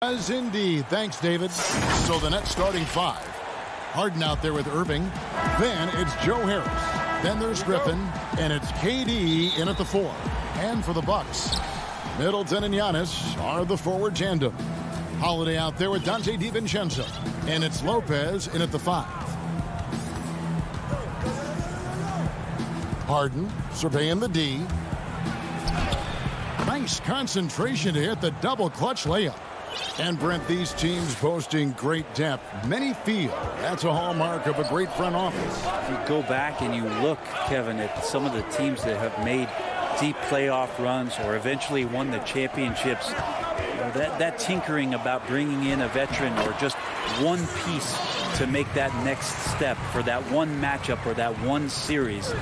As indeed. Thanks, David. So the Nets starting five. Harden out there with Irving. Then it's Joe Harris. Then there's Griffin. And it's KD in at the 4. And for the Bucks, Middleton and Giannis are the forward tandem. Holiday out there with Dante DiVincenzo. And it's Lopez in at the 5. Harden surveying the D. Nice concentration to hit the double clutch layup. And Brent, these teams boasting great depth. Many feel that's a hallmark of a great front office. If you go back and you look, Kevin, at some of the teams that have made deep playoff runs or eventually won the championships, that tinkering about bringing in a veteran or just one piece to make that next step for that one matchup or that one series,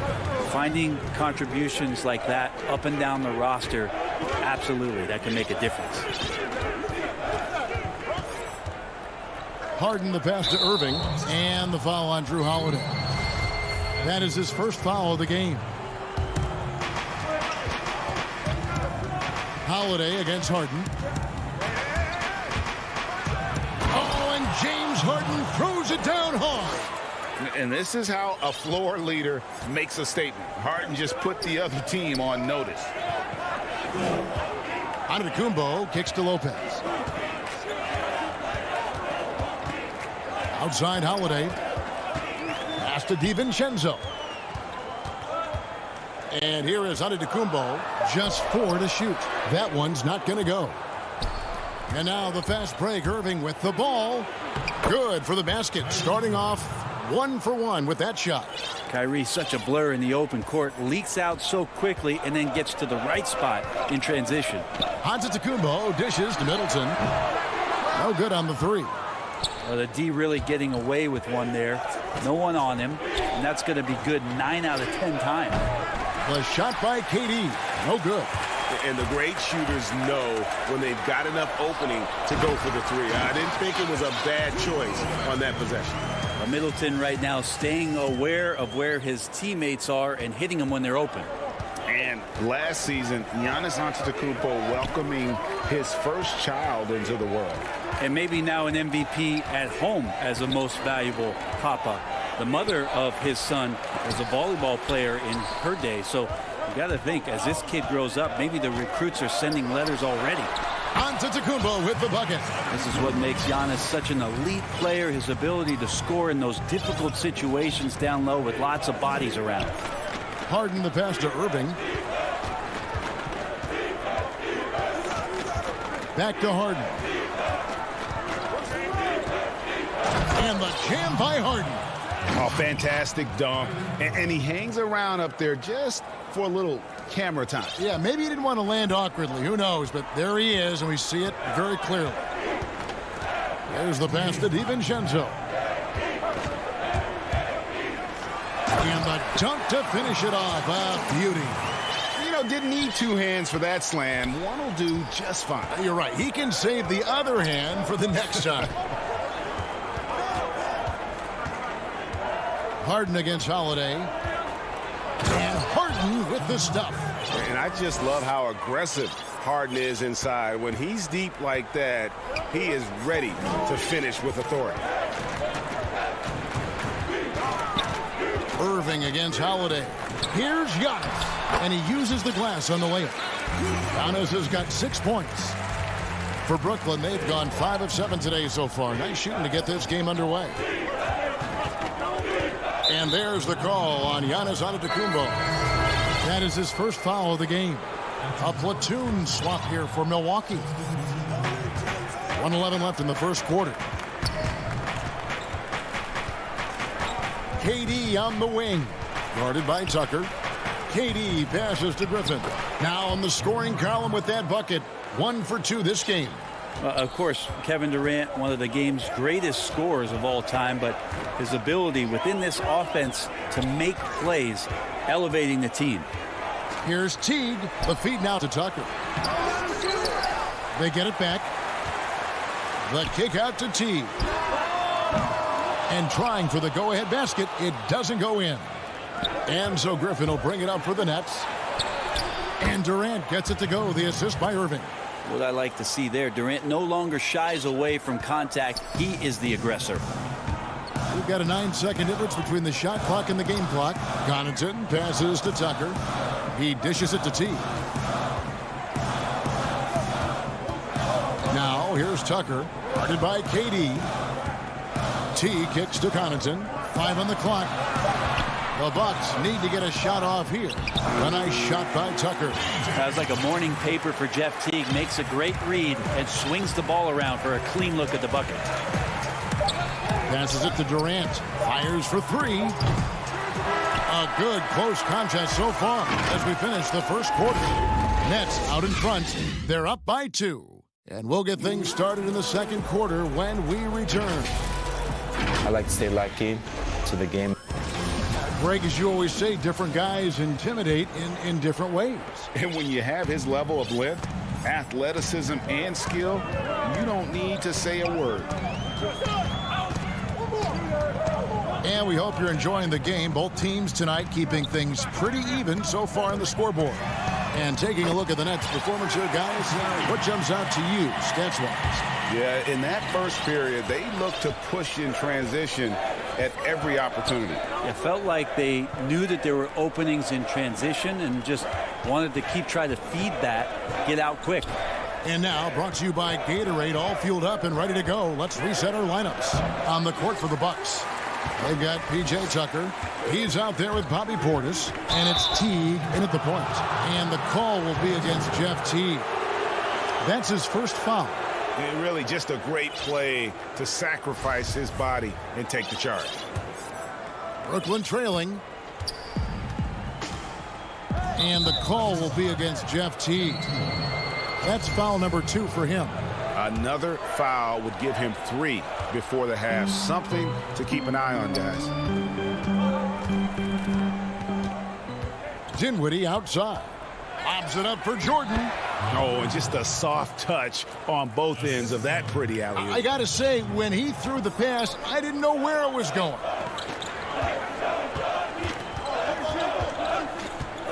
finding contributions like that up and down the roster, absolutely, that can make a difference. Harden the pass to Irving, and the foul on Drew Holiday. That is his first foul of the game. Holiday against Harden. Oh, and James Harden throws it down hard. And this is how a floor leader makes a statement. Harden just put the other team on notice. Antetokounmpo kicks to Lopez. Outside Holiday. Pass to DiVincenzo. And here is Antetokounmpo. Just 4 to shoot. That one's not going to go. And now the fast break. Irving with the ball. Good for the basket. Starting off 1 for 1 with that shot. Kyrie, such a blur in the open court. Leaks out so quickly and then gets to the right spot in transition. Antetokounmpo dishes to Middleton. No good on the 3. The D really getting away with one there. No one on him. And that's going to be good 9 out of 10 times. The shot by KD. No good. And the great shooters know when they've got enough opening to go for the 3. I didn't think it was a bad choice on that possession. Middleton right now staying aware of where his teammates are and hitting them when they're open. And last season, Giannis Antetokounmpo welcoming his first child into the world. And maybe now an MVP at home as a most valuable papa. The mother of his son was a volleyball player in her day. So you got to think, as this kid grows up, maybe the recruits are sending letters already. Antetokounmpo with the bucket. This is what makes Giannis such an elite player, his ability to score in those difficult situations down low with lots of bodies around. Harden the pass to Irving. Back to Harden. And the jam by Harden. Oh, fantastic dunk. And he hangs around up there just for a little camera time. Yeah, maybe he didn't want to land awkwardly. Who knows? But there he is, and we see it very clearly. There's the pass to DiVincenzo. And the dunk to finish it off. A beauty. You know, didn't need 2 hands for that slam. One will do just fine. You're right. He can save the other hand for the next time. Harden against Holiday. And Harden with the stuff. And I just love how aggressive Harden is inside. When he's deep like that, he is ready to finish with authority. Irving against Holiday. Here's Giannis. And he uses the glass on the layup. Giannis has got 6 points. For Brooklyn, they've gone 5 of 7 today so far. Nice shooting to get this game underway. And there's the call on Giannis Antetokounmpo. That is his first foul of the game. A platoon swap here for Milwaukee. 1:11 left in the first quarter. KD on the wing. Guarded by Tucker. KD passes to Griffin. Now on the scoring column with that bucket. 1 for 2 this game. Of course, Kevin Durant, one of the game's greatest scorers of all time, but his ability within this offense to make plays, elevating the team. Here's Teague. The feed now to Tucker. They get it back. The kick out to Teague. And trying for the go-ahead basket. It doesn't go in. And so Griffin will bring it up for the Nets. And Durant gets it to go. The assist by Irving. What I like to see there, Durant no longer shies away from contact. He is the aggressor. We've got a 9-second difference between the shot clock and the game clock. Connaughton passes to Tucker. He dishes it to T. Now here's Tucker, guarded by KD. T kicks to Connaughton. 5 on the clock. The Bucks need to get a shot off here. A nice shot by Tucker. That was like a morning paper for Jeff Teague. Makes a great read and swings the ball around for a clean look at the bucket. Passes it to Durant. Fires for 3. A good close contest so far as we finish the first quarter. Nets out in front. They're up by 2. And we'll get things started in the second quarter when we return. I like to stay locked in to the game. Greg, as you always say, different guys intimidate in different ways. And when you have his level of length, athleticism, and skill, you don't need to say a word. And we hope you're enjoying the game. Both teams tonight keeping things pretty even so far on the scoreboard. And taking a look at the Nets' performance here, guys, what jumps out to you stats-wise? Yeah, in that first period, they looked to push in transition at every opportunity. It felt like they knew that there were openings in transition and just wanted to keep trying to feed that, get out quick. And now, brought to you by Gatorade, all fueled up and ready to go. Let's reset our lineups. On the court for the Bucks, they've got P.J. Tucker. He's out there with Bobby Portis. And it's Teague in at the point. And the call will be against Jeff Teague. That's his first foul. And really just a great play to sacrifice his body and take the charge. Brooklyn trailing. And the call will be against Jeff Teague. That's foul number 2 for him. Another foul would give him 3 before the half. Something to keep an eye on, guys. Dinwiddie outside. Lobs it up for Jordan. Oh, and just a soft touch on both ends of that pretty alley-oop. I got to say, when he threw the pass, I didn't know where it was going.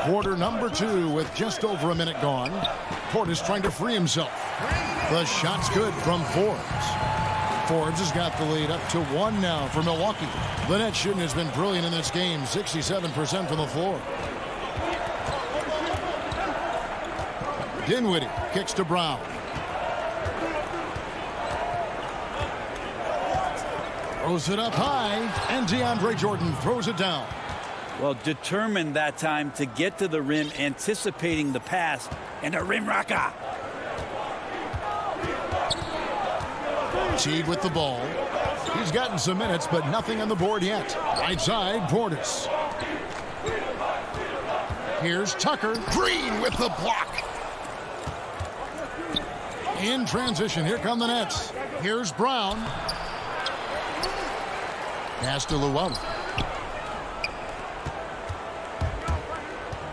Quarter number 2 with just over a minute gone. Portis trying to free himself. The shot's good from Forbes. Forbes has got the lead up to 1 now for Milwaukee. The net shooting has been brilliant in this game, 67% from the floor. Dinwiddie kicks to Brown. Throws it up high, and DeAndre Jordan throws it down. Well, determined that time to get to the rim, anticipating the pass, and a rim rocker. Teague with the ball. He's gotten some minutes, but nothing on the board yet. Right side, Portis. Here's Tucker. Green with the block. In transition, here come the Nets. Here's Brown. Pass to Llewellyn.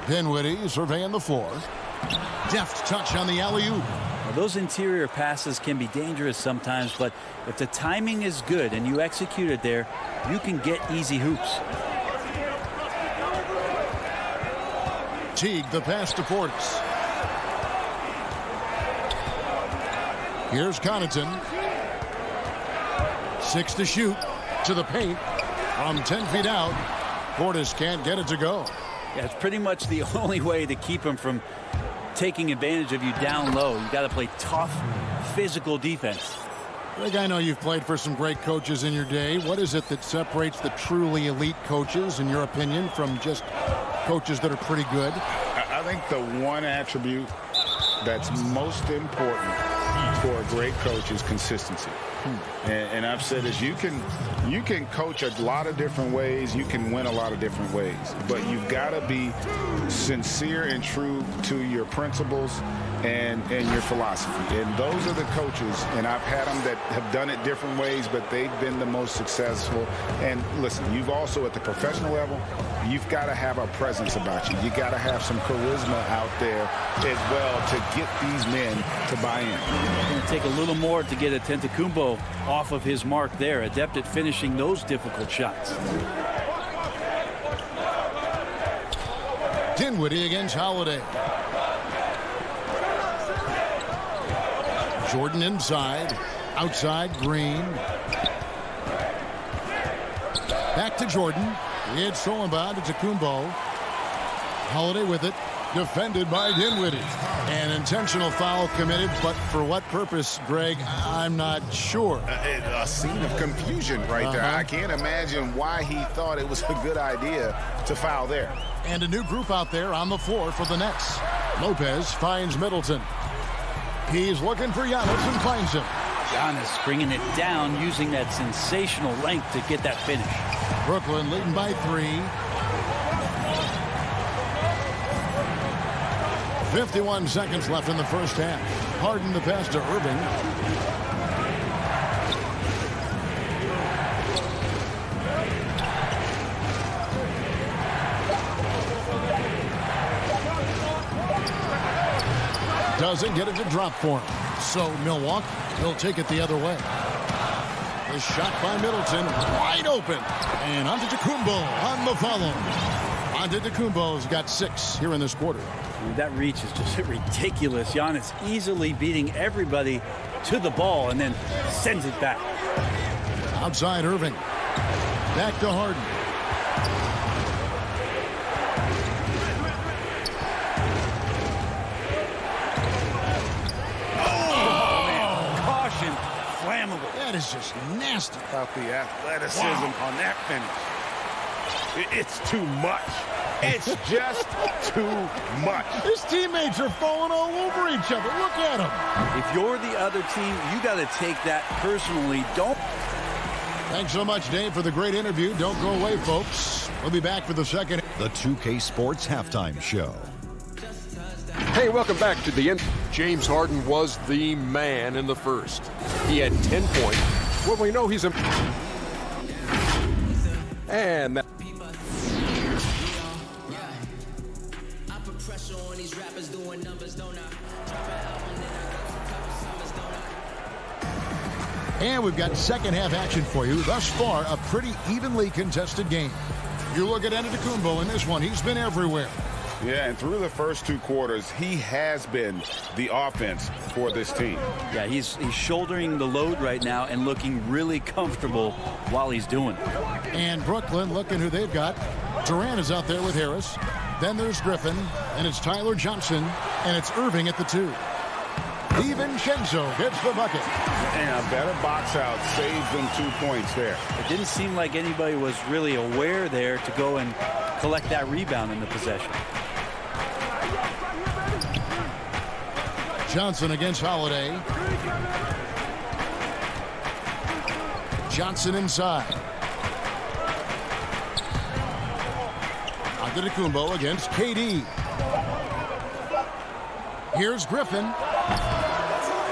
Dinwiddie surveying the floor. Deft touch on the alley-oop. Well, those interior passes can be dangerous sometimes, but if the timing is good and you execute it there, you can get easy hoops. Teague, the pass to Portis. Here's Connaughton. 6 to shoot. To the paint. From 10 feet out. Portis can't get it to go. Yeah, it's pretty much the only way to keep him from taking advantage of you down low. You got to play tough, physical defense. Greg, I know you've played for some great coaches in your day. What is it that separates the truly elite coaches, in your opinion, from just coaches that are pretty good? I think the one attribute that's most important for a great coach is consistency. And I've said this, you can coach a lot of different ways, you can win a lot of different ways, but you've got to be sincere and true to your principles and your philosophy. And those are the coaches, and I've had them that have done it different ways, but they've been the most successful. And listen, you've also, at the professional level, you've got to have a presence about you. You got to have some charisma out there as well to get these men to buy in. It's going to take a little more to get Antetokounmpo off of his mark there, adept at finishing those difficult shots. Dinwiddie against Holiday. Jordan inside. Outside, Green. Back to Jordan. It's stolen by Antetokounmpo. Holiday with it. Defended by Dinwiddie. An intentional foul committed, but for what purpose, Greg, I'm not sure. A scene of confusion right there. I can't imagine why he thought it was a good idea to foul there. And a new group out there on the floor for the Nets. Lopez finds Middleton. He's looking for Giannis and finds him. Giannis bringing it down, using that sensational length to get that finish. Brooklyn leading by 3. 51 seconds left in the first half. Harden the pass to Irving. Doesn't get it to drop for him. So Milwaukee will take it the other way. The shot by Middleton, wide open. And Antetokounmpo on the follow. Antetokounmpo's got 6 here in this quarter. That reach is just ridiculous. Giannis easily beating everybody to the ball and then sends it back. Outside Irving. Back to Harden. Flammable. That is just nasty. About the athleticism on that finish. It's too much. It's just too much. His teammates are falling all over each other. Look at him. If you're the other team, you got to take that personally. Don't. Thanks so much, Dave, for the great interview. Don't go away, folks. We'll be back for the second. The 2K Sports Halftime Show. Hey, welcome back to the end. James Harden was the man in the first. He had 10 points. Well, we know he's a... And that... And we've got second half action for you. Thus far, a pretty evenly contested game. You look at Antetokounmpo in this one. He's been everywhere. Yeah, and through the first 2 quarters, he has been the offense for this team. Yeah, he's shouldering the load right now and looking really comfortable while he's doing it. And Brooklyn, looking who they've got. Durant is out there with Harris. Then there's Griffin, and it's Tyler Johnson, and it's Irving at the 2. DiVincenzo gets the bucket. And a better box out saves them 2 points there. It didn't seem like anybody was really aware there to go and collect that rebound in the possession. Johnson against Holiday. Johnson inside. Antetokounmpo against KD. Here's Griffin.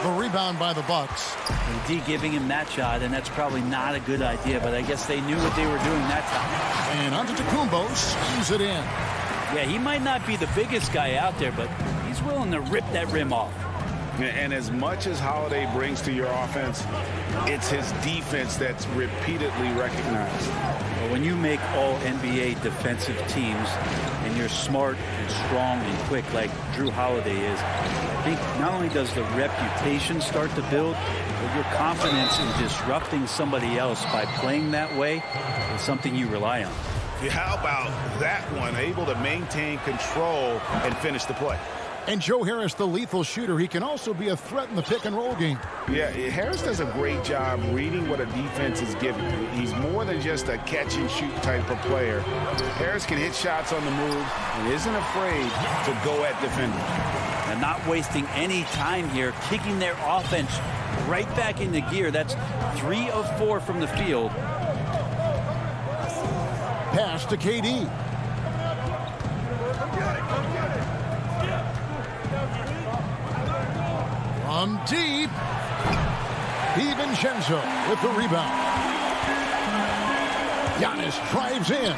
The rebound by the Bucks. And D giving him that shot, and that's probably not a good idea, but I guess they knew what they were doing that time. And Antetokounmpo slams it in. Yeah, he might not be the biggest guy out there, but he's willing to rip that rim off. And as much as Holiday brings to your offense, it's his defense that's repeatedly recognized. Well, when you make all NBA defensive teams and you're smart and strong and quick like Drew Holiday is, I think not only does the reputation start to build, but your confidence in disrupting somebody else by playing that way is something you rely on. How about that one? Able to maintain control and finish the play. And Joe Harris, the lethal shooter, he can also be a threat in the pick-and-roll game. Yeah, Harris does a great job reading what a defense is giving. He's more than just a catch-and-shoot type of player. Harris can hit shots on the move and isn't afraid to go at defenders. And not wasting any time here, kicking their offense right back into gear. That's 3 of 4 from the field. Pass to KD. From deep, DiVincenzo with the rebound. Giannis drives in.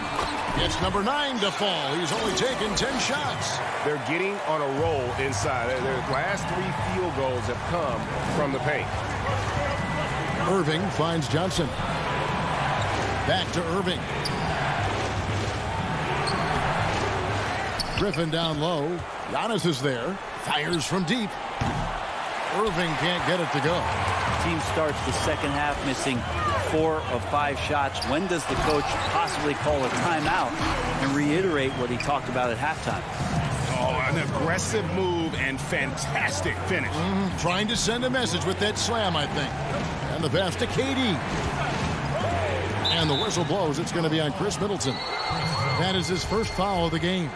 Gets number 9 to fall. He's only taken 10 shots. They're getting on a roll inside. Their last 3 field goals have come from the paint. Irving finds Johnson. Back to Irving. Griffin down low. Giannis is there. Fires from deep. Irving can't get it to go. Team starts the second half missing 4 of 5 shots. When does the coach possibly call a timeout and reiterate what he talked about at halftime? Oh, an aggressive move and fantastic finish. Trying to send a message with that slam, I think. And the pass to KD. And the whistle blows. It's going to be on Chris Middleton. That is his first foul of the game.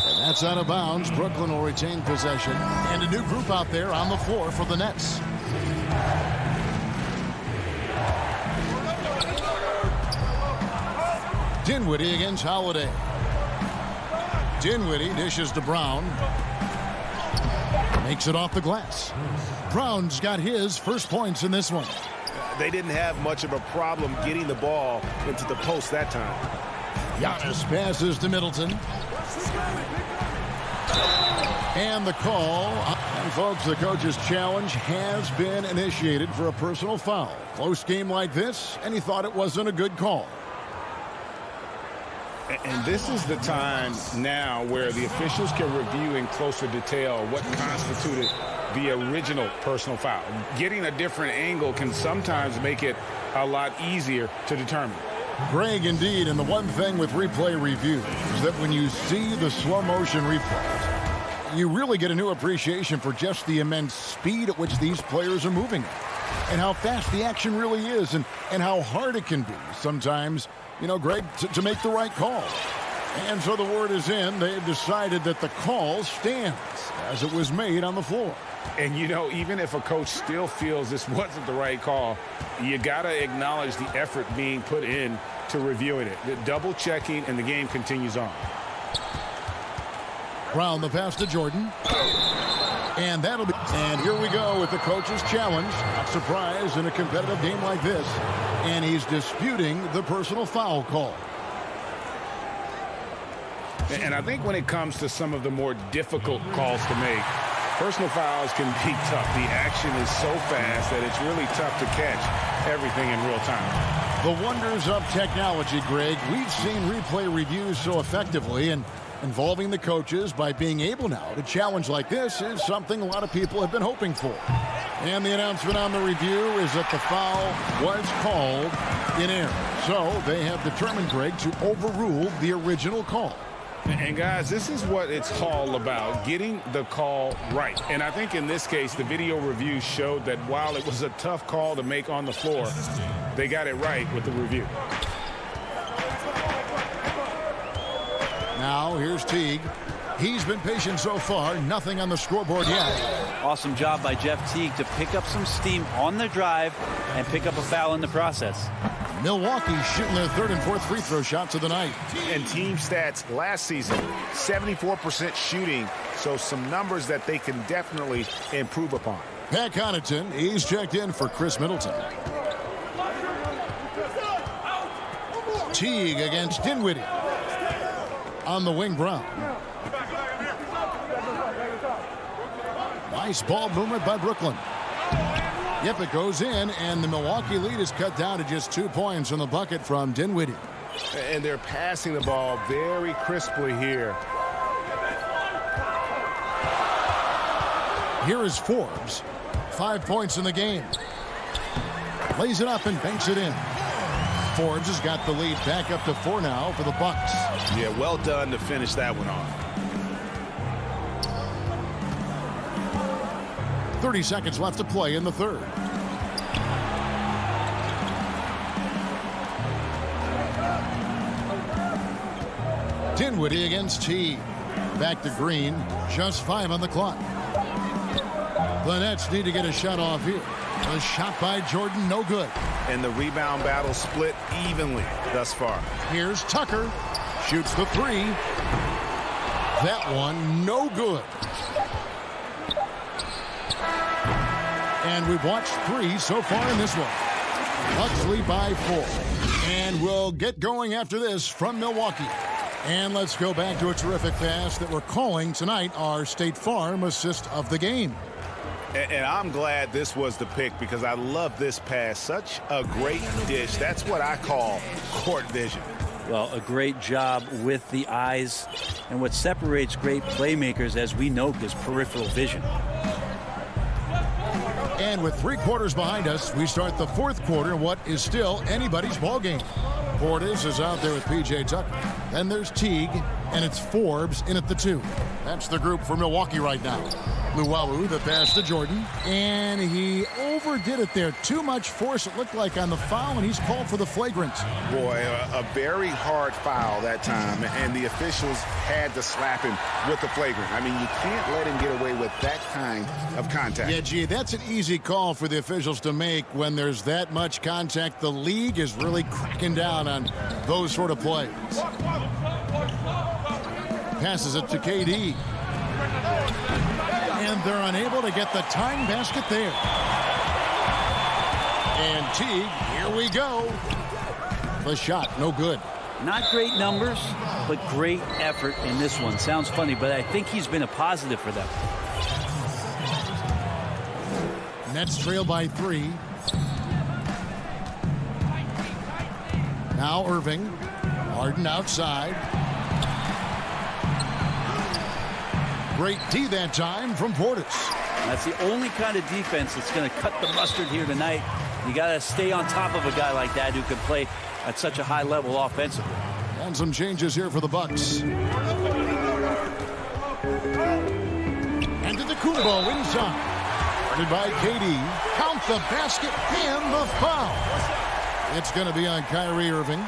And that's out of bounds. Brooklyn will retain possession. And a new group out there on the floor for the Nets. Dinwiddie against Holiday. Dinwiddie dishes to Brown. Makes it off the glass. Brown's got his first points in this one. They didn't have much of a problem getting the ball into the post that time. Giannis passes to Middleton. And the call. And folks, the coach's challenge has been initiated for a personal foul. Close game like this, and he thought it wasn't a good call. And this is the time now where the officials can review in closer detail what constituted the original personal foul. Getting a different angle can sometimes make it a lot easier to determine. Greg, indeed, and the one thing with replay review is that when you see the slow motion replays, you really get a new appreciation for just the immense speed at which these players are moving and how fast the action really is and how hard it can be sometimes, you know, Greg, to make the right call. And so the word is in. They've decided that the call stands as it was made on the floor. And, you know, even if a coach still feels this wasn't the right call, you got to acknowledge the effort being put in to reviewing it. The double checking, and the game continues on. Brown, the pass to Jordan. And that'll be. And here we go with the coach's challenge. Not surprised in a competitive game like this. And he's disputing the personal foul call. And I think when it comes to some of the more difficult calls to make, personal fouls can be tough. The action is so fast that it's really tough to catch everything in real time. The wonders of technology, Greg. We've seen replay reviews so effectively, and involving the coaches by being able now to challenge like this is something a lot of people have been hoping for. And the announcement on the review is that the foul was called in error. So they have determined, Greg, to overrule the original call. And guys, this is what it's all about, getting the call right. And I think in this case, the video review showed that while it was a tough call to make on the floor, they got it right with the review. Now here's Teague. He's been patient so far. Nothing on the scoreboard yet. Awesome job by Jeff Teague to pick up some steam on the drive and pick up a foul in the process. Milwaukee shooting their third and fourth free throw shots of the night. And team stats last season, 74% shooting, so some numbers that they can definitely improve upon. Pat Connaughton, he's checked in for Chris Middleton. Teague against Dinwiddie. On the wing, Brown. Nice ball movement by Brooklyn. Yep, it goes in, and the Milwaukee lead is cut down to just 2 points on the bucket from Dinwiddie. And they're passing the ball very crisply here. Here is Forbes. 5 points in the game. Lays it up and banks it in. Forbes has got the lead back up to 4 now for the Bucks. Yeah, well done to finish that one off. 30 seconds left to play in the third. Dinwiddie against T. Back to Green. Just 5 on the clock. The Nets need to get a shot off here. A shot by Jordan, no good. And the rebound battle split evenly thus far. Here's Tucker. Shoots the 3. That one, no good. And we've watched 3 so far in this one. Bucks lead by 4. And we'll get going after this from Milwaukee. And let's go back to a terrific pass that we're calling tonight our State Farm assist of the game. And I'm glad this was the pick because I love this pass. Such a great dish. That's what I call court vision. Well, a great job with the eyes. And what separates great playmakers, as we know, is peripheral vision. And with 3 quarters behind us, we start the 4th quarter, what is still anybody's ball game. Portis is out there with P.J. Tucker. Then there's Teague, and it's Forbes in at the 2. That's the group for Milwaukee right now. Luwawu, the pass to Jordan, and he overdid it there. Too much force, it looked like, on the foul, and he's called for the flagrant. Boy, a very hard foul that time, and the officials had to slap him with the flagrant. I mean, you can't let him get away with that kind of contact. Yeah, gee, that's an easy call for the officials to make when there's that much contact. The league is really cracking down on those sort of plays. Passes it to KD. And they're unable to get the tying basket there. And Teague, here we go. The shot, no good. Not great numbers, but great effort in this one. Sounds funny, but I think he's been a positive for them. Nets trail by 3. Now Irving. Harden outside. Great D that time from Portis. That's the only kind of defense that's going to cut the mustard here tonight. You got to stay on top of a guy like that who can play at such a high level offensively. And some changes here for the Bucks. And to the Kumbo inside. Guarded by KD. Count the basket and the foul. It's going to be on Kyrie Irving.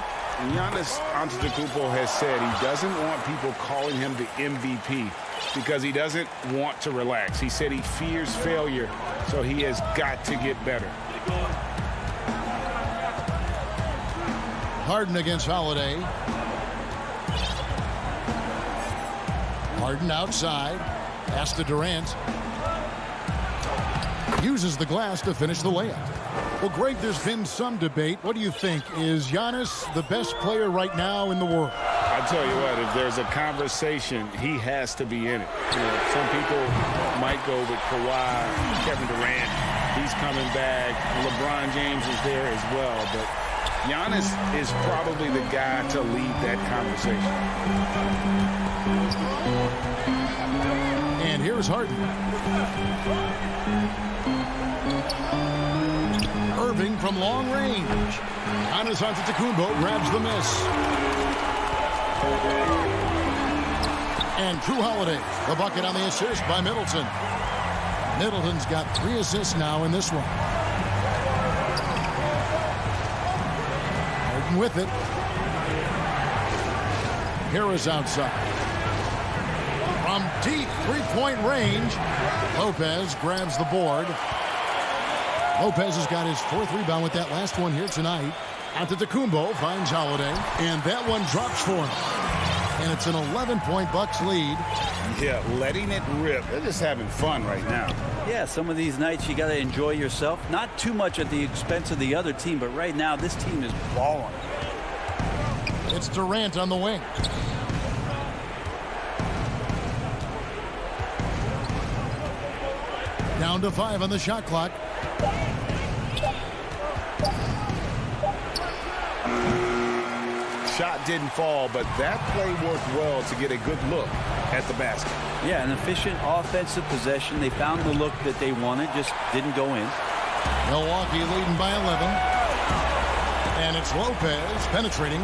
Giannis Antetokounmpo has said he doesn't want people calling him the MVP because he doesn't want to relax. He said he fears failure, so he has got to get better. Harden against Holiday. Harden outside. Pass to Durant. Uses the glass to finish the layup. Well, Greg, there's been some debate. What do you think? Is Giannis the best player right now in the world? I tell you what, if there's a conversation, he has to be in it. You know, some people might go with Kawhi, Kevin Durant. He's coming back. LeBron James is there as well. But Giannis is probably the guy to lead that conversation. And here's Harden. Irving from long range. Giannis Antetokounmpo grabs the miss. And Drew Holiday, the bucket on the assist by Middleton. Middleton's got 3 assists now in this one. Harden with it. Harris outside. From deep 3-point range, Lopez grabs the board. Lopez has got his 4th rebound with that last one here tonight. Antetokounmpo finds Holiday, and that one drops for him. And it's an 11-point Bucks lead. Yeah, letting it rip. They're just having fun right now. Yeah, some of these nights you got to enjoy yourself. Not too much at the expense of the other team, but right now this team is balling. It's Durant on the wing. Down to 5 on the shot clock. Shot didn't fall, but that play worked well to get a good look at the basket. Yeah, an efficient offensive possession. They found the look that they wanted, just didn't go in. Milwaukee leading by 11. And it's Lopez penetrating.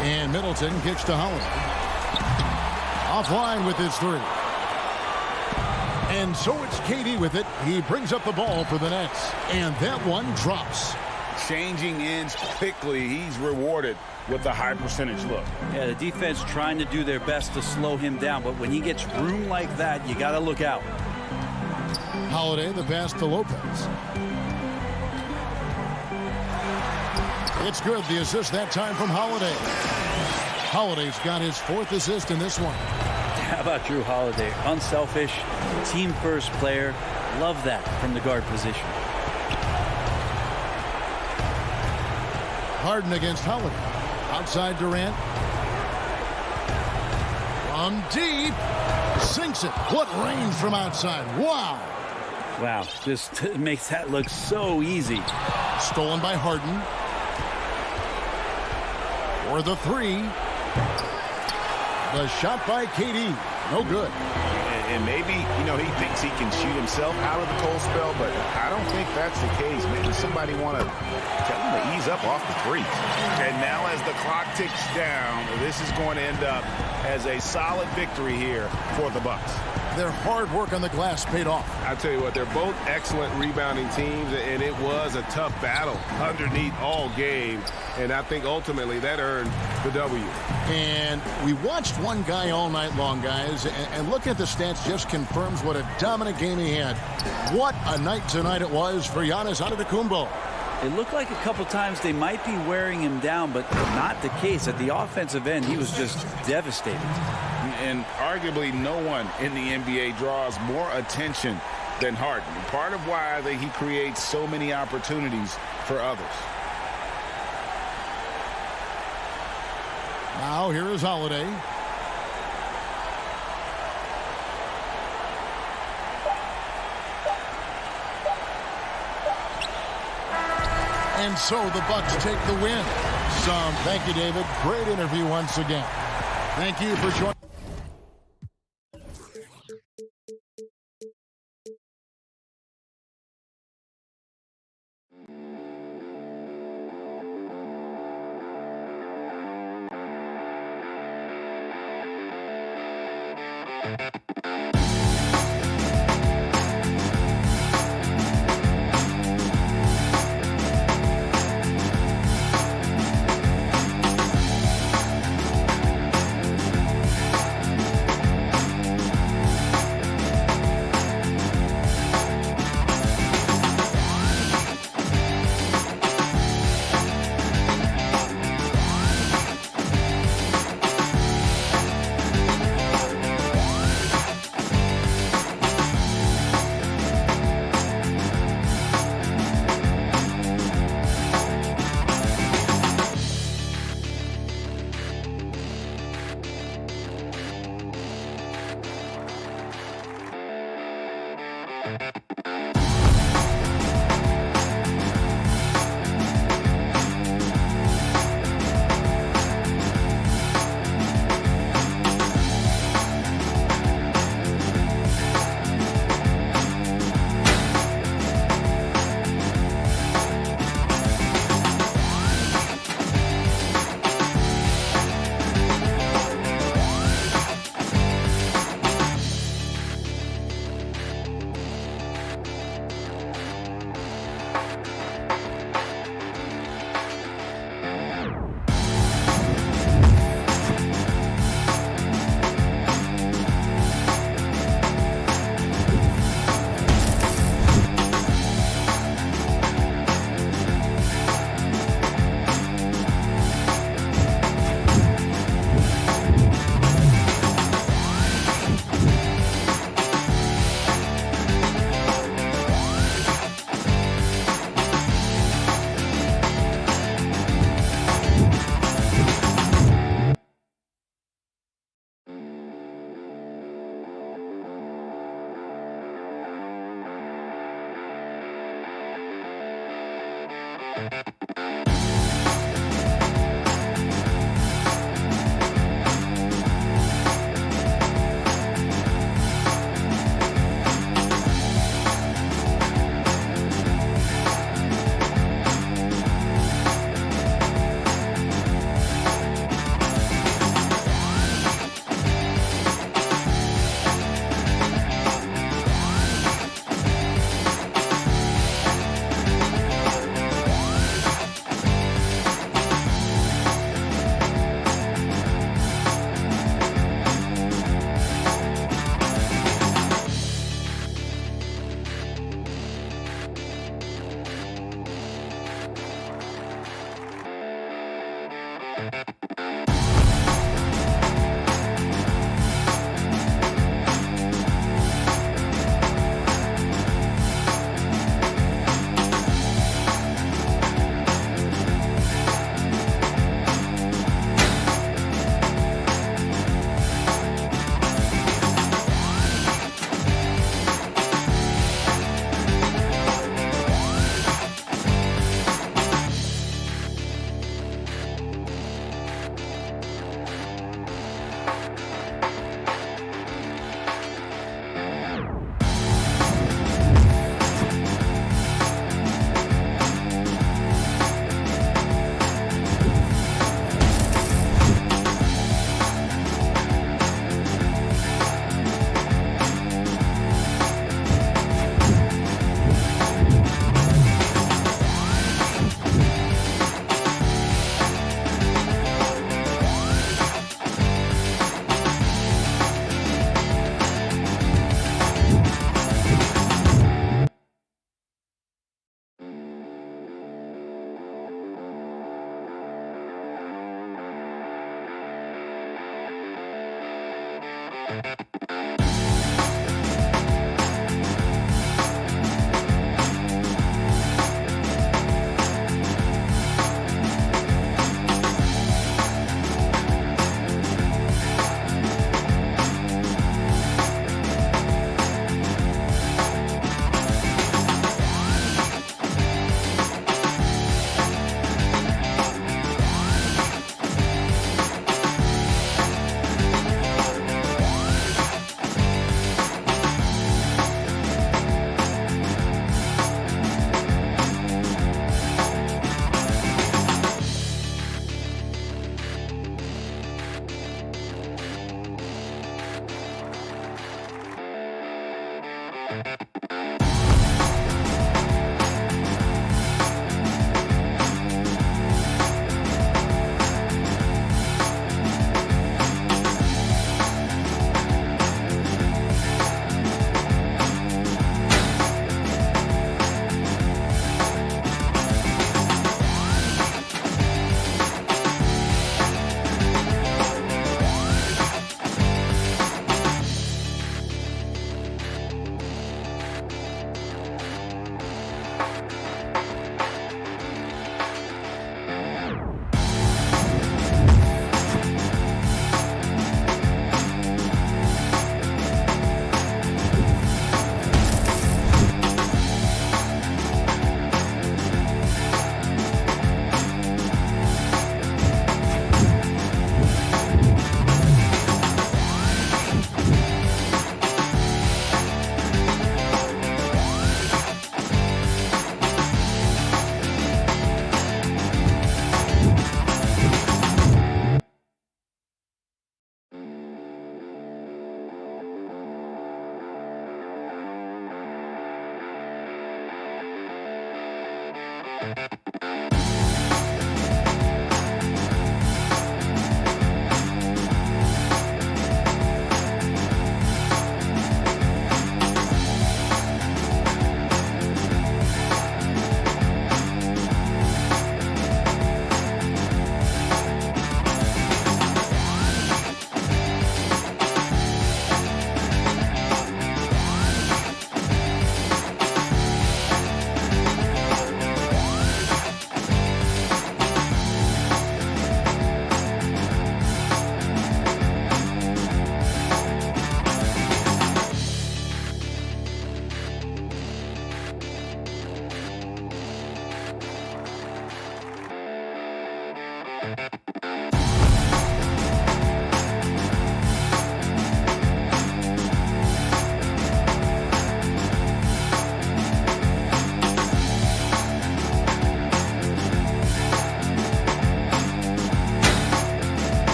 And Middleton kicks to Holiday. Offline with his three. And so it's KD with it. He brings up the ball for the Nets. And that one drops. Changing ends quickly. He's rewarded with a high percentage look. Yeah, the defense trying to do their best to slow him down, but when he gets room like that, you got to look out. Holiday, the pass to Lopez. It's good. The assist that time from Holiday. Holiday's got his 4th assist in this one. How about Drew Holiday? Unselfish, team-first player. Love that from the guard position. Harden against Holiday. Outside Durant. From deep. Sinks it. What range from outside. Wow. Wow, just makes that look so easy. Stolen by Harden. For the three. The shot by KD. No good. And maybe, he thinks he can shoot himself out of the cold spell, but I don't think that's the case. Maybe somebody want to tell him to ease up off the threes. And now as the clock ticks down, this is going to end up as a solid victory here for the Bucks. Their hard work on the glass paid off. I tell you what, they're both excellent rebounding teams, and it was a tough battle underneath all game. And I think ultimately that earned the W. And we watched one guy all night long, guys, and look at the stats just confirms what a dominant game he had. What a night tonight it was for Giannis Antetokounmpo. It looked like a couple times they might be wearing him down, but not the case. At the offensive end, he was just devastating. And arguably no one in the NBA draws more attention than Harden. Part of why he creates so many opportunities for others. Now here is Holiday. And so the Bucks take the win. Thank you, David. Great interview once again. Thank you for joining.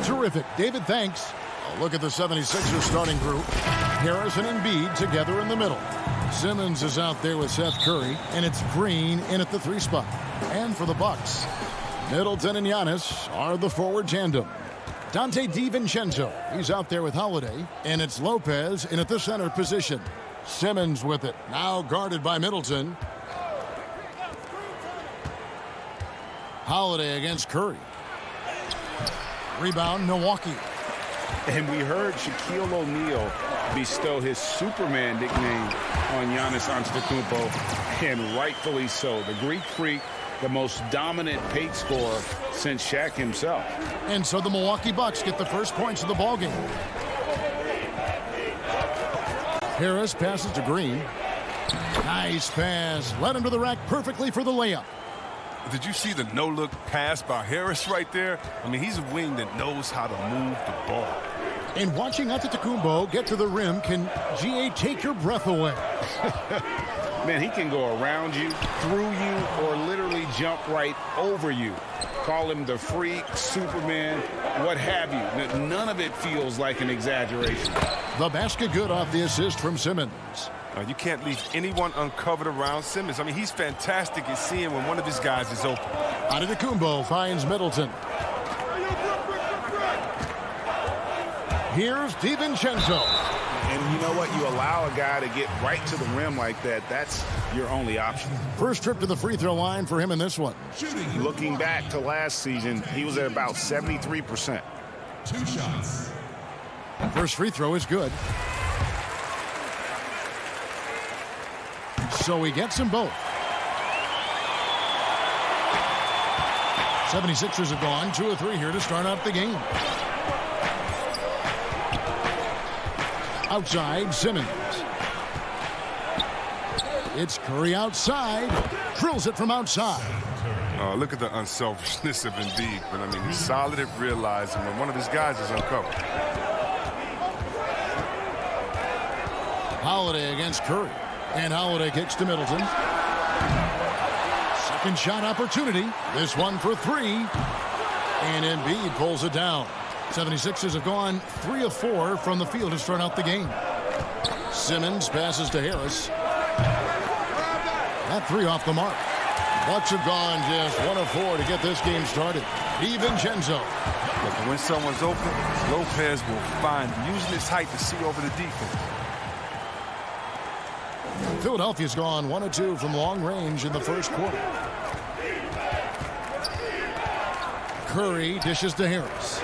Terrific. David, thanks. A look at the 76ers starting group. Harris and Embiid together in the middle. Simmons is out there with Seth Curry, and it's Green in at the 3 spot. And for the Bucks, Middleton and Giannis are the forward tandem. Dante DiVincenzo, he's out there with Holiday, and it's Lopez in at the center position. Simmons with it, now guarded by Middleton. Holiday against Curry. Rebound, Milwaukee. And we heard Shaquille O'Neal bestow his Superman nickname on Giannis Antetokounmpo, and rightfully so. The Greek Freak, the most dominant paint scorer since Shaq himself. And so the Milwaukee Bucks get the first points of the ballgame. Harris passes to Green. Nice pass. Led him to the rack perfectly for the layup. Did you see the no-look pass by Harris right there? I mean, he's a wing that knows how to move the ball. And watching Antetokounmpo get to the rim can, GA, take your breath away. Man, he can go around you, through you, or literally jump right over you. Call him the Freak, Superman, what have you. None of it feels like an exaggeration. The basket good off the assist from Simmons. You can't leave anyone uncovered around Simmons. I mean, he's fantastic at seeing when one of his guys is open. Antetokounmpo finds Middleton. Here's DiVincenzo. And you know what? You allow a guy to get right to the rim like that. That's your only option. First trip to the free throw line for him in this one. Looking back to last season, he was at about 73%. 2 shots. First free throw is good. So he gets them both. 76ers have gone 2 of 3 here to start out the game. Outside, Simmons. It's Curry outside. Drills it from outside. Look at the unselfishness of Embiid. But, I mean, he's solid at realizing when one of his guys is uncovered. Holiday against Curry. And Holiday kicks to Middleton. Second shot opportunity. This one for 3. And Embiid pulls it down. 76ers have gone 3 of 4 from the field to start out the game. Simmons passes to Harris. That 3 off the mark. Bucks have gone just 1 of 4 to get this game started. DiVincenzo. Look, when someone's open, Lopez will find him, using his height to see over the defense. Philadelphia's gone 1 of 2 from long range in the first quarter. Curry dishes to Harris.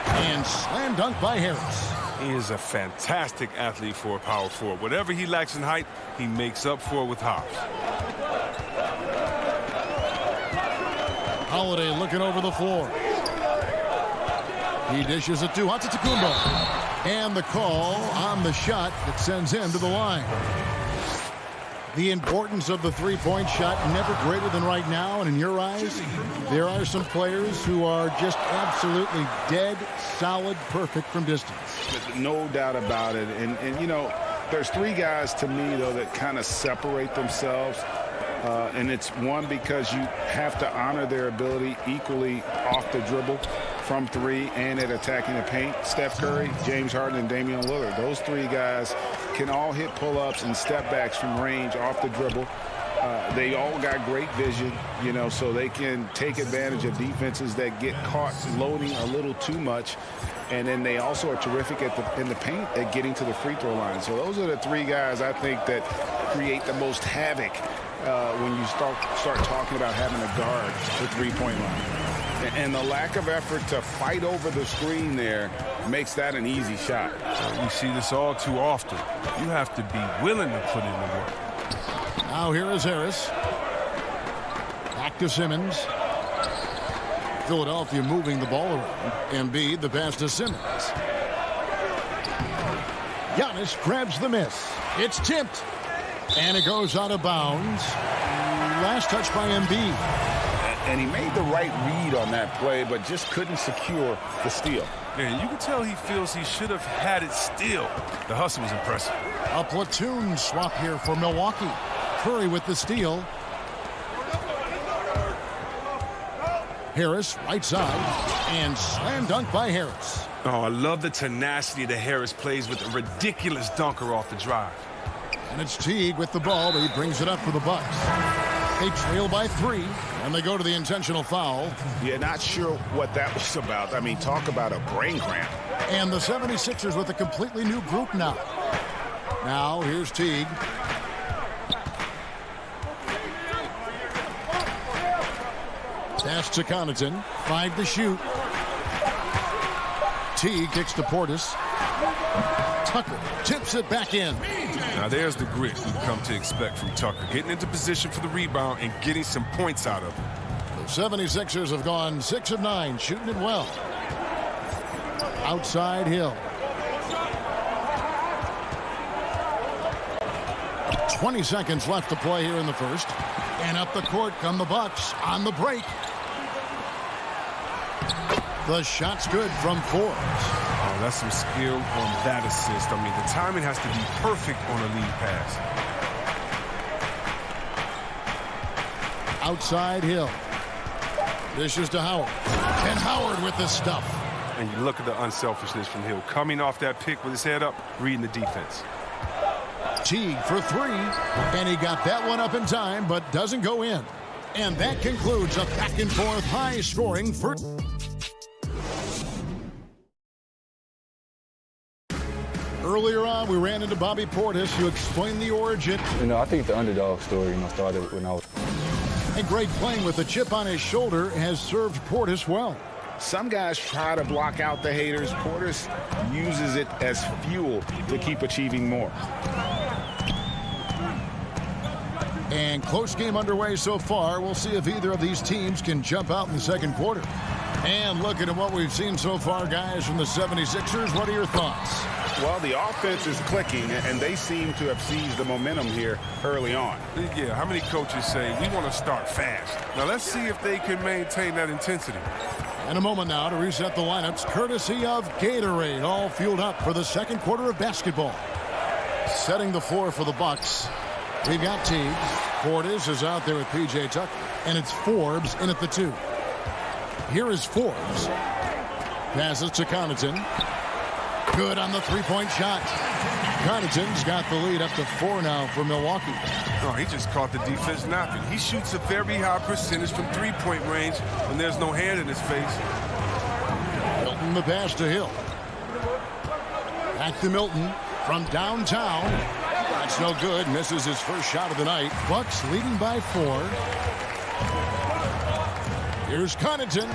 And slam dunk by Harris. He is a fantastic athlete for a power forward. Whatever he lacks in height, he makes up for it with hops. Holiday looking over the floor. He dishes it to Antetokounmpo. And the call on the shot that sends him to the line. The importance of the three-point shot never greater than right now. And in your eyes, there are some players who are just absolutely dead, solid, perfect from distance. No doubt about it. And you know, there's 3 guys to me, though, that kind of separate themselves. And it's one, because you have to honor their ability equally off the dribble, from 3, and at attacking the paint. Steph Curry, James Harden, and Damian Lillard. Those 3 guys can all hit pull-ups and step backs from range off the dribble. They all got great vision, you know, so they can take advantage of defenses that get caught loading a little too much. And then they also are terrific in the paint at getting to the free throw line. So those are the three guys I think that create the most havoc when you start talking about having a guard the three-point line. And the lack of effort to fight over the screen there makes that an easy shot. We see this all too often. You have to be willing to put in the work. Now here is Harris. Back to Simmons. Philadelphia moving the ball around. Embiid, the pass to Simmons. Giannis grabs the miss. It's tipped. And it goes out of bounds. Last touch by Embiid. And he made the right read on that play, but just couldn't secure the steal. Man, you can tell he feels he should have had it still. The hustle was impressive. A platoon swap here for Milwaukee. Curry with the steal. Harris, right side, and slam dunk by Harris. Oh, I love the tenacity that Harris plays with, a ridiculous dunker off the drive. And it's Teague with the ball, but he brings it up for the Bucks. They trail by 3, and they go to the intentional foul. Yeah, not sure what that was about. I mean, talk about a brain cramp. And the 76ers with a completely new group now. Now, here's Teague. Pass to Connaughton. 5 to shoot. Teague kicks to Portis. Tucker tips it back in. Now there's the grit we've come to expect from Tucker. Getting into position for the rebound and getting some points out of it. The 76ers have gone 6 of 9, shooting it well. Outside Hill. 20 seconds left to play here in the first. And up the court come the Bucks on the break. The shot's good from Forbes. Oh, that's some skill on that assist. I mean, the timing has to be perfect on a lead pass. Outside Hill. Dishes to Howard. And Howard with the stuff. And you look at the unselfishness from Hill. Coming off that pick with his head up, reading the defense. Teague for 3. And he got that one up in time, but doesn't go in. And that concludes a back-and-forth high-scoring first. Earlier on, we ran into Bobby Portis, who explained the origin. You know, I think the underdog story, started when I was... And Greg, playing with a chip on his shoulder, has served Portis well. Some guys try to block out the haters. Portis uses it as fuel to keep achieving more. And close game underway so far. We'll see if either of these teams can jump out in the second quarter. And looking at what we've seen so far, guys, from the 76ers, what are your thoughts? Well, the offense is clicking, and they seem to have seized the momentum here early on. Yeah, how many coaches say, we want to start fast? Now, let's see if they can maintain that intensity. In a moment now to reset the lineups, courtesy of Gatorade, all fueled up for the second quarter of basketball. Setting the floor for the Bucks, we've got Teague. Portis is out there with P.J. Tucker, and it's Forbes in at the 2. Here is Forbes. Passes to Connaughton. Good on the three-point shot. Connaughton's got the lead up to 4 now for Milwaukee. Oh, he just caught the defense napping. He shoots a very high percentage from three-point range when there's no hand in his face. Milton the pass to Hill. Back to Milton from downtown. That's no good. Misses his first shot of the night. Bucks leading by 4. Here's Connaughton.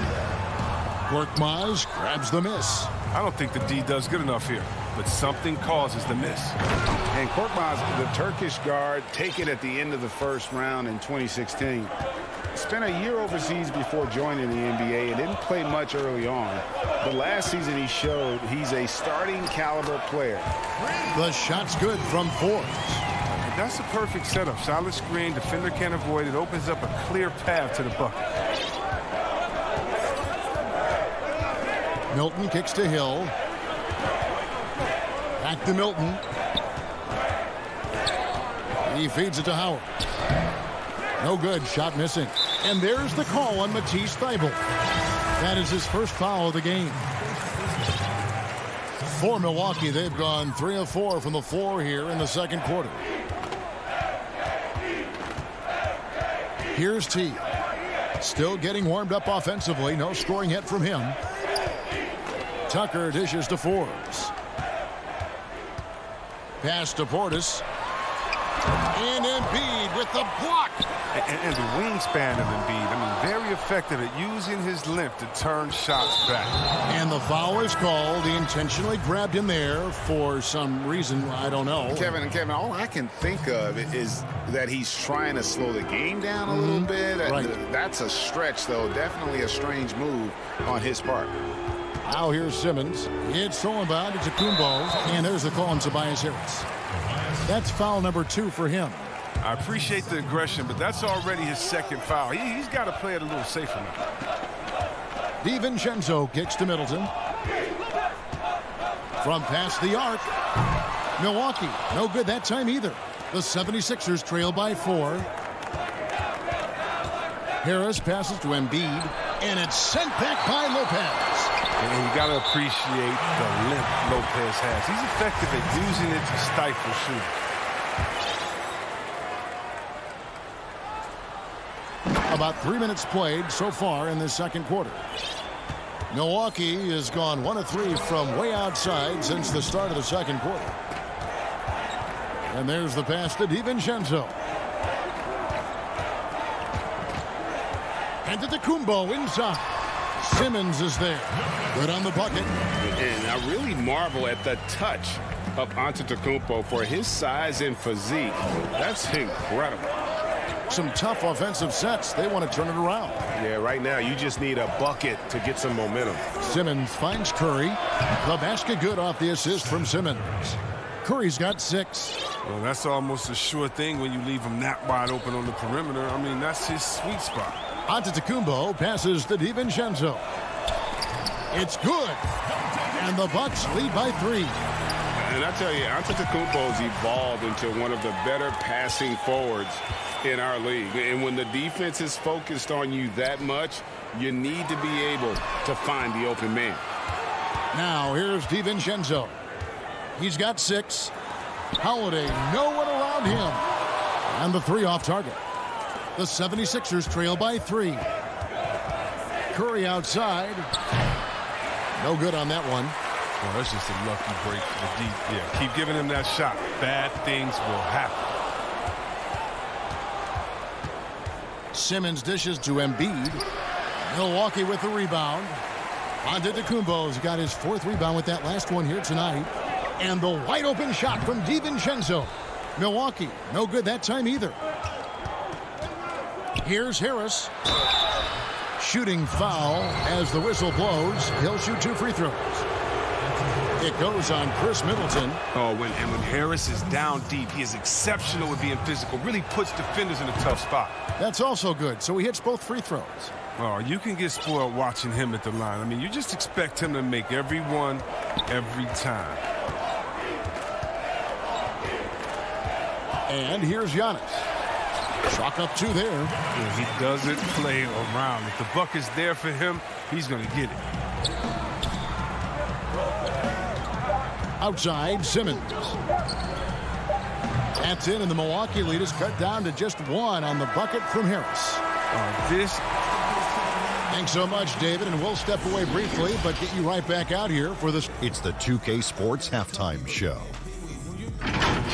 Korkmaz grabs the miss. I don't think the D does good enough here, but something causes the miss. And Korkmaz, the Turkish guard, taken at the end of the first round in 2016. Spent a year overseas before joining the NBA and didn't play much early on. But last season he showed he's a starting caliber player. The shot's good from Forbes. And that's a perfect setup. Solid screen, defender can't avoid it. Opens up a clear path to the bucket. Milton kicks to Hill. Back to Milton. He feeds it to Howard. No good. Shot missing. And there's the call on Matisse Thybulle. That is his first foul of the game. For Milwaukee, they've gone 3 of 4 from the floor here in the second quarter. Here's T. Still getting warmed up offensively. No scoring hit from him. Tucker dishes to Forbes. Pass to Portis. And Embiid with the block. And the wingspan of Embiid, I mean, very effective at using his length to turn shots back. And the foul is called. He intentionally grabbed him there for some reason. I don't know. Kevin, all I can think of is that he's trying to slow the game down a little bit. Right. That's a stretch, though. Definitely a strange move on his part. Now here's Simmons. It's thrown by to Kumbo. And there's the call on Tobias Harris. That's foul number 2 for him. I appreciate the aggression, but that's already his second foul. He's got to play it a little safer now. DiVincenzo kicks to Middleton. From past the arc. Milwaukee, no good that time either. The 76ers trail by 4. Harris passes to Embiid, and it's sent back by Lopez. And you got to appreciate the length Lopez has. He's effective at using it to stifle shooting. About 3 minutes played so far in the second quarter. Milwaukee has gone 1 of 3 from way outside since the start of the second quarter. And there's the pass to DiVincenzo. And to Kumbo inside. Simmons is there. Good on the bucket. And I really marvel at the touch of Antetokounmpo for his size and physique. That's incredible. Some tough offensive sets. They want to turn it around. Yeah, right now you just need a bucket to get some momentum. Simmons finds Curry. The basket good off the assist from Simmons. Curry's got 6. Well, that's almost a sure thing when you leave him that wide open on the perimeter. I mean, that's his sweet spot. Antetokounmpo passes to DiVincenzo. It's good. And the Bucks lead by 3. And I tell you, Antetokounmpo's evolved into one of the better passing forwards in our league. And when the defense is focused on you that much, you need to be able to find the open man. Now here's DiVincenzo. He's got 6. Holiday, no one around him. And the 3 off target. The 76ers trail by 3. Curry outside. No good on that one. Well, that's just a lucky break for the deep. Yeah, keep giving him that shot. Bad things will happen. Simmons dishes to Embiid. Milwaukee with the rebound. Antetokounmpo's got his 4th rebound with that last one here tonight. And the wide open shot from DiVincenzo. Milwaukee, no good that time either. Here's Harris. Shooting foul as the whistle blows. He'll shoot 2 free throws. It goes on Chris Middleton. Oh, when Harris is down deep, he is exceptional at being physical. Really puts defenders in a tough spot. That's also good. So he hits both free throws. Oh, you can get spoiled watching him at the line. I mean, you just expect him to make every one, every time. And here's Giannis. Chalk up 2 there. Yeah, he doesn't play around. If the bucket's there for him, he's going to get it. Outside, Simmons. That's in, and the Milwaukee lead is cut down to just 1 on the bucket from Harris. Thanks so much, David, and we'll step away briefly, but get you right back out here for this. It's the 2K Sports Halftime Show.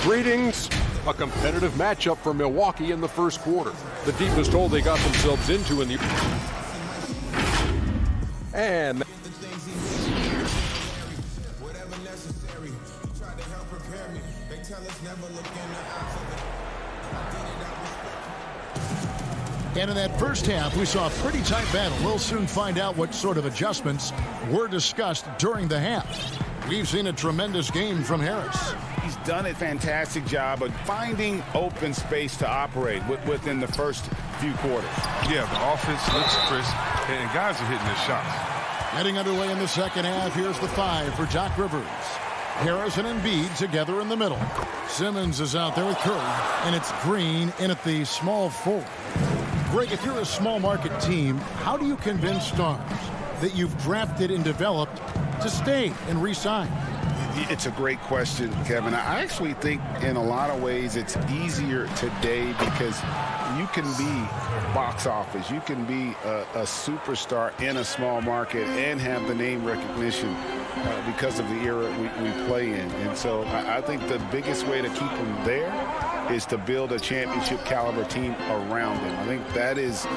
Greetings. A competitive matchup for Milwaukee in the first quarter. The deepest hole they got themselves into in the... And... And in that first half, we saw a pretty tight battle. We'll soon find out what sort of adjustments were discussed during the half. We've seen a tremendous game from Harris. He's done a fantastic job of finding open space to operate within the first few quarters. Yeah, the offense looks crisp, and guys are hitting their shots. Getting underway in the second half, here's the 5 for Doc Rivers. Harris and Embiid together in the middle. Simmons is out there with Curry, and it's Green in at the small forward. Greg, if you're a small market team, how do you convince stars that you've drafted and developed to stay and re-sign? It's a great question, Kevin. I actually think in a lot of ways it's easier today because you can be box office. You can be a superstar in a small market and have the name recognition because of the era we play in. And so I think the biggest way to keep them there is to build a championship caliber team around them. I think that is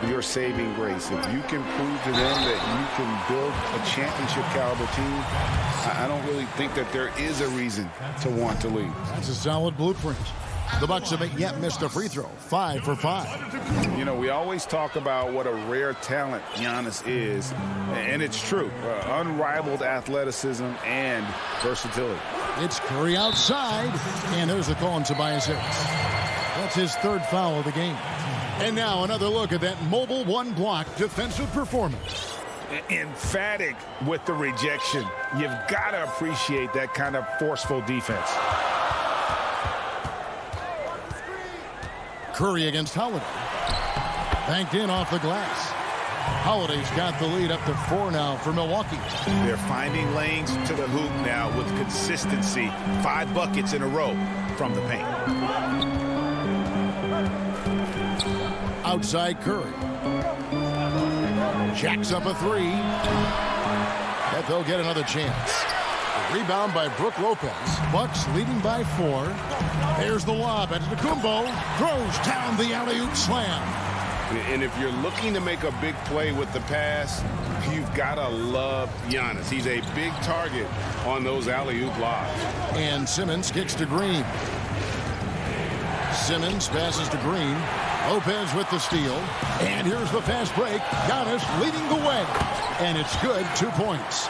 your saving grace. If you can prove to them that you can build a championship caliber team, I don't really think that there is a reason to want to leave. That's a solid blueprint. The Bucks haven't yet missed a free throw. 5 for 5. You know, we always talk about what a rare talent Giannis is, and it's true. Unrivaled athleticism and versatility. It's Curry outside, and there's a call on Tobias Harris. That's his third foul of the game. And now another look at that mobile one-block defensive performance. Emphatic with the rejection. You've got to appreciate that kind of forceful defense. Curry against Holiday. Banked in off the glass. Holiday's got the lead up to 4 now for Milwaukee. They're finding lanes to the hoop now with consistency. 5 buckets in a row from the paint. Outside Curry. Jacks up a 3. But they'll get another chance. Rebound by Brook Lopez. Bucks leading by 4. There's the lob. Antetokounmpo throws down the alley-oop slam. And if you're looking to make a big play with the pass, you've got to love Giannis. He's a big target on those alley-oop lobs. And Simmons kicks to Green. Simmons passes to Green. Lopez with the steal. And here's the fast break. Giannis leading the way. And it's good. 2 points.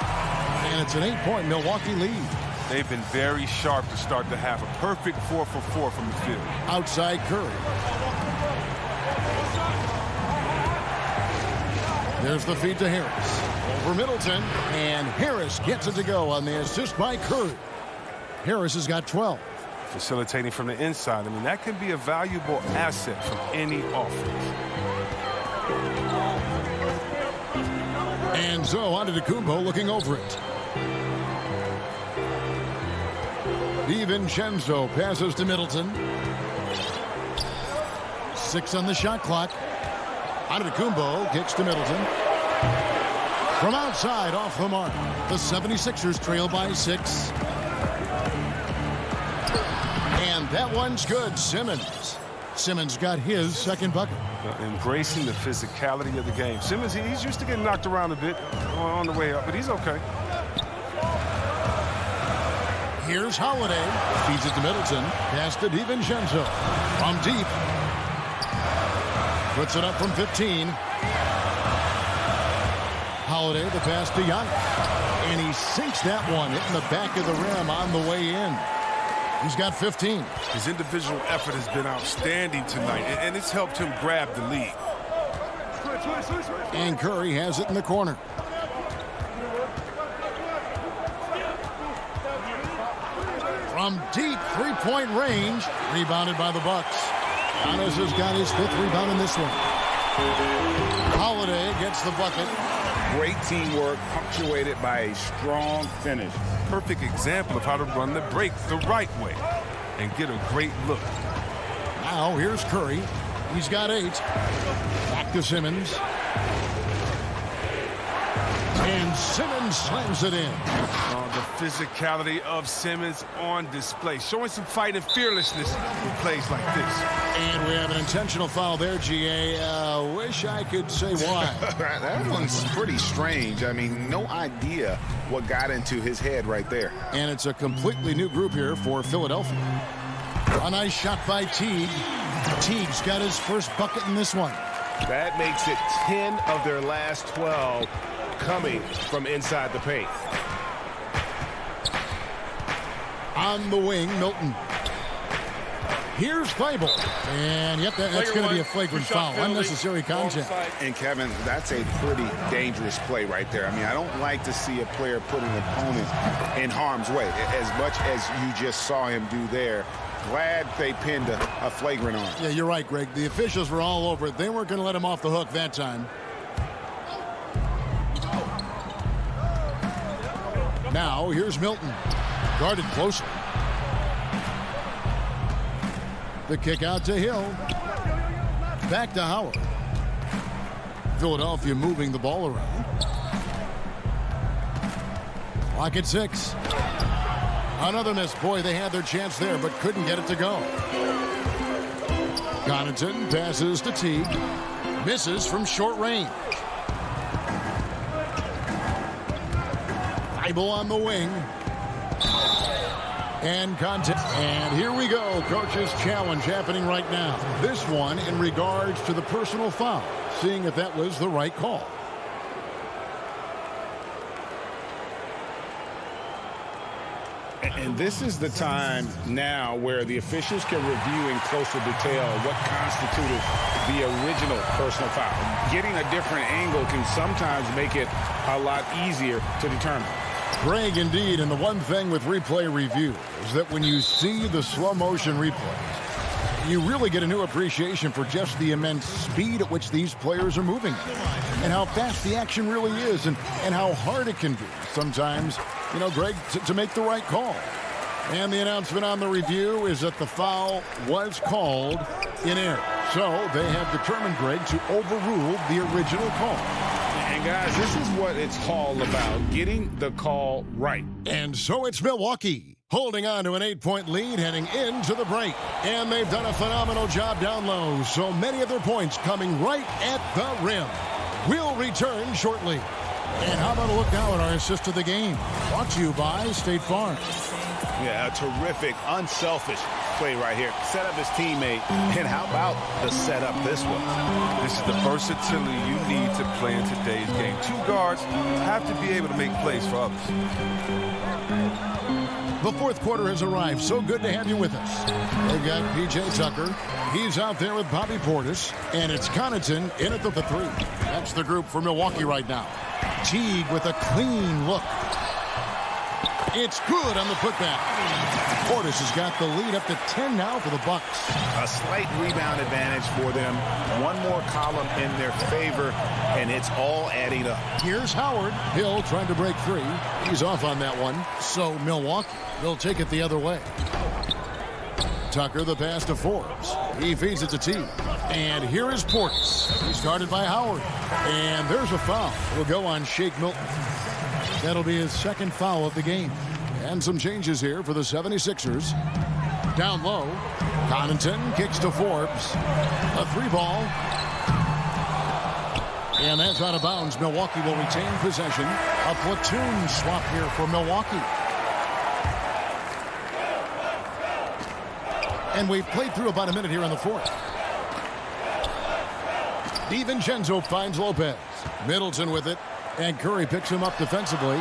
And it's an 8-point Milwaukee lead. They've been very sharp to start the half. A perfect 4 for 4 from the field. Outside Curry. There's the feed to Harris. Over Middleton. And Harris gets it to go on the assist by Curry. Harris has got 12. Facilitating from the inside. I mean, that can be a valuable asset from any offense. And so Antetokounmpo looking over it. DiVincenzo passes to Middleton. 6 on the shot clock. Antetokounmpo kicks to Middleton. From outside, off the mark. The 76ers trail by 6. And that one's good. Simmons got his second bucket. Embracing the physicality of the game. Simmons, he's used to getting knocked around a bit on the way up, but he's okay. Here's Holiday. Feeds it to Middleton. Pass to DiVincenzo. From deep. Puts it up from 15. Holiday, the pass to Giannis. And he sinks that one, hitting the back of the rim on the way in. He's got 15. His individual effort has been outstanding tonight, and it's helped him grab the lead. And Curry has it in the corner. From deep three-point range, rebounded by the Bucks. Giannis has got his 5th rebound in this one. Holiday gets the bucket. Great teamwork, punctuated by a strong finish. Perfect example of how to run the break the right way and get a great look. Now here's Curry. He's got 8. Back to Simmons. And Simmons slams it in. The physicality of Simmons on display, showing some fight and fearlessness with plays like this. And we have an intentional foul there, GA. Wish I could say why. That one's pretty strange. I mean, no idea what got into his head right there. And it's a completely new group here for Philadelphia. A nice shot by Teague. Teague's got his first bucket in this one. That makes it 10 of their last 12 coming from inside the paint. On the wing, Milton. Here's Thibault. And, yep, that's going to be a flagrant foul. Unnecessary contact. And, Kevin, that's a pretty dangerous play right there. I mean, I don't like to see a player put an opponent in harm's way, as much as you just saw him do there. Glad they pinned a flagrant on him. Yeah, you're right, Greg. The officials were all over it. They weren't going to let him off the hook that time. Now, here's Milton. Guarded closely. The kick out to Hill. Back to Howard. Philadelphia moving the ball around. Clock at 6. Another miss. Boy, they had their chance there, but couldn't get it to go. Connaughton passes to Teague. Misses from short range. Bible on the wing. And contact. And here we go. Coach's challenge happening right now. This one in regards to the personal foul. Seeing if that was the right call. And this is the time now where the officials can review in closer detail what constituted the original personal foul. Getting a different angle can sometimes make it a lot easier to determine. Greg, indeed, and the one thing with replay review is that when you see the slow motion replays, you really get a new appreciation for just the immense speed at which these players are moving and how fast the action really is and how hard it can be sometimes, you know, Greg, to make the right call. And the announcement on the review is that the foul was called in error. So they have determined, Greg, to overrule the original call. And guys, this is what it's all about, getting the call right. And so it's Milwaukee holding on to an 8-point lead heading into the break. And they've done a phenomenal job down low. So many of their points coming right at the rim. We'll return shortly. And how about a look now at our assist of the game? Brought to you by State Farm. Yeah, a terrific, unselfish play right here. Set up his teammate. And how about the setup this one? This is the versatility you need to play in today's game. Two guards have to be able to make plays for others. The fourth quarter has arrived. So good to have you with us. They've got P.J. Tucker. He's out there with Bobby Portis. And it's Connaughton in at the 3. That's the group for Milwaukee right now. Teague with a clean look. It's good on the putback. Portis has got the lead up to 10 now for the Bucks. A slight rebound advantage for them. One more column in their favor, and it's all adding up. Here's Howard. Hill trying to break 3. He's off on that one. So Milwaukee will take it the other way. Tucker, the pass to Forbes. He feeds it to T. And here is Portis. He's guarded by Howard. And there's a foul. Will go on Shake Milton. That'll be his second foul of the game. And some changes here for the 76ers. Down low. Connaughton kicks to Forbes. A 3-ball. And that's out of bounds. Milwaukee will retain possession. A platoon swap here for Milwaukee. And we've played through about a minute here in the fourth. DiVincenzo finds Lopez. Middleton with it. And Curry picks him up defensively.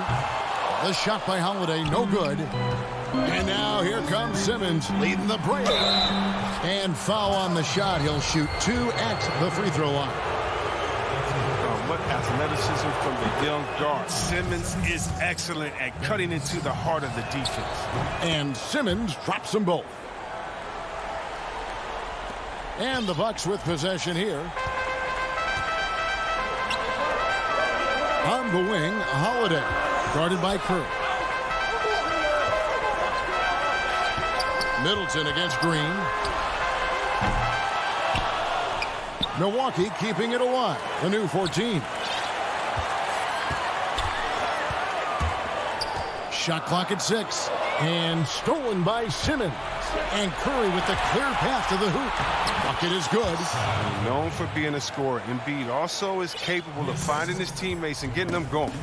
The shot by Holiday, no good. And now here comes Simmons leading the break. And foul on the shot. He'll shoot 2 at the free throw line. What athleticism from the young guard. Simmons is excellent at cutting into the heart of the defense. And Simmons drops them both. And the Bucks with possession here. On the wing, Holiday, guarded by Curry. Middleton against Green. Milwaukee keeping it alive. The new 14. Shot clock at 6. And stolen by Simmons. And Curry with the clear path to the hoop. Bucket is good. Known for being a scorer, Embiid also is capable of finding his teammates and getting them going.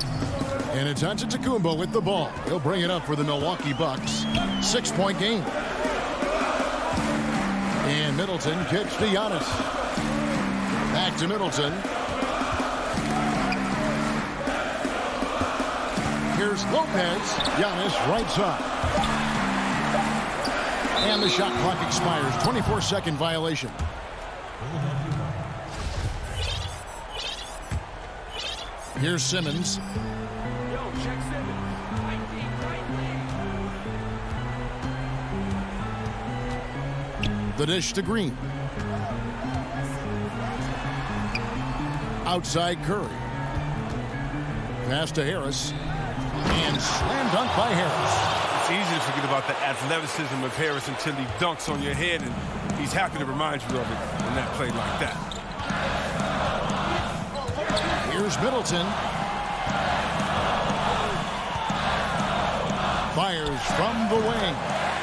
And it's Antetokounmpo with the ball. He'll bring it up for the Milwaukee Bucks. 6-point game. And Middleton kicks to Giannis. Back to Middleton. Here's Lopez. Giannis right side. And the shot clock expires. 24-second violation. Here's Simmons. The dish to Green. Outside Curry. Pass to Harris. And slam dunk by Harris. It's easy to forget about the athleticism of Harris until he dunks on your head, and he's happy to remind you of it in that play like that. Here's Middleton. Fires from the wing.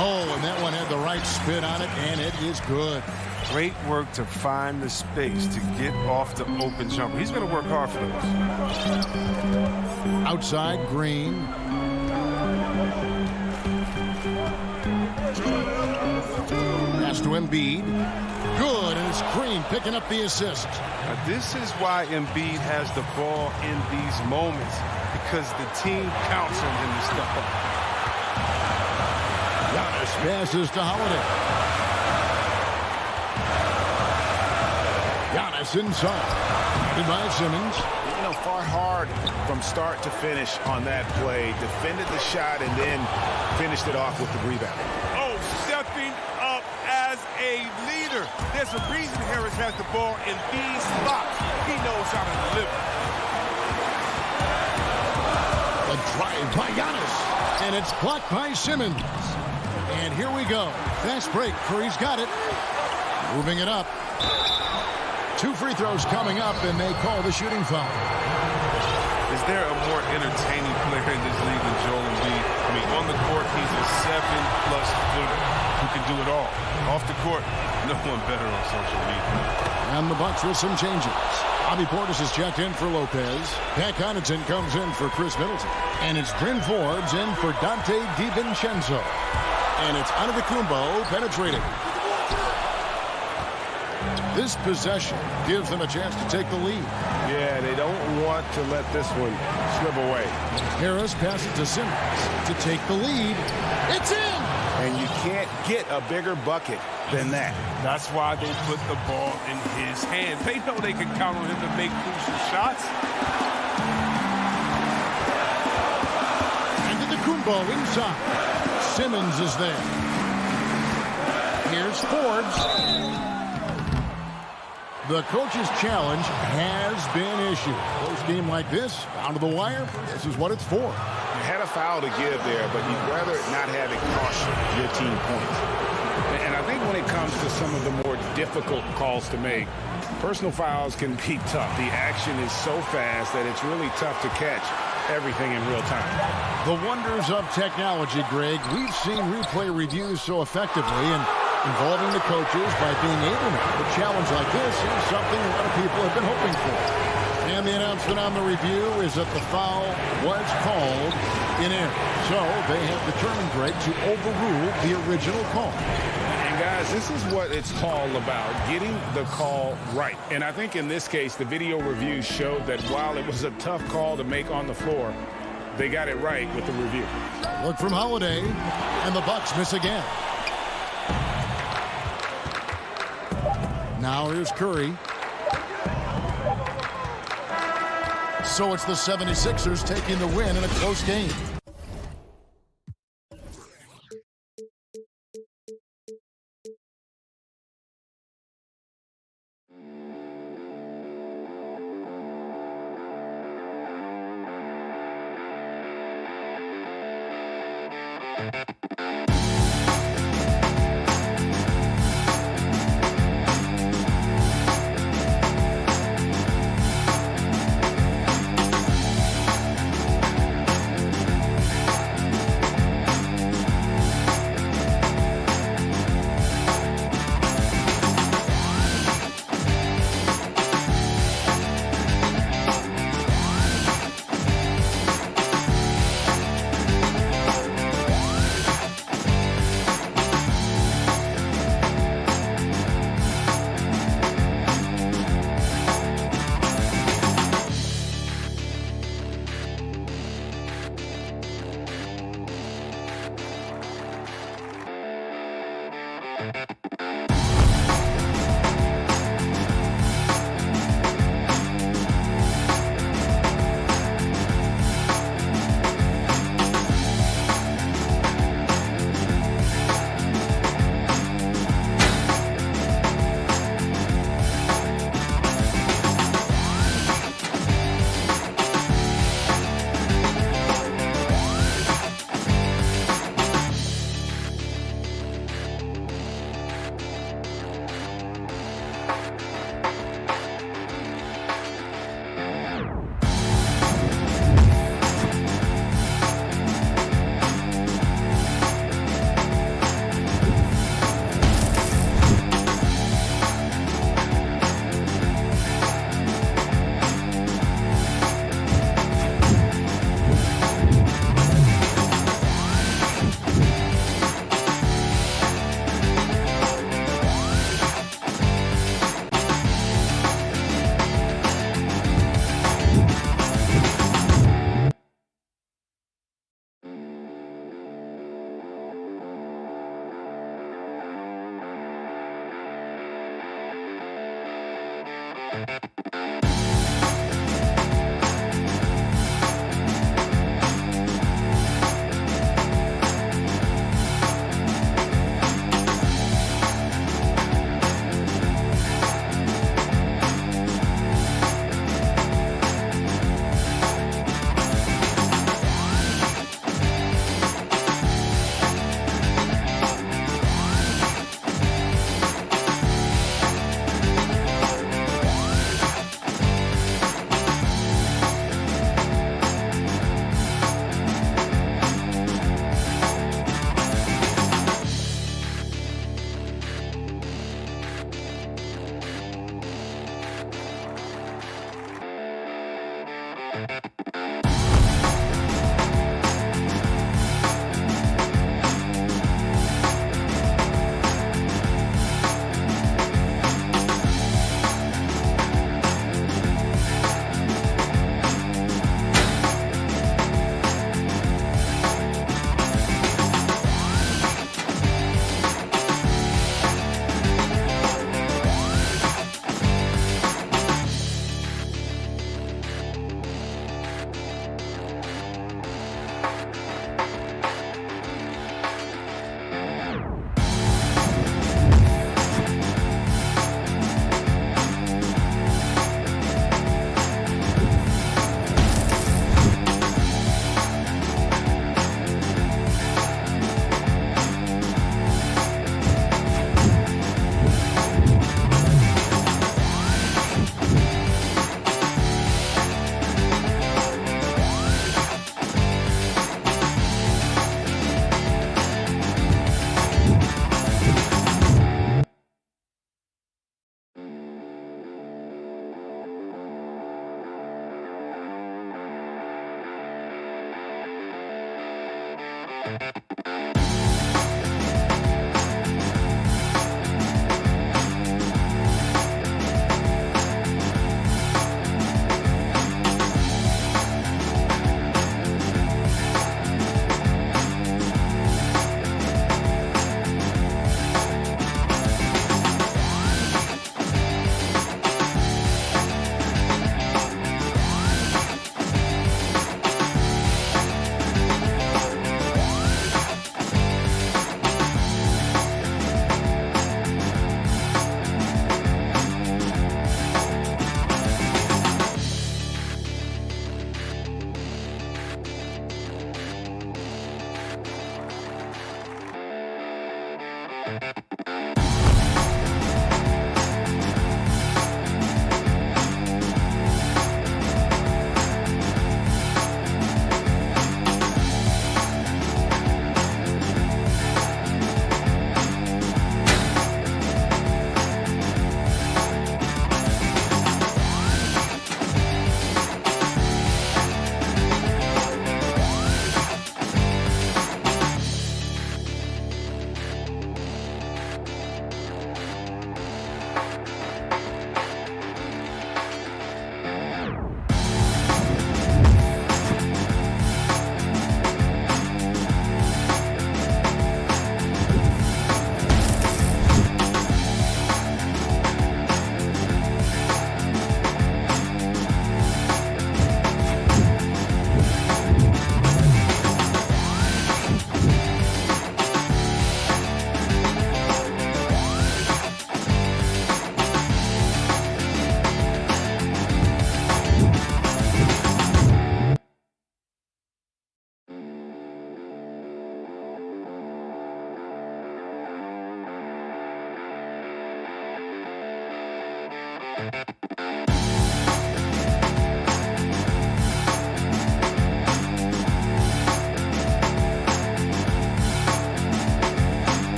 Oh, and that one had the right spin on it, and it is good. Great work to find the space to get off the open jumper. He's going to work hard for those. Outside, Green. Pass to Embiid. Good, and it's Green picking up the assist. Now, this is why Embiid has the ball in these moments, because the team counts on him to step up. Giannis passes to Holiday. Giannis inside. Goodbye, Simmons. You know, fought hard from start to finish on that play. Defended the shot and then finished it off with the rebound. Oh, stepping up as a leader. There's a reason Harris has the ball in these spots. He knows how to deliver. A drive by Giannis. And it's blocked by Simmons. And here we go. Fast break. Curry's got it. Moving it up. 2 free throws coming up, and they call the shooting foul. Is there a more entertaining player in this league than Joel Embiid? I mean, on the court, he's a 7+ footer who can do it all. Off the court, no one better on social media. And the Bucks with some changes. Bobby Portis is checked in for Lopez. Pat Connaughton comes in for Chris Middleton. And it's Bryn Forbes in for Dante DiVincenzo. And it's Antetokounmpo penetrating. This possession gives them a chance to take the lead. Yeah, they don't want to let this one slip away. Harris passes to Simmons to take the lead. It's in! And you can't get a bigger bucket than that. That's why they put the ball in his hand. They know they can count on him to make crucial shots. Antetokounmpo inside. Simmons is there. Here's Forbes. The coach's challenge has been issued. Close game like this, down to the wire, this is what it's for. You had a foul to give there, but you'd rather not have it cost your team points. And I think when it comes to some of the more difficult calls to make, personal fouls can be tough. The action is so fast that it's really tough to catch everything in real time. The wonders of technology, Greg. We've seen replay reviews so effectively, and involving the coaches by being able to make a challenge like this is something a lot of people have been hoping for. And the announcement on the review is that the foul was called in error. So they have determined, Greg, to overrule the original call. And guys, this is what it's all about, getting the call right. And I think in this case, the video review showed that while it was a tough call to make on the floor, they got it right with the review. Look from Holiday, and the Bucks miss again. Now here's Curry. So it's the 76ers taking the win in a close game.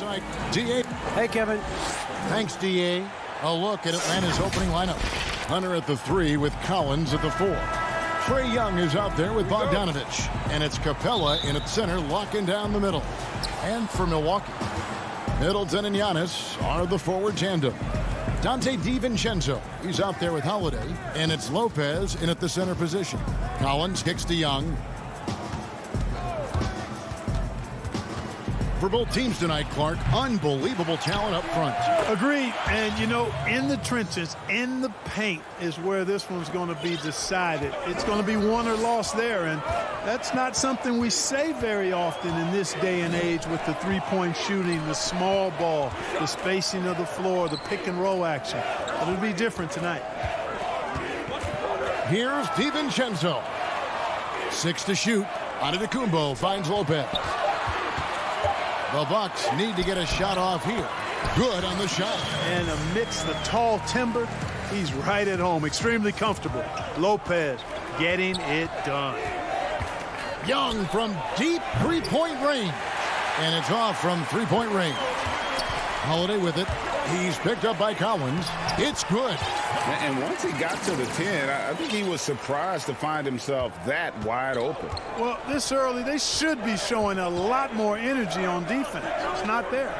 Side, DA. Hey, Kevin. Thanks, DA. A look at Atlanta's opening lineup. Hunter at the 3 with Collins at the 4. Trae Young is out there with Bogdanovich. And it's Capella in at center, locking down the middle. And for Milwaukee, Middleton and Giannis are the forward tandem. Dante DiVincenzo, he's out there with Holiday. And it's Lopez in at the center position. Collins kicks to Young. for both teams tonight, Clark. Unbelievable talent up front. Agreed. And, you know, in the trenches, in the paint is where this one's going to be decided. It's going to be won or lost there. And that's not something we say very often in this day and age with the three-point shooting, the small ball, the spacing of the floor, the pick-and-roll action. But it'll be different tonight. Here's DiVincenzo. 6 to shoot. Antetokounmpo finds Lopez. The Bucks need to get a shot off here. Good on the shot. And amidst the tall timber, he's right at home. Extremely comfortable. Lopez getting it done. Young from deep three-point range. And it's off from three-point range. Holiday with it. He's picked up by Collins. It's good. And once he got to the 10, I think he was surprised to find himself that wide open. Well, this early, they should be showing a lot more energy on defense. It's not there.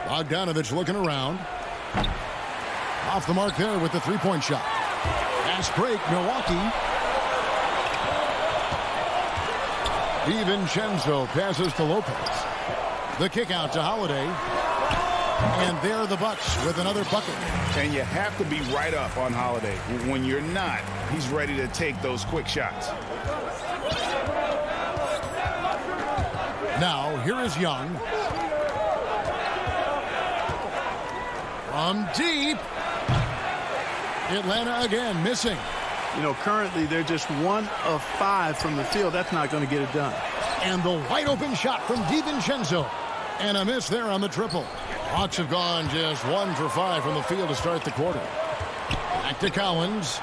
Bogdanovich looking around. Off the mark there with the three-point shot. Fast break, Milwaukee. DiVincenzo passes to Lopez. The kick out to Holiday. And there the Bucks with another bucket. And you have to be right up on Holiday. When you're not, he's ready to take those quick shots. Now, here is Young. From deep. Atlanta again missing. You know, currently they're just 1 of 5 from the field. That's not going to get it done. And the wide open shot from DiVincenzo. And a miss there on the triple. Hawks have gone just 1 for 5 from the field to start the quarter. Back to Collins.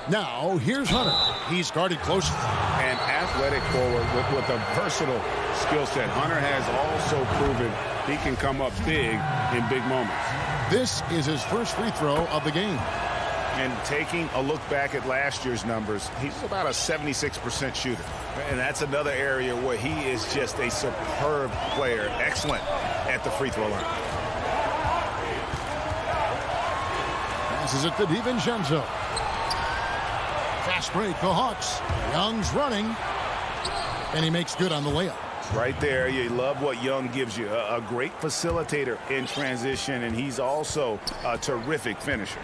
Now, here's Hunter. He's guarded closely. An athletic forward with a versatile skill set. Hunter has also proven he can come up big in big moments. This is his first free throw of the game. And taking a look back at last year's numbers, he's about a 76% shooter. And that's another area where he is just a superb player. Excellent at the free throw line. Passes it to DiVincenzo. Fast break, the Hawks. Young's running. And he makes good on the layup. Right there, you love what Young gives you. A great facilitator in transition, and he's also a terrific finisher.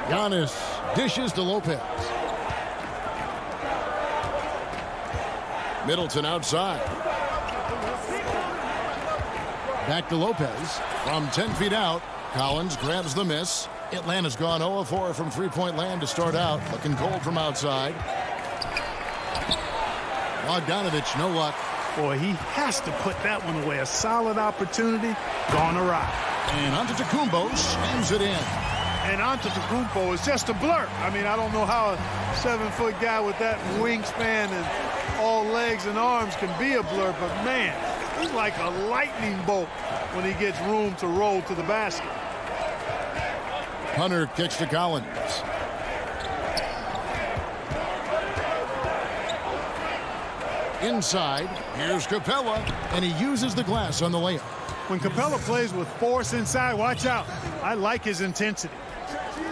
Giannis dishes to Lopez. Middleton outside. Back to Lopez. From 10 feet out, Collins grabs the miss. Atlanta's gone 0 of 4 from three-point land to start out. Looking cold from outside. Bogdanovich, no luck. Boy, he has to put that one away. A solid opportunity, gone awry. And Antetokounmpo slams it in. And Antetokounmpo is just a blur. I mean, I don't know how a 7-foot guy with that wingspan and all legs and arms can be a blur, but man, he's like a lightning bolt when he gets room to roll to the basket. Hunter kicks to Collins. Inside, here's Capella, and he uses the glass on the layup. When Capella plays with force inside, watch out. I like his intensity.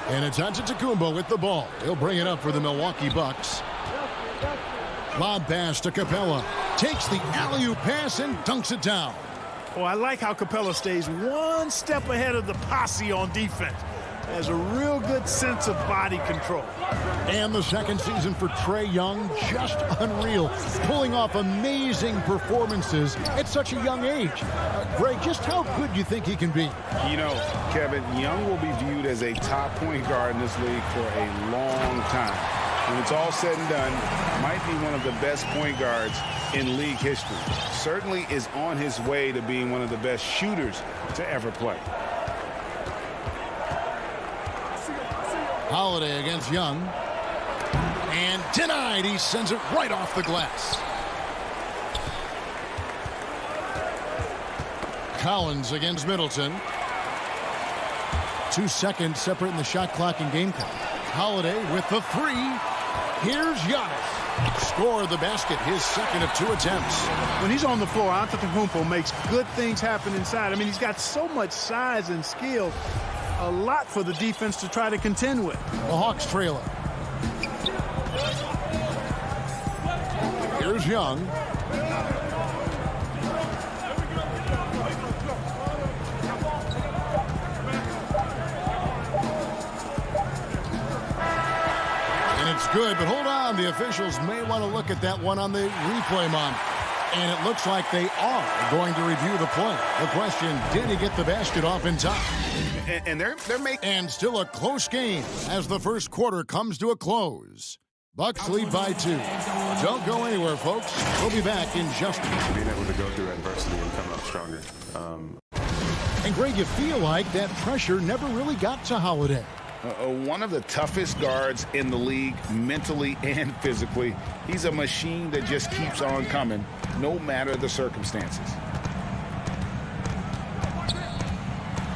And it's Antetokounmpo with the ball. He'll bring it up for the Milwaukee Bucks. Lob pass to Capella. Takes the alley-oop pass and dunks it down. Oh, I like how Capella stays one step ahead of the posse on defense. Has a real good sense of body control. And the second season for Trae Young, just unreal. Pulling off amazing performances at such a young age. Greg, just how good do you think he can be? You know, Kevin, Young will be viewed as a top point guard in this league for a long time. When it's all said and done, might be one of the best point guards in league history. Certainly is on his way to being one of the best shooters to ever play. Holiday against Young. And denied. He sends it right off the glass. Collins against Middleton. 2 seconds separating the shot clock and game clock. Holiday with the three. Here's Giannis. Scored the basket, his second of 2 attempts. When he's on the floor, Antetokounmpo makes good things happen inside. I mean, he's got so much size and skill. A lot for the defense to try to contend with. The Hawks trail it. Here's Young. And it's good, but hold on. The officials may want to look at that one on the replay monitor. And it looks like they are going to review the play. The question, did he get the basket off in time? And they're making... And still a close game as the first quarter comes to a close. Bucks lead by 2. Don't go anywhere, folks. We'll be back in just a minute. Being able to go through adversity and come out stronger. And Greg, you feel like that pressure never really got to Holiday. One of the toughest guards in the league, mentally and physically. He's a machine that just keeps on coming, no matter the circumstances.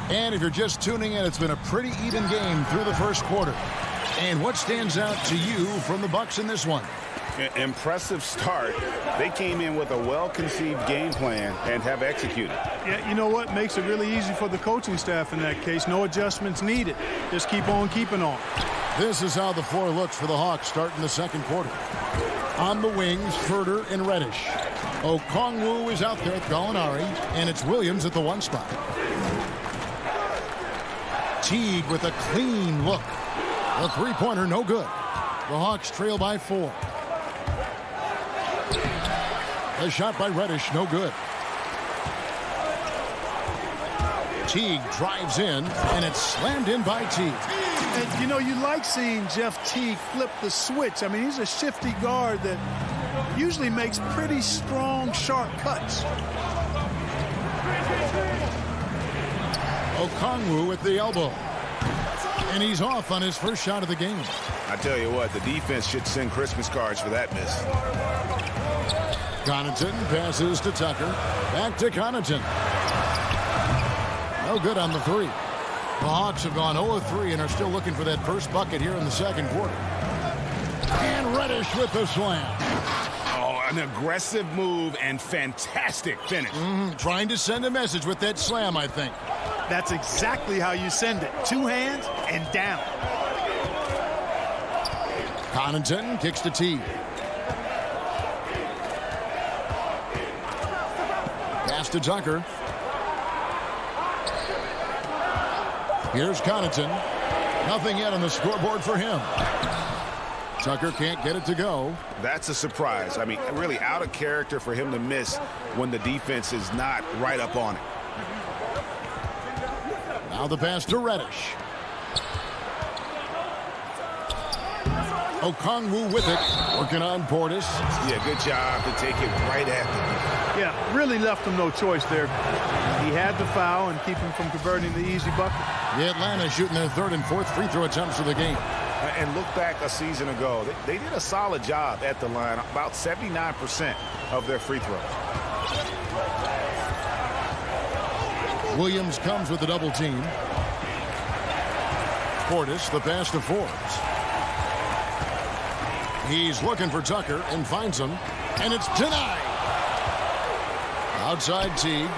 And if you're just tuning in, it's been a pretty even game through the first quarter. And what stands out to you from the Bucks in this one? Impressive start. They came in with a well-conceived game plan and have executed. Yeah, you know what? Makes it really easy for the coaching staff in that case. No adjustments needed. Just keep on keeping on. This is how the floor looks for the Hawks starting the second quarter. On the wings, Furter and Reddish. Okongwu is out there with Gallinari, and it's Williams at the 1 spot. Teague with a clean look. The three-pointer, no good. The Hawks trail by 4. The shot by Reddish, no good. Teague drives in, and it's slammed in by Teague. And, you know, you like seeing Jeff Teague flip the switch. I mean, he's a shifty guard that usually makes pretty strong, sharp cuts. Okongwu with the elbow. And he's off on his first shot of the game. I tell you what, the defense should send Christmas cards for that miss. Connaughton passes to Tucker. Back to Connaughton. No good on the 3. The Hawks have gone 0-3 and are still looking for that first bucket here in the second quarter. And Reddish with the slam. Oh, an aggressive move and fantastic finish. Trying to send a message with that slam, I think. That's exactly how you send it. 2 hands and down. Connaughton kicks to Teague. Pass to Tucker. Here's Connaughton. Nothing yet on the scoreboard for him. Tucker can't get it to go. That's a surprise. I mean, really out of character for him to miss when the defense is not right up on it. Now the pass to Reddish. Okongwu with it. Working on Portis. Yeah, good job to take it right at the... Yeah, really left him no choice there. He had the foul and keep him from converting the easy bucket. The Atlanta shooting their 3rd and 4th free throw attempts of the game. And look back a season ago. They did a solid job at the line. About 79% of their free throws. Williams comes with the double team. Portis, the pass to Forbes. He's looking for Tucker and finds him. And it's denied. Outside Teague.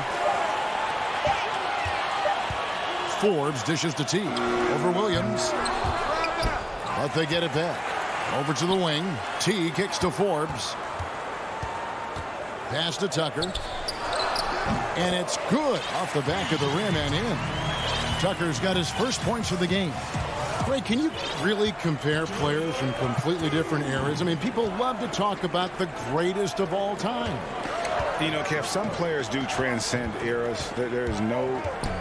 Forbes dishes to Teague. Over Williams. But they get it back. Over to the wing. Teague kicks to Forbes. Pass to Tucker. And it's good off the back of the rim and in. Tucker's got his first points of the game. Ray, can you really compare players from completely different eras? I mean, people love to talk about the greatest of all time. You know, Kev, some players do transcend eras. There is no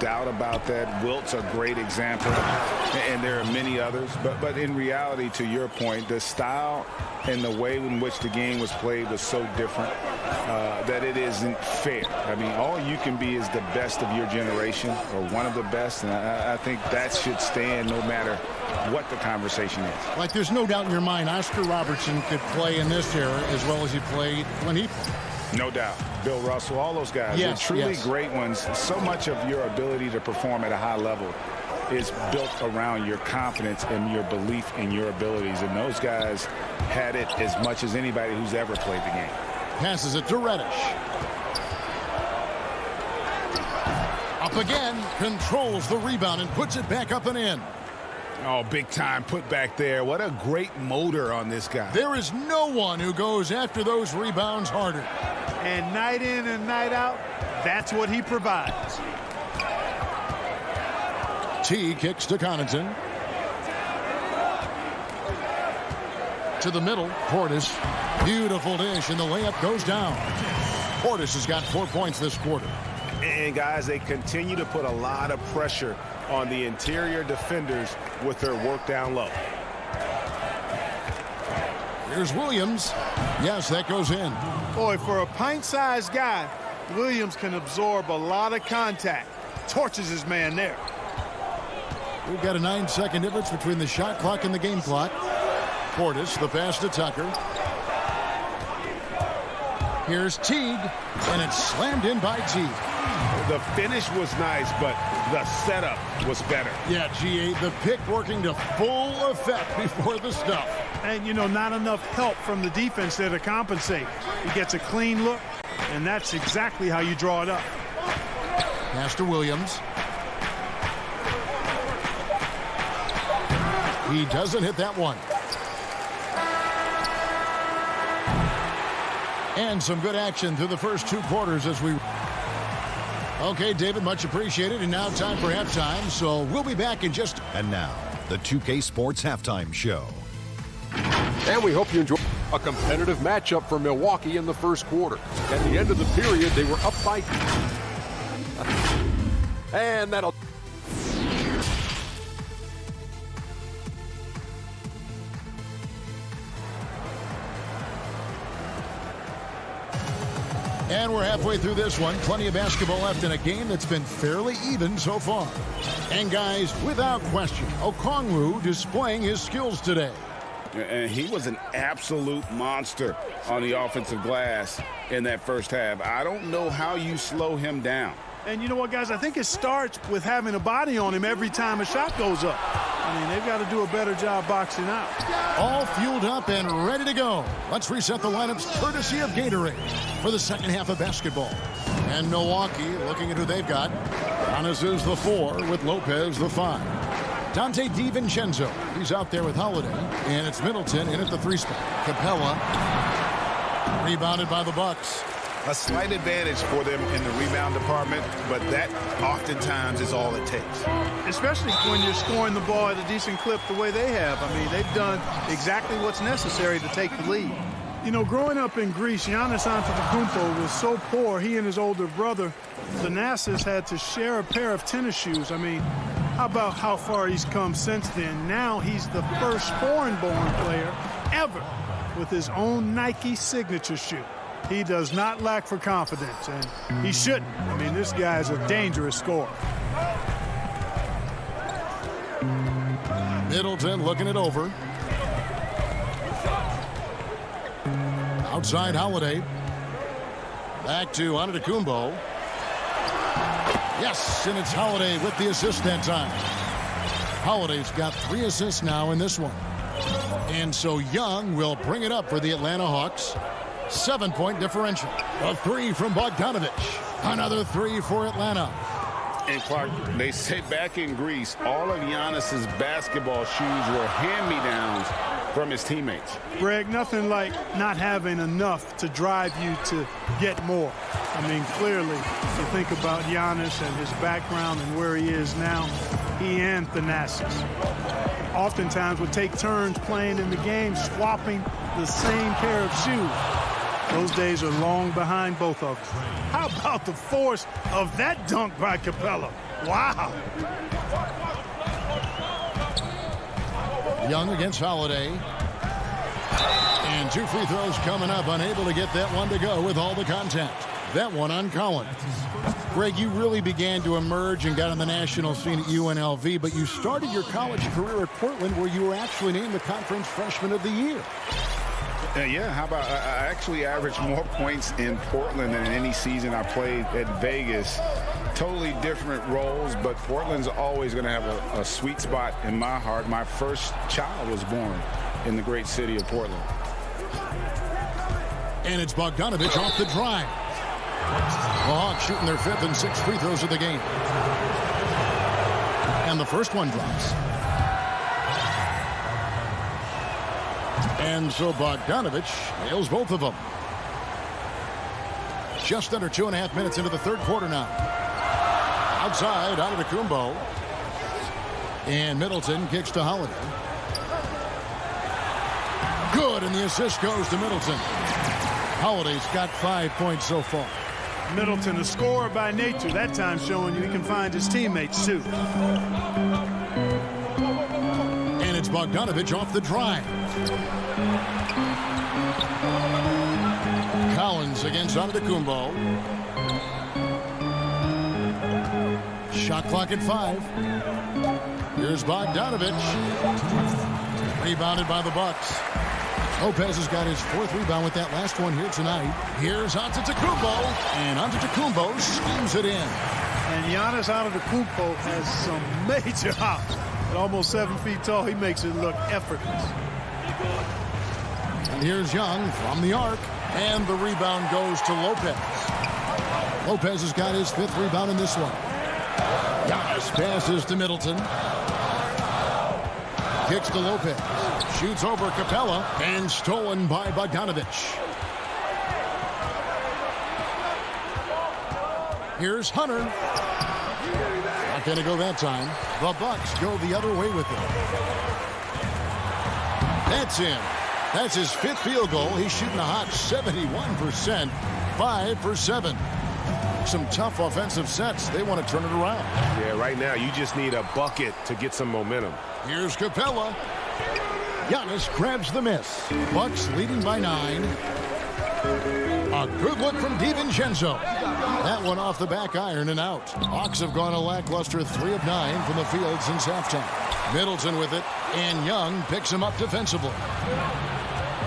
doubt about that. Wilt's a great example, and there are many others. But in reality, to your point, the style and the way in which the game was played was so different that it isn't fair. I mean, all you can be is the best of your generation or one of the best, and I think that should stand no matter what the conversation is. Like, there's no doubt in your mind Oscar Robertson could play in this era as well as he played when he played. No doubt. Bill Russell, all those guys, yes, they're truly yes. great ones. So much of your ability to perform at a high level is built around your confidence and your belief in your abilities. And those guys had it as much as anybody who's ever played the game. Passes it to Reddish. Up again, controls the rebound and puts it back up and in. Oh, big time put back there. What a great motor on this guy. There is no one who goes after those rebounds harder. And night in and night out, that's what he provides. T kicks to Connaughton. To the middle, Portis. Beautiful dish, and the layup goes down. Portis has got 4 points this quarter. And, guys, they continue to put a lot of pressure on the interior defenders with their work down low. Here's Williams. Yes, that goes in. Boy, for a pint-sized guy, Williams can absorb a lot of contact. Torches his man there. We've got a 9-second difference between the shot clock and the game clock. Portis, the pass to Tucker. Here's Teague, and it's slammed in by Teague. The finish was nice, but the setup was better. Yeah, G8, the pick working to full effect before the stuff. And, you know, not enough help from the defense there to compensate. He gets a clean look, and that's exactly how you draw it up. Pass to Williams. He doesn't hit that one. And some good action through the first 2 quarters as we... Okay, David, much appreciated. And now time for halftime, so we'll be back in just... And now, the 2K Sports Halftime Show. And we hope you enjoy a competitive matchup for Milwaukee in the first quarter. At the end of the period, they were up by... And that'll... And we're halfway through this one. Plenty of basketball left in a game that's been fairly even so far. And guys, without question, Okongwu displaying his skills today. And he was an absolute monster on the offensive glass in that first half. I don't know how you slow him down. And you know what, guys? I think it starts with having a body on him every time a shot goes up. I mean, they've got to do a better job boxing out. All fueled up and ready to go. Let's reset the lineups courtesy of Gatorade for the second half of basketball. And Milwaukee, looking at who they've got. Giannis is the 4 with Lopez the 5. Dante DiVincenzo, he's out there with Holiday. And it's Middleton in at the 3 spot. Capella, rebounded by the Bucks. A slight advantage for them in the rebound department, but that oftentimes is all it takes. Especially when you're scoring the ball at a decent clip the way they have. I mean, they've done exactly what's necessary to take the lead. You know, growing up in Greece, Giannis Antetokounmpo was so poor, he and his older brother, Thanasis, had to share a pair of tennis shoes. I mean, how about how far he's come since then? Now he's the first foreign-born player ever with his own Nike signature shoe. He does not lack for confidence, and he shouldn't. I mean, this guy is a dangerous scorer. Middleton looking it over. Outside Holiday. Back to Antetokounmpo. Yes, and it's Holiday with the assist that time. Holiday's got 3 assists now in this one. And so Young will bring it up for the Atlanta Hawks. 7-point differential. A 3 from Bogdanovic. Another 3 for Atlanta. And Clark, they say back in Greece, all of Giannis's basketball shoes were hand-me-downs from his teammates. Greg, nothing like not having enough to drive you to get more. I mean, clearly, you think about Giannis and his background and where he is now, he and Thanasis oftentimes would take turns playing in the game, swapping the same pair of shoes. Those days are long behind both of them. How about the force of that dunk by Capella? Wow. Young against Holiday. And 2 free throws coming up. Unable to get that one to go with all the contact. That one on Collins. Greg, you really began to emerge and got on the national scene at UNLV, but you started your college career at Portland where you were actually named the Conference Freshman of the Year. Yeah, how about I actually averaged more points in Portland than in any season I played at Vegas. Totally different roles, but Portland's always going to have a sweet spot in my heart. My first child was born in the great city of Portland. And it's Bogdanovic off the drive. The Hawks shooting their 5th and 6th free throws of the game. And the first one drops. And so Bogdanovich nails both of them. Just under 2.5 minutes into the third quarter now. Outside, Antetokounmpo. And Middleton kicks to Holiday. Good, and the assist goes to Middleton. Holiday's got 5 points so far. Middleton, a scorer by nature, that time showing you he can find his teammates too. And it's Bogdanovich off the drive. Collins against Antetokounmpo. Shot clock at 5. Here's Bogdanovich. Rebounded by the Bucks. Lopez has got his 4th rebound with that last one here tonight. Here's Antetokounmpo, and Antetokounmpo schemes it in. And Giannis Antetokounmpo has some major hops. At almost 7 feet tall, he makes it look effortless. And here's Young from the arc, and the rebound goes to Lopez. Lopez has got his 5th rebound in this one. Giannis passes to Middleton. Kicks to Lopez. Shoots over Capella, and stolen by Bogdanovich. Here's Hunter. Not going to go that time. The Bucks go the other way with it. That's in. That's his 5th field goal. He's shooting a hot 71%. 5 for 7. Some tough offensive sets. They want to turn it around. Yeah, right now you just need a bucket to get some momentum. Here's Capella. Giannis grabs the miss. Bucks leading by 9. A good look from DiVincenzo. That one off the back iron and out. Hawks have gone a lackluster 3 of 9 from the field since halftime. Middleton with it, and Young picks him up defensively.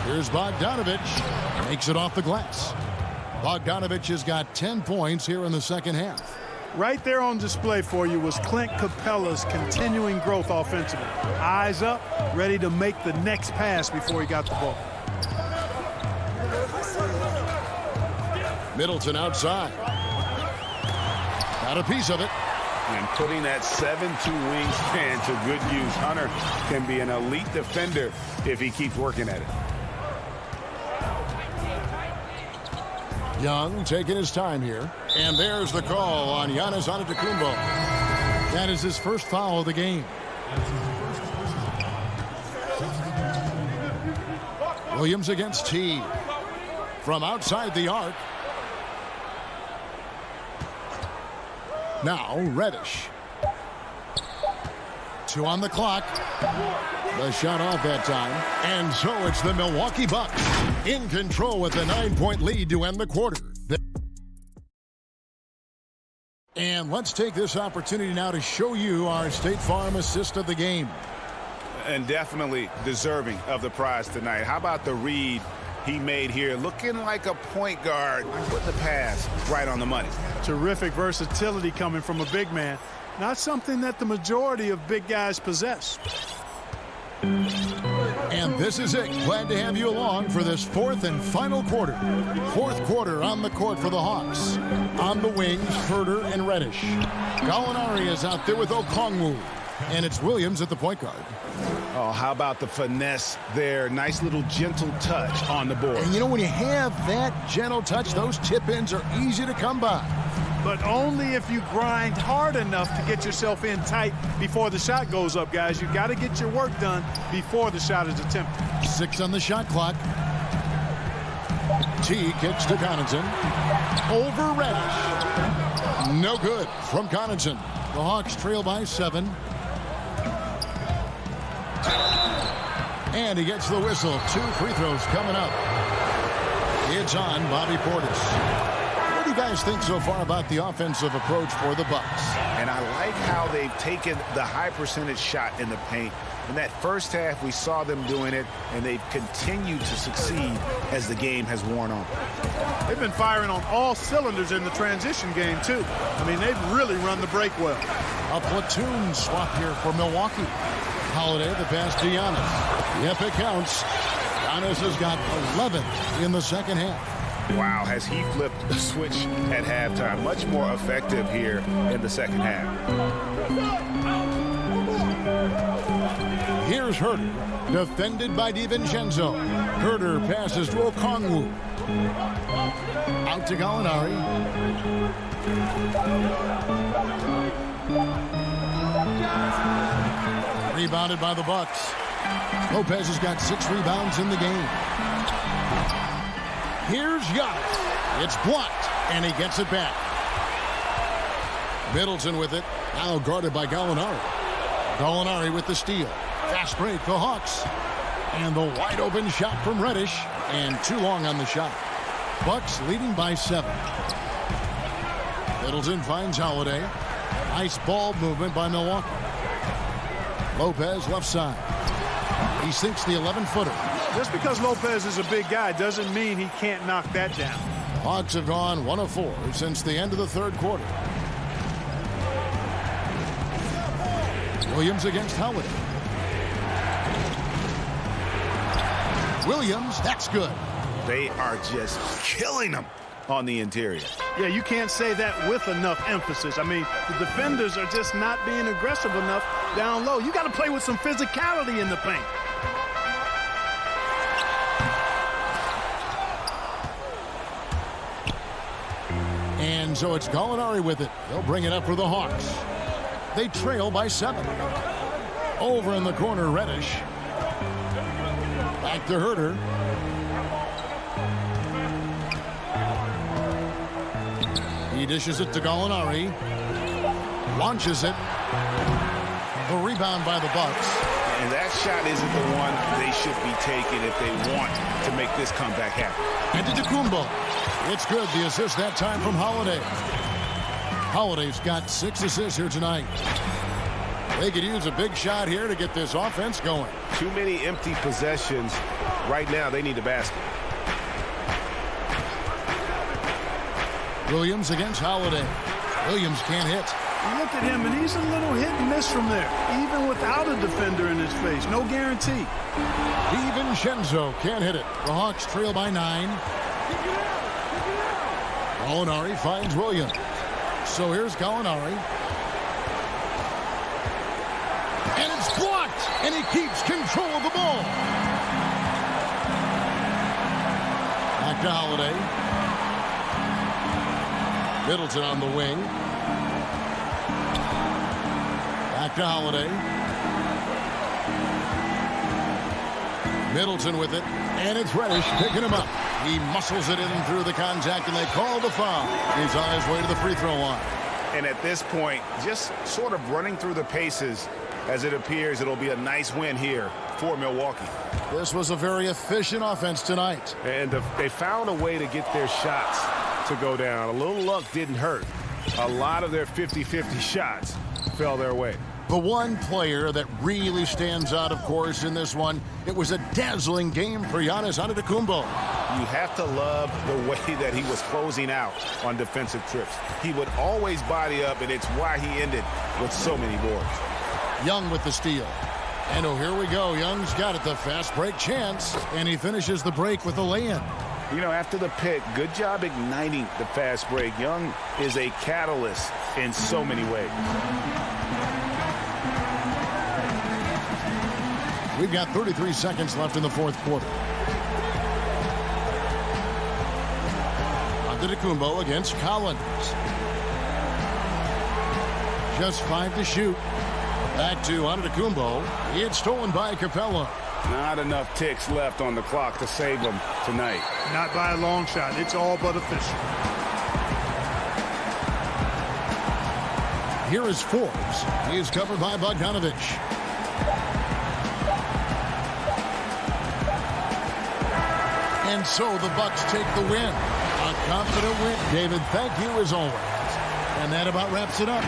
Here's Bogdanovich. Makes it off the glass. Bogdanovich has got 10 points here in the second half. Right there on display for you was Clint Capella's continuing growth offensively. Eyes up, ready to make the next pass before he got the ball. Middleton outside. Got a piece of it. And putting that 7-2 wingspan to good use. Hunter can be an elite defender if he keeps working at it. Young taking his time here. And there's the call on Giannis Antetokounmpo. That is his first foul of the game. Williams against T. From outside the arc. Now Reddish. 2 on the clock. The shot off that time. And so it's the Milwaukee Bucks in control with a 9-point lead to end the quarter. And let's take this opportunity now to show you our State Farm assist of the game. And definitely deserving of the prize tonight. How about the read he made here? Looking like a point guard. Put the pass right on the money. Terrific versatility coming from a big man. Not something that the majority of big guys possess. And this is it. Glad to have you along for this 4th and final quarter. 4th quarter on the court for the Hawks. On the wings, Herter and Reddish. Gallinari is out there with Okongwu. And it's Williams at the point guard. Oh, how about the finesse there? Nice little gentle touch on the board. And you know, when you have that gentle touch, those tip-ins are easy to come by. But only if you grind hard enough to get yourself in tight before the shot goes up, guys. You got to get your work done before the shot is attempted. 6 on the shot clock. T kicks to Connaughton. Over Reddish. No good from Connaughton. The Hawks trail by 7. And he gets the whistle. 2 free throws coming up. It's on Bobby Portis. What do you guys think so far about the offensive approach for the Bucks? And I like how they've taken the high percentage shot in the paint. In that first half, we saw them doing it, and they've continued to succeed as the game has worn on. They've been firing on all cylinders in the transition game, too. I mean, they've really run the break well. A platoon swap here for Milwaukee. Holiday, the pass to Giannis. Yep, it counts. Giannis has got 11 in the second half. Wow, has he flipped the switch at halftime. Much more effective here in the second half. Here's Herder, defended by DiVincenzo. Herder passes to Okongwu. Out to Gallinari. Rebounded by the Bucks. Lopez has got 6 rebounds in the game. Here's Giannis. It's blocked, and he gets it back. Middleton with it. Now guarded by Gallinari. Gallinari with the steal. Fast break, the Hawks. And the wide open shot from Reddish. And too long on the shot. Bucks leading by 7. Middleton finds Holiday. Nice ball movement by Milwaukee. Lopez left side. He sinks the 11-footer. Just because Lopez is a big guy doesn't mean he can't knock that down. Hawks have gone 1 of 4 since the end of the third quarter. Williams against Holiday. Williams, that's good. They are just killing them on the interior. Yeah, you can't say that with enough emphasis. I mean, the defenders are just not being aggressive enough down low. You got to play with some physicality in the paint. And so it's Gallinari with it. They'll bring it up for the Hawks. They trail by 7. Over in the corner, Reddish. Back to Herder. He dishes it to Gallinari. Launches it. The rebound by the Bucks. And that shot isn't the one they should be taking if they want to make this comeback happen. Antetokounmpo. It's good. The assist that time from Holiday. Holiday's got 6 assists here tonight. They could use a big shot here to get this offense going. Too many empty possessions. Right now, they need a basket. Williams against Holiday. Williams can't hit. You look at him, and he's a little hit and miss from there, even without a defender in his face. No guarantee. DiVincenzo can't hit it. The Hawks trail by 9. Gallinari finds Williams. So here's Gallinari. And it's blocked, and he keeps control of the ball. Back to Holiday. Middleton on the wing. Back to Holiday. Middleton with it, and it's Reddish picking him up. He muscles it in through the contact, and they call the foul. He's on his way to the free throw line. And at this point, just sort of running through the paces, as it appears it'll be a nice win here for Milwaukee. This was a very efficient offense tonight. And they found a way to get their shots to go down. A little luck didn't hurt. A lot of their 50-50 shots fell their way. The one player that really stands out, of course, in this one, it was a dazzling game for Giannis Antetokounmpo. You have to love the way that he was closing out on defensive trips. He would always body up, and it's why he ended with so many boards. Young with the steal. And oh, here we go. Young's got it, the fast break chance, and he finishes the break with a lay-in. You know, after the pick, good job igniting the fast break. Young is a catalyst in so many ways. We've got 33 seconds left in the fourth quarter. Antetokounmpo against Collins. Just 5 to shoot. Back to Antetokounmpo. It's stolen by Capella. Not enough ticks left on the clock to save them tonight. Not by a long shot. It's all but official. Here is Forbes. He is covered by Bogdanovich. And so the Bucks take the win. A confident win. David, thank you as always. And that about wraps it up.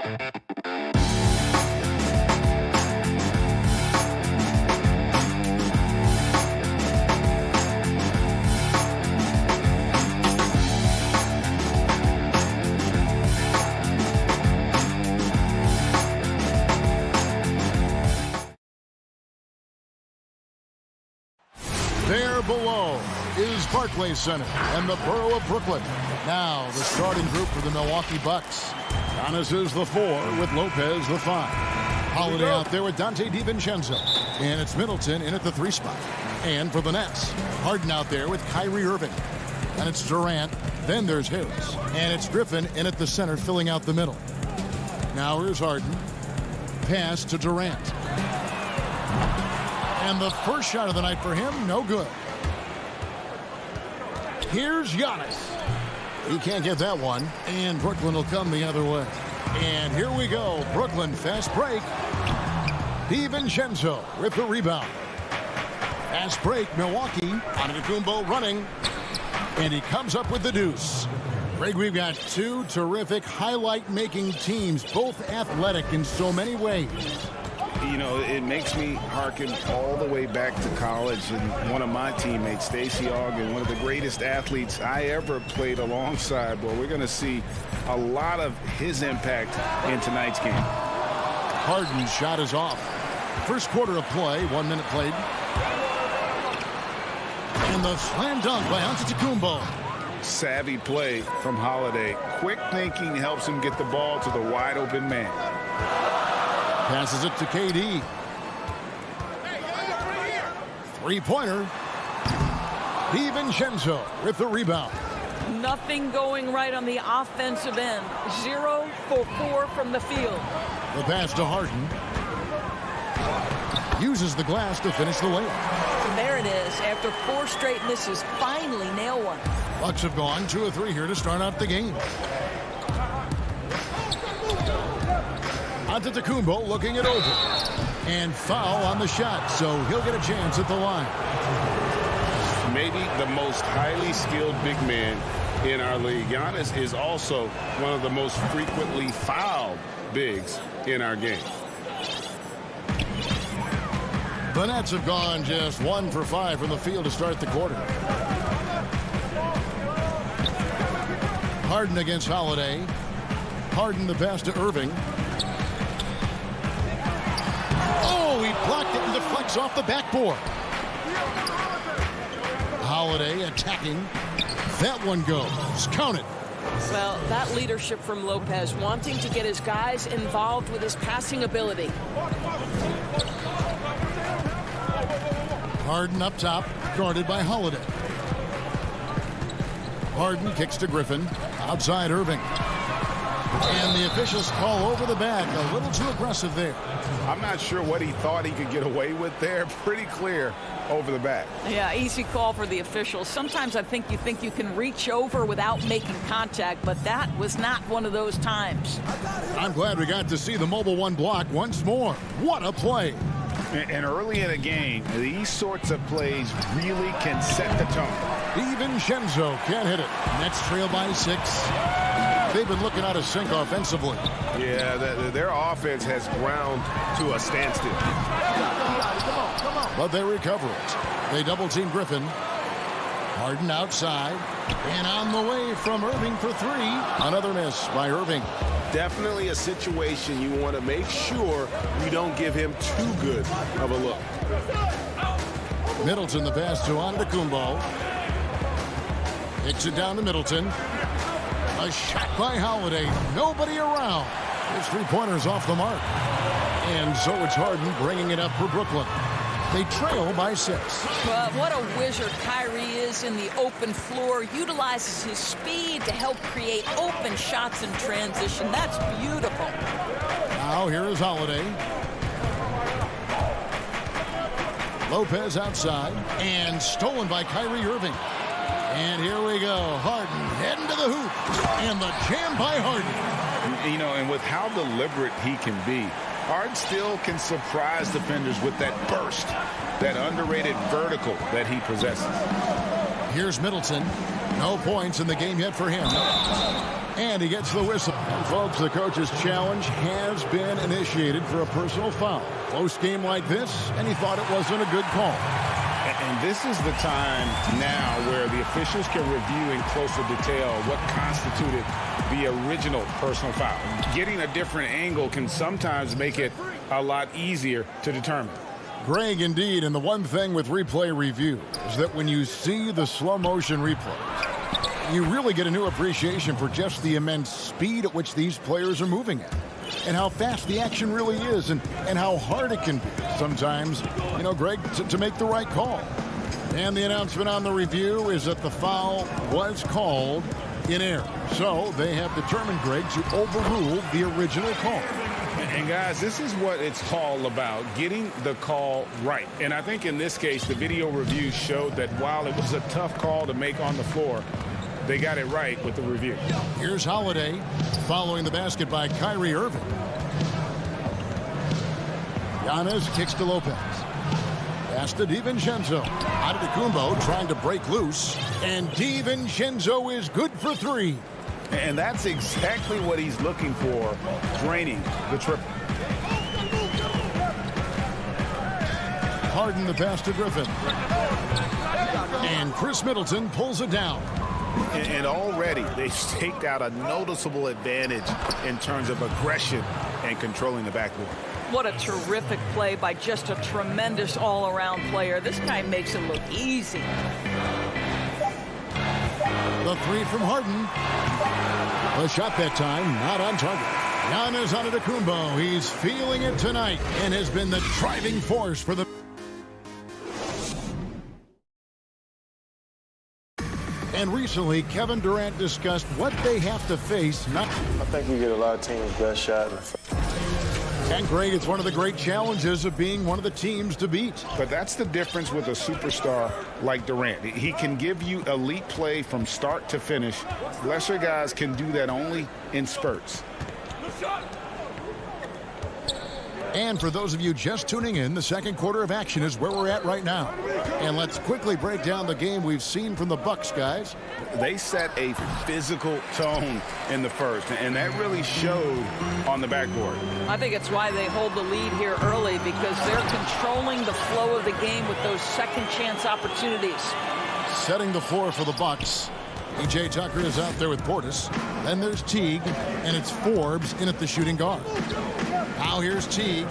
There below is Barclays Center and the borough of Brooklyn. Now the starting group for the Milwaukee Bucks. Giannis is the 4 with Lopez the 5. Holiday out there with Dante DiVincenzo. And it's Middleton in at the 3 spot. And for the Nets, Harden out there with Kyrie Irving. And it's Durant. Then there's Harris. And it's Griffin in at the center filling out the middle. Now here's Harden. Pass to Durant. And the first shot of the night for him, no good. Here's Giannis. He can't get that one. And Brooklyn will come the other way. And here we go. Brooklyn, fast break. DiVincenzo with the rebound. Fast break, Milwaukee. Antetokounmpo running. And he comes up with the deuce. Greg, we've got 2 terrific highlight-making teams, both athletic in so many ways. You know, it makes me hearken all the way back to college, and one of my teammates, Stacey Ogden, one of the greatest athletes I ever played alongside. Well, we're going to see a lot of his impact in tonight's game. Harden's shot is off. First quarter of play, 1 minute played. And the slam dunk by Antetokounmpo. Savvy play from Holiday. Quick thinking helps him get the ball to the wide open man. Passes it to KD. Three-pointer. DiVincenzo with the rebound. Nothing going right on the offensive end. 0 for 4 from the field. The pass to Harden. Uses the glass to finish the layup. There it is. After 4 straight misses, finally nail one. Bucks have gone 2 of 3 here to start out the game. Antetokounmpo looking it over. And foul on the shot, so he'll get a chance at the line. Maybe the most highly skilled big man in our league. Giannis is also one of the most frequently fouled bigs in our game. The Nets have gone just 1 for 5 from the field to start the quarter. Harden against Holiday. Harden the pass to Irving. Oh, he blocked it and deflects off the backboard. Holiday attacking. That one goes. Count it. Well, that leadership from Lopez, wanting to get his guys involved with his passing ability. Harden up top, guarded by Holiday. Harden kicks to Griffin. Outside Irving. And the officials call over the back. A little too aggressive there. I'm not sure what he thought he could get away with there. Pretty clear over the back. Yeah, easy call for the officials. Sometimes I think you can reach over without making contact, but that was not one of those times. I'm glad we got to see the Mobile One block once more. What a play. And early in a game, these sorts of plays really can set the tone. DiVincenzo can't hit it. Nets trail by 6. They've been looking out of sync offensively. Yeah, their offense has ground to a standstill. But they recover it. They double-team Griffin. Harden outside. And on the way from Irving for 3. Another miss by Irving. Definitely a situation you want to make sure you don't give him too good of a look. Middleton the pass to Antetokounmpo. Kicks it down to Middleton. A shot by Holiday. Nobody around. His 3-pointer's off the mark. And so it's Harden bringing it up for Brooklyn. They trail by 6. But what a wizard Kyrie is in the open floor. Utilizes his speed to help create open shots in transition. That's beautiful. Now here is Holiday. Lopez outside. And stolen by Kyrie Irving. And here we go. Harden heading to the hoop. And the jam by Harden. You know, and with how deliberate he can be, Harden still can surprise defenders with that burst, that underrated vertical that he possesses. Here's Middleton. No points in the game yet for him. And he gets the whistle. And folks, the coach's challenge has been initiated for a personal foul. Close game like this, and he thought it wasn't a good call. And this is the time now where the officials can review in closer detail what constituted the original personal foul. Getting a different angle can sometimes make it a lot easier to determine. Greg, indeed, and the one thing with replay review is that when you see the slow motion replays, you really get a new appreciation for just the immense speed at which these players are moving at, and how fast the action really is, and how hard it can be sometimes, you know, Greg, to make the right call. And the announcement on the review is that the foul was called in error. So they have determined, Greg, to overrule the original call. And guys, this is what it's all about, getting the call right. And I think in this case, the video review showed that while it was a tough call to make on the floor, they got it right with the review. Here's Holiday following the basket by Kyrie Irving. Giannis kicks to Lopez. Pass to DiVincenzo. Antetokounmpo trying to break loose. And DiVincenzo is good for three. And that's exactly what he's looking for, draining the triple. Harden the pass to Griffin. And Chris Middleton pulls it down. And already they've staked out a noticeable advantage in terms of aggression and controlling the backboard. What a terrific play by just a tremendous all-around player. This guy makes it look easy. The three from Harden. The shot that time not on target. Giannis Antetokounmpo, he's feeling it tonight and has been the driving force for the... And recently, Kevin Durant discussed what they have to face. I think we get a lot of teams' best shot. And Greg, it's one of the great challenges of being one of the teams to beat. But that's the difference with a superstar like Durant. He can give you elite play from start to finish. Lesser guys can do that only in spurts. And for those of you just tuning in, the second quarter of action is where we're at right now. And let's quickly break down the game we've seen from the Bucks, guys. They set a physical tone in the first, and that really showed on the backboard. I think it's why they hold the lead here early, because they're controlling the flow of the game with those second chance opportunities. Setting the floor for the Bucks. PJ Tucker is out there with Portis. Then there's Teague, and it's Forbes in at the shooting guard. Now here's Teague.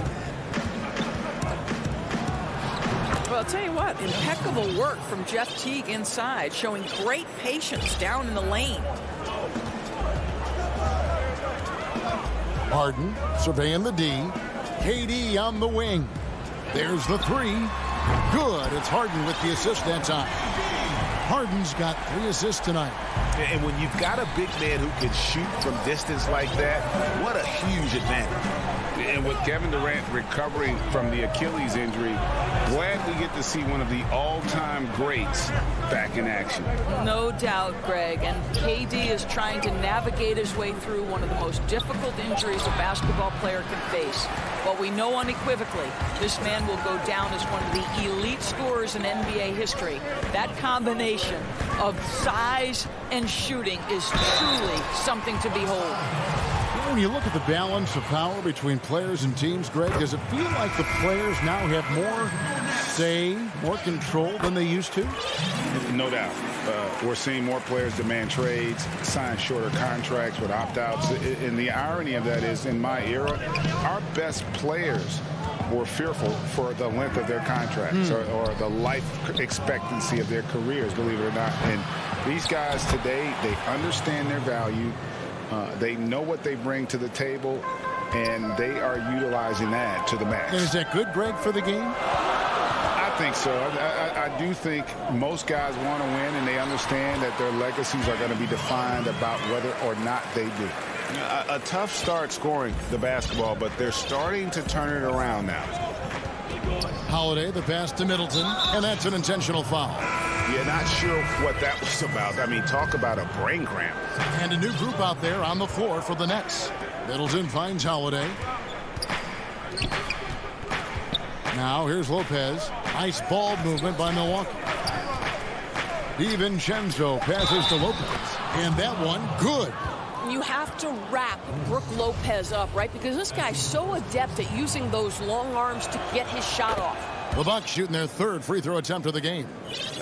Well, I'll tell you what, impeccable work from Jeff Teague inside, showing great patience down in the lane. Harden surveying the D. KD on the wing. There's the three. Good. It's Harden with the assist that time. Harden's got 3 assists tonight. And when you've got a big man who can shoot from distance like that, what a huge advantage. And with Kevin Durant recovering from the Achilles injury, glad we get to see one of the all-time greats back in action. No doubt, Greg. And KD is trying to navigate his way through one of the most difficult injuries a basketball player can face. But we know unequivocally this man will go down as one of the elite scorers in NBA history. That combination of size and shooting is truly something to behold. When you look at the balance of power between players and teams, Greg, does it feel like the players now have more say, more control than they used to? No doubt. We're seeing more players demand trades, sign shorter contracts with opt-outs. And the irony of that is, in my era, our best players were fearful for the length of their contracts or the life expectancy of their careers, believe it or not. And these guys today, they understand their value. They know what they bring to the table, and they are utilizing that to the max. And is that good, Greg, for the game? I think so. I do think most guys want to win, and they understand that their legacies are going to be defined about whether or not they do. A tough start scoring the basketball, but they're starting to turn it around now. Holiday, the pass to Middleton, and that's an intentional foul. Yeah, not sure what that was about. I mean, talk about a brain cramp. And a new group out there on the floor for the Nets. Middleton finds Holiday. Now here's Lopez. Nice ball movement by Milwaukee. DiVincenzo passes to Lopez. And that one, good. You have to wrap Brook Lopez up, right? Because this guy's so adept at using those long arms to get his shot off. The Bucks shooting their third free throw attempt of the game.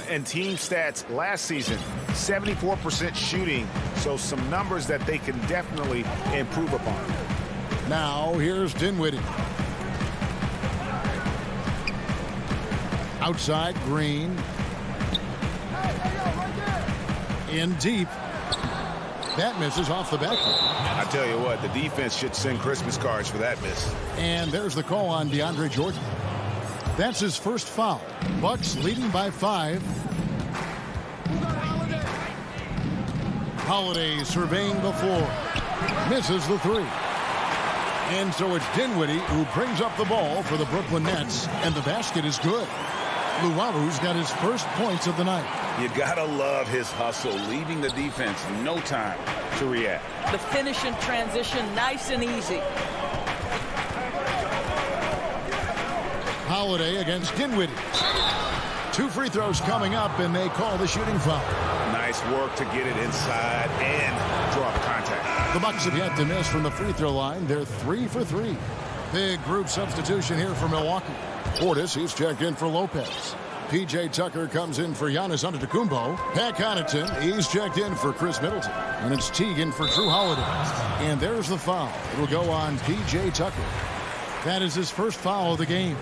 And team stats last season, 74% shooting, so some numbers that they can definitely improve upon. Now here's Dinwiddie. Outside, Green. In deep. That misses off the back. I tell you what, the defense should send Christmas cards for that miss. And there's the call on DeAndre Jordan. That's his first foul. Bucks leading by 5. Holiday surveying the floor. Misses the 3. And so it's Dinwiddie who brings up the ball for the Brooklyn Nets, and the basket is good. Luwabu's got his first points of the night. You gotta love his hustle, leaving the defense no time to react. The finish in transition, nice and easy. Holiday against Dinwiddie. 2 free throws coming up, and they call the shooting foul. Nice work to get it inside and draw the contact. The Bucks have yet to miss from the free throw line. They're 3 for 3. Big group substitution here for Milwaukee. Portis, he's checked in for Lopez. P.J. Tucker comes in for Giannis Antetokounmpo. Pat Connaughton, he's checked in for Chris Middleton. And it's Teagan for Drew Holiday. And there's the foul. It'll go on P.J. Tucker. That is his first foul of the game.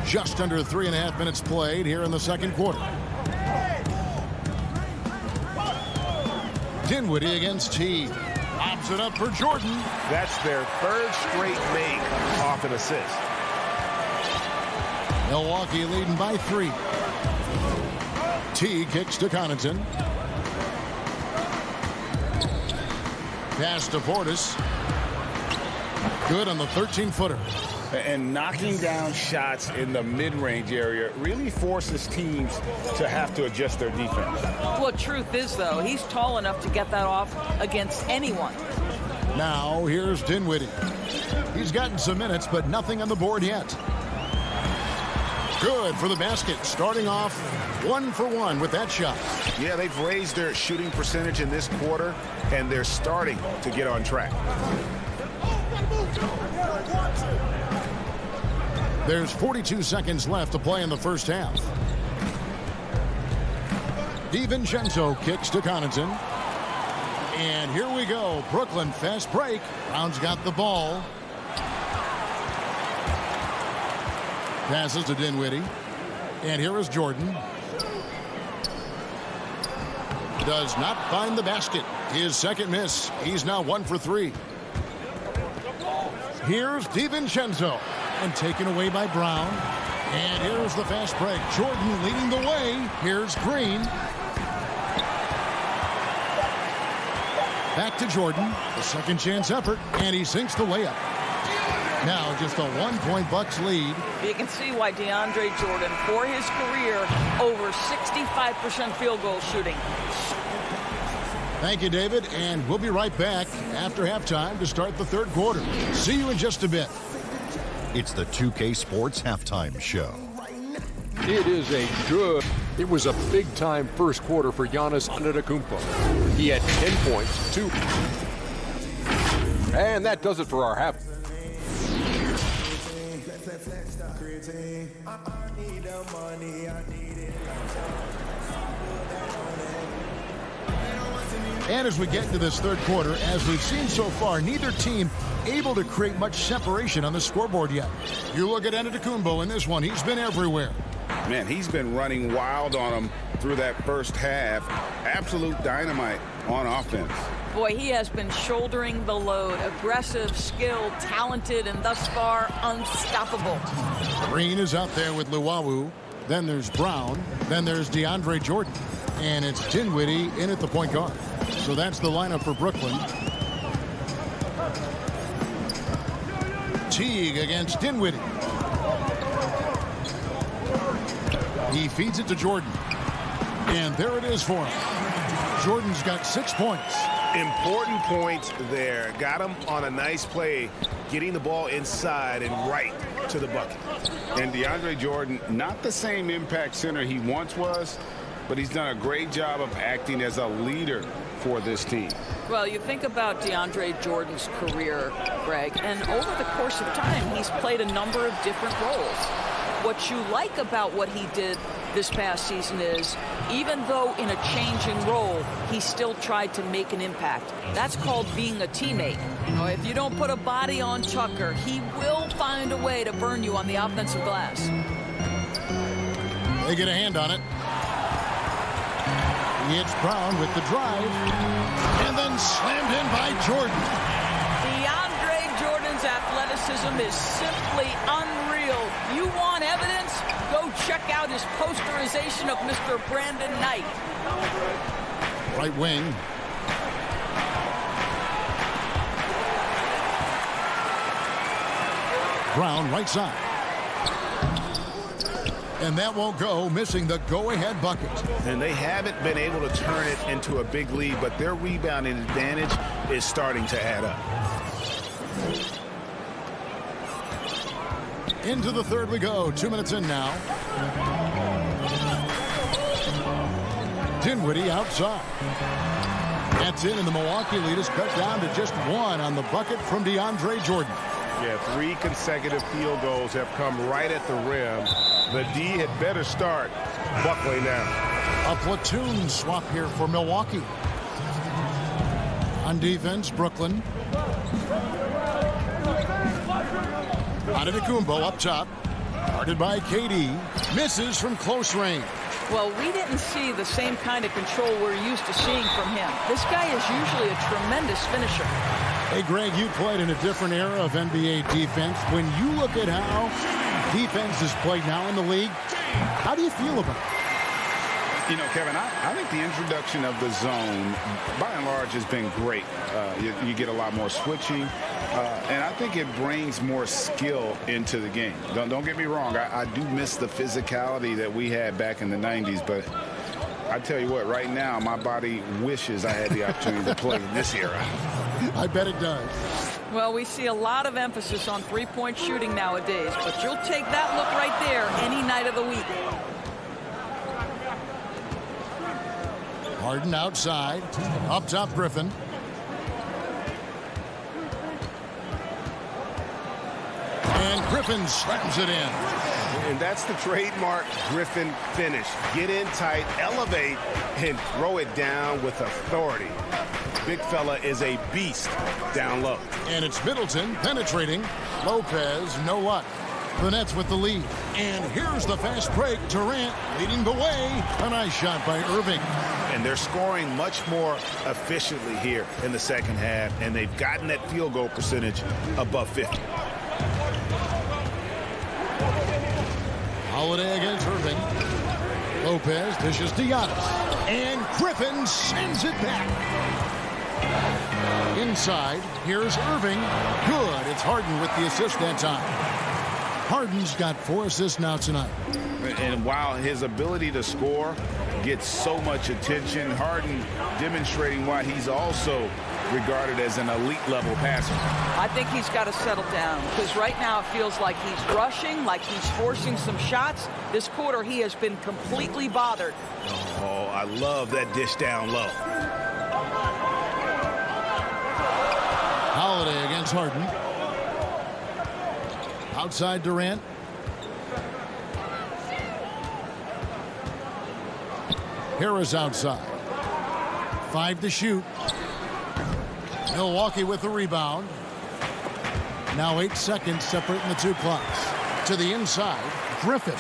Just under 3.5 minutes played here in the second quarter. Dinwiddie against Teague. Lobs it up for Jordan. That's their third straight make off an assist. Milwaukee leading by 3. Teague kicks to Connaughton. Pass to Portis. Good on the 13-footer. And knocking down shots in the mid-range area really forces teams to have to adjust their defense. Well, truth is, though, he's tall enough to get that off against anyone. Now, here's Dinwiddie. He's gotten some minutes, but nothing on the board yet. Good for the basket, starting off 1 for 1 with that shot. Yeah, they've raised their shooting percentage in this quarter, and they're starting to get on track. There's 42 seconds left to play in the first half. DiVincenzo kicks to Connaughton. And here we go. Brooklyn fast break. Brown's got the ball. Passes to Dinwiddie. And here is Jordan. Does not find the basket. His second miss. He's now 1 for 3. Here's DiVincenzo. And taken away by Brown. And here's the fast break. Jordan leading the way. Here's Green. Back to Jordan. A second chance effort. And he sinks the layup. Now just a 1-point Bucks lead. You can see why DeAndre Jordan, for his career, over 65% field goal shooting. Thank you, David. And we'll be right back after halftime to start the third quarter. See you in just a bit. It's the 2K Sports Halftime Show. It was a big-time first quarter for Giannis Antetokounmpo. He had 10 points, 2. And that does it for our half. And as we get into this third quarter, as we've seen so far, neither team able to create much separation on the scoreboard yet. You look at Antetokounmpo in this one. He's been everywhere. Man, he's been running wild on them through that first half. Absolute dynamite on offense. Boy, he has been shouldering the load. Aggressive, skilled, talented, and thus far unstoppable. Green is out there with Luwawu. Then there's Brown. Then there's DeAndre Jordan. And it's Dinwiddie in at the point guard. So that's the lineup for Brooklyn. Teague against Dinwiddie. He feeds it to Jordan. And there it is for him. Jordan's got 6 points. Important points there. Got him on a nice play, getting the ball inside and right to the bucket. And DeAndre Jordan, not the same impact center he once was, but he's done a great job of acting as a leader for this team. Well, you think about DeAndre Jordan's career, Greg, and over the course of time, he's played a number of different roles. What you like about what he did this past season is, even though in a changing role, he still tried to make an impact. That's called being a teammate. If you don't put a body on Tucker, he will find a way to burn you on the offensive glass. They get a hand on it. It's Brown with the drive, and then slammed in by Jordan. DeAndre Jordan's athleticism is simply unreal. You want evidence? Go check out his posterization of Mr. Brandon Knight. Right wing. Brown right side. And that won't go, missing the go-ahead bucket. And they haven't been able to turn it into a big lead, but their rebounding advantage is starting to add up. Into the third we go. 2 minutes in now. Dinwiddie outside. That's in, and the Milwaukee lead is cut down to just one on the bucket from DeAndre Jordan. Yeah, 3 consecutive field goals have come right at the rim. The D had better start buckling down. A platoon swap here for Milwaukee. On defense, Brooklyn. Antetokounmpo up top. Guarded by KD. Misses from close range. Well, we didn't see the same kind of control we're used to seeing from him. This guy is usually a tremendous finisher. Hey, Greg, you played in a different era of NBA defense. When you look at how defense is played now in the league, how do you feel about it? You know, Kevin, I think the introduction of the zone, by and large, has been great. You get a lot more switching, and I think it brings more skill into the game. Don't get me wrong. I do miss the physicality that we had back in the 90s, but I tell you what, right now, my body wishes I had the opportunity to play in this era. I bet it does. Well, we see a lot of emphasis on three-point shooting nowadays, but you'll take that look right there any night of the week. Harden outside. Up top, Griffin. And Griffin slams it in. And that's the trademark Griffin finish. Get in tight, elevate, and throw it down with authority. Big fella is a beast down low. And it's Middleton penetrating. Lopez, no luck. The Nets with the lead. And here's the fast break. Durant leading the way. A nice shot by Irving. And they're scoring much more efficiently here in the second half, and they've gotten that field goal percentage above 50. Holiday against Irving. Lopez dishes to Giannis. And Griffin sends it back. Inside, here's Irving. Good. It's Harden with the assist that time. Harden's got 4 assists now tonight. And while his ability to score gets so much attention, Harden demonstrating why he's also regarded as an elite level passer. I think he's got to settle down, because right now it feels like he's rushing, like he's forcing some shots. This quarter he has been completely bothered. Oh, I love that dish down low. Holiday against Harden. Outside Durant. Harris outside. 5 to shoot. Milwaukee with the rebound. Now 8 seconds separating the two clocks. To the inside, Griffin.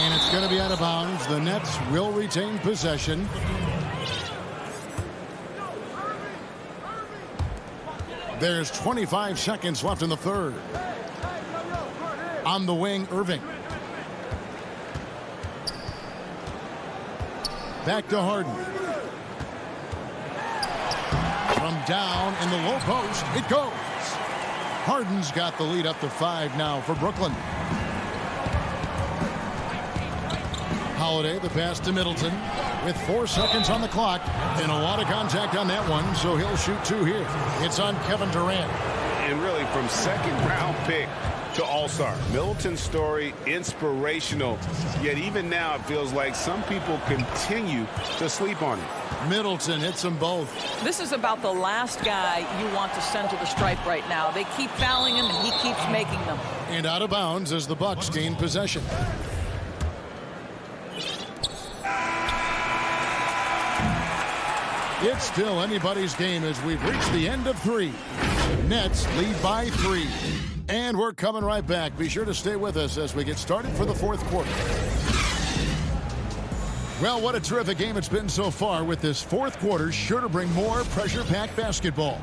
And it's going to be out of bounds. The Nets will retain possession. There's 25 seconds left in the third. On the wing, Irving. Back to Harden. From down in the low post, it goes. Harden's got the lead up to 5 now for Brooklyn. Holiday, the pass to Middleton with 4 seconds on the clock and a lot of contact on that one, so he'll shoot 2 here. It's on Kevin Durant. And really, from second round pick to All-Star. Middleton's story, inspirational, yet even now it feels like some people continue to sleep on him. Middleton hits them both. This is about the last guy you want to send to the stripe right now. They keep fouling him, and he keeps making them. And out of bounds as the Bucks gain possession. It's still anybody's game as we've reached the end of 3. Nets lead by 3. And we're coming right back. Be sure to stay with us as we get started for the 4th quarter. Well, what a terrific game it's been so far, with this 4th quarter sure to bring more pressure-packed basketball.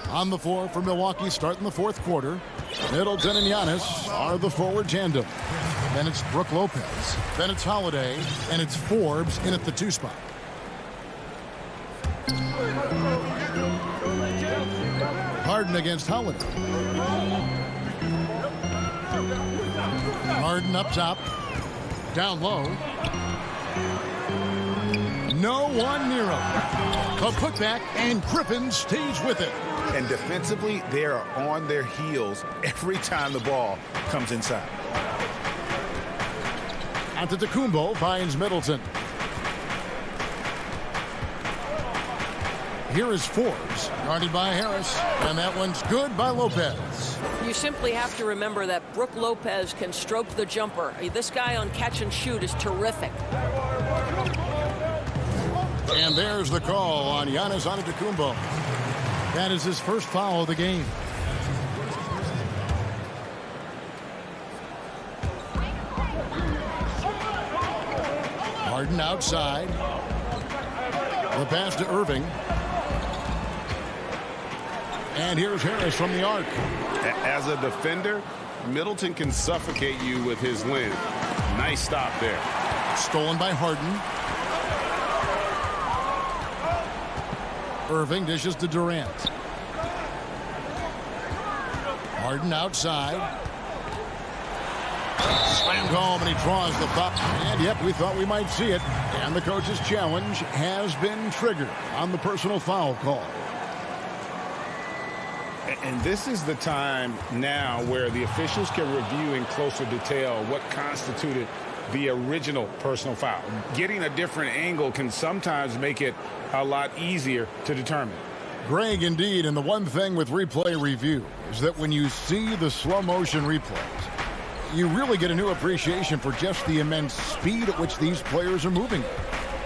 On the floor for Milwaukee starting the 4th quarter. Middleton and Giannis are the forward tandem. Then it's Brook Lopez. Then it's Holiday. And it's Forbes in at the 2 spot. Harden against Holiday. Harden up top. Down low. No one near him. A putback, and Griffin stays with it. And defensively, they are on their heels every time the ball comes inside. Antetokounmpo finds Middleton. Here is Forbes, guarded by Harris, and that one's good by Lopez. You simply have to remember that Brook Lopez can stroke the jumper. This guy on catch and shoot is terrific. And there's the call on Giannis Antetokounmpo. That is his first foul of the game. Harden outside. The pass to Irving. And here's Harris from the arc. As a defender, Middleton can suffocate you with his length. Nice stop there. Stolen by Harden. Irving dishes to Durant. Harden outside. Slammed home, and he draws the foul. And yep, we thought we might see it. And the coach's challenge has been triggered on the personal foul call. And this is the time now where the officials can review in closer detail what constituted the original personal foul. Getting a different angle can sometimes make it a lot easier to determine. Greg, indeed, and the one thing with replay review is that when you see the slow motion replays, you really get a new appreciation for just the immense speed at which these players are moving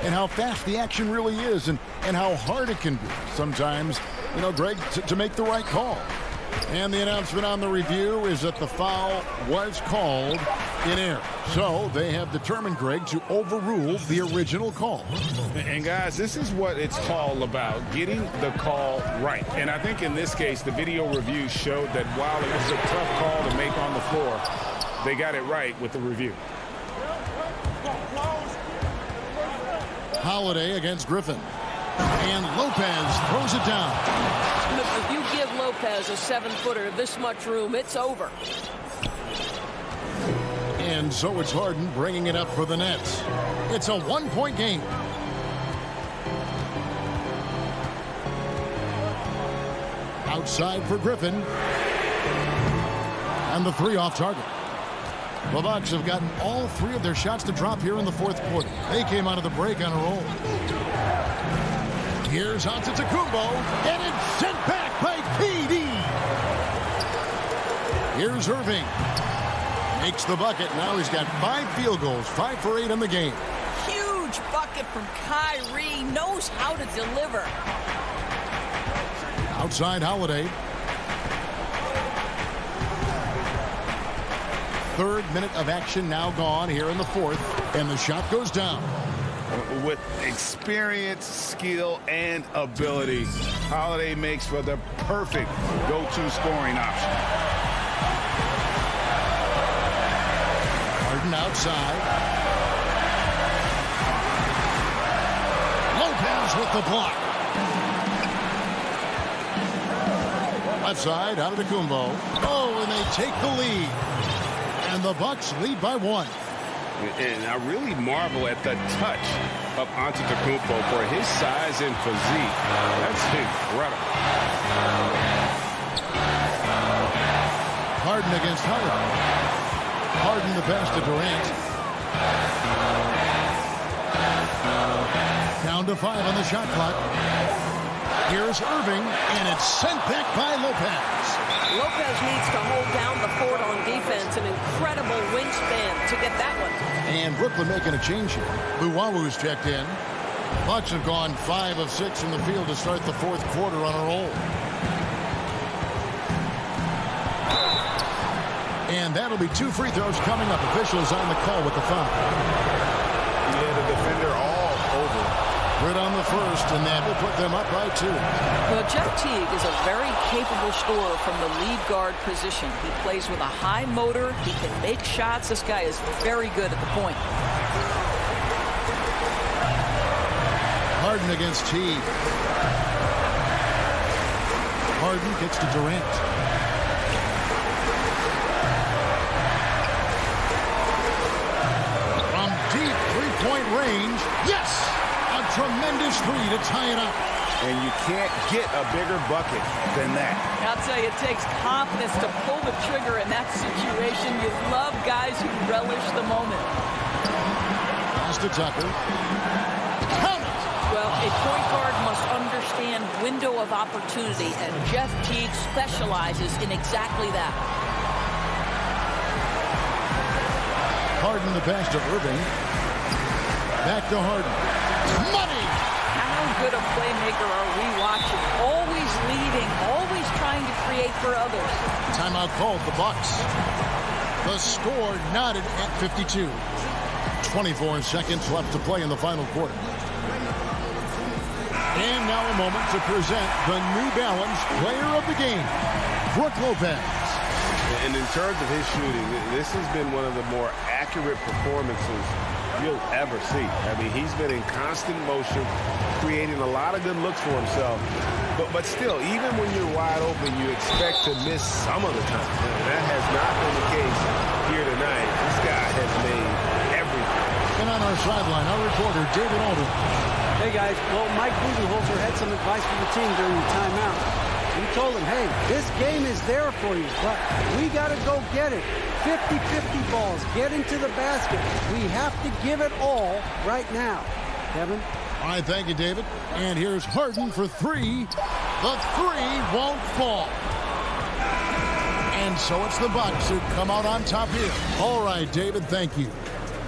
and how fast the action really is and how hard it can be sometimes, you know, Greg, to make the right call. And the announcement on the review is that the foul was called in error. So they have determined, Greg, to overrule the original call. And guys, this is what it's all about, getting the call right. And I think in this case, the video review showed that while it was a tough call to make on the floor, they got it right with the review. Holiday against Griffin. And Lopez throws it down. If you give Lopez a 7-footer this much room, it's over. And so it's Harden bringing it up for the Nets. It's a 1-point game. Outside for Griffin. And the 3 off target. The Bucks have gotten all 3 of their shots to drop here in the 4th quarter. They came out of the break on a roll. Here's Antetokounmpo, and it's sent back by KD. Here's Irving. Makes the bucket. Now he's got 5 field goals, 5 for 8 in the game. Huge bucket from Kyrie. Knows how to deliver. Outside Holiday. 3rd minute of action now gone here in the 4th, and the shot goes down. With experience, skill, and ability, Holiday makes for the perfect go-to scoring option. Harden outside. Lopez with the block. Left side, Antetokounmpo. Oh, and they take the lead. And the Bucks lead by 1. And I really marvel at the touch of Antetokounmpo for his size and physique. That's incredible. Harden against Howard. Harden the pass to Durant. Down to 5 on the shot clock. Here's Irving, and it's sent back by Lopez. Lopez needs to hold down the fort on defense. An incredible wingspan to get that one. And Brooklyn making a change here. Luwawu's checked in. Bucks have gone 5 of 6 from the field to start the fourth quarter on a roll. And that'll be 2 free throws coming up. Officials on the call with the foul. Yeah, the defender all over. Right on the first, and that will put them up by 2. Well, Jeff Teague is a very capable scorer from the lead guard position. He plays with a high motor. He can make shots. This guy is very good at the point. Harden against Teague. Harden gets to Durant. From deep three-point range. Yes! A tremendous three to tie it up. And you can't get a bigger bucket than that. I'll tell you, it takes confidence to pull the trigger in that situation. You love guys who relish the moment. Pass to Tucker. Count it! Well, a point guard must understand window of opportunity, and Jeff Teague specializes in exactly that. Harden the pass to Irving. Back to Harden. Money! How good a playmaker are we watching? Always leading, always trying to create for others. Timeout called the Bucks. The score knotted at 52. 24 seconds left to play in the final quarter. And now a moment to present the New Balance Player of the Game, Brook Lopez. And in terms of his shooting, this has been one of the more accurate performances you'll ever see. I mean, he's been in constant motion, creating a lot of good looks for himself. But still, even when you're wide open, you expect to miss some of the time. And that has not been the case here tonight. This guy has made everything. And on our sideline, our reporter, David Alden. Hey, guys. Well, Mike Budenholzer had some advice for the team during the timeout. He told them, hey, this game is there for you, but we got to go get it. 50-50 balls. Get into the basket. We have to give it all right now. Kevin? All right, thank you, David. And here's Harden for 3. The 3 won't fall. And so it's the Bucks who come out on top here. All right, David, thank you.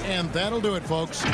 And that'll do it, folks.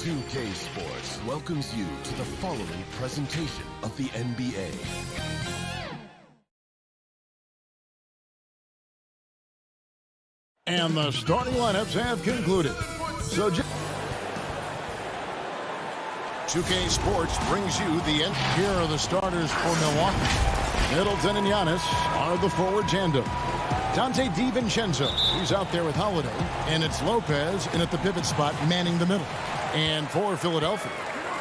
2K Sports welcomes you to the following presentation of the NBA. And the starting lineups have concluded. So 2K Sports brings you the end. Here are the starters for Milwaukee. Middleton and Giannis are the forward tandem. Dante DiVincenzo, he's out there with Holiday. And it's Lopez in at the pivot spot, manning the middle. And for Philadelphia,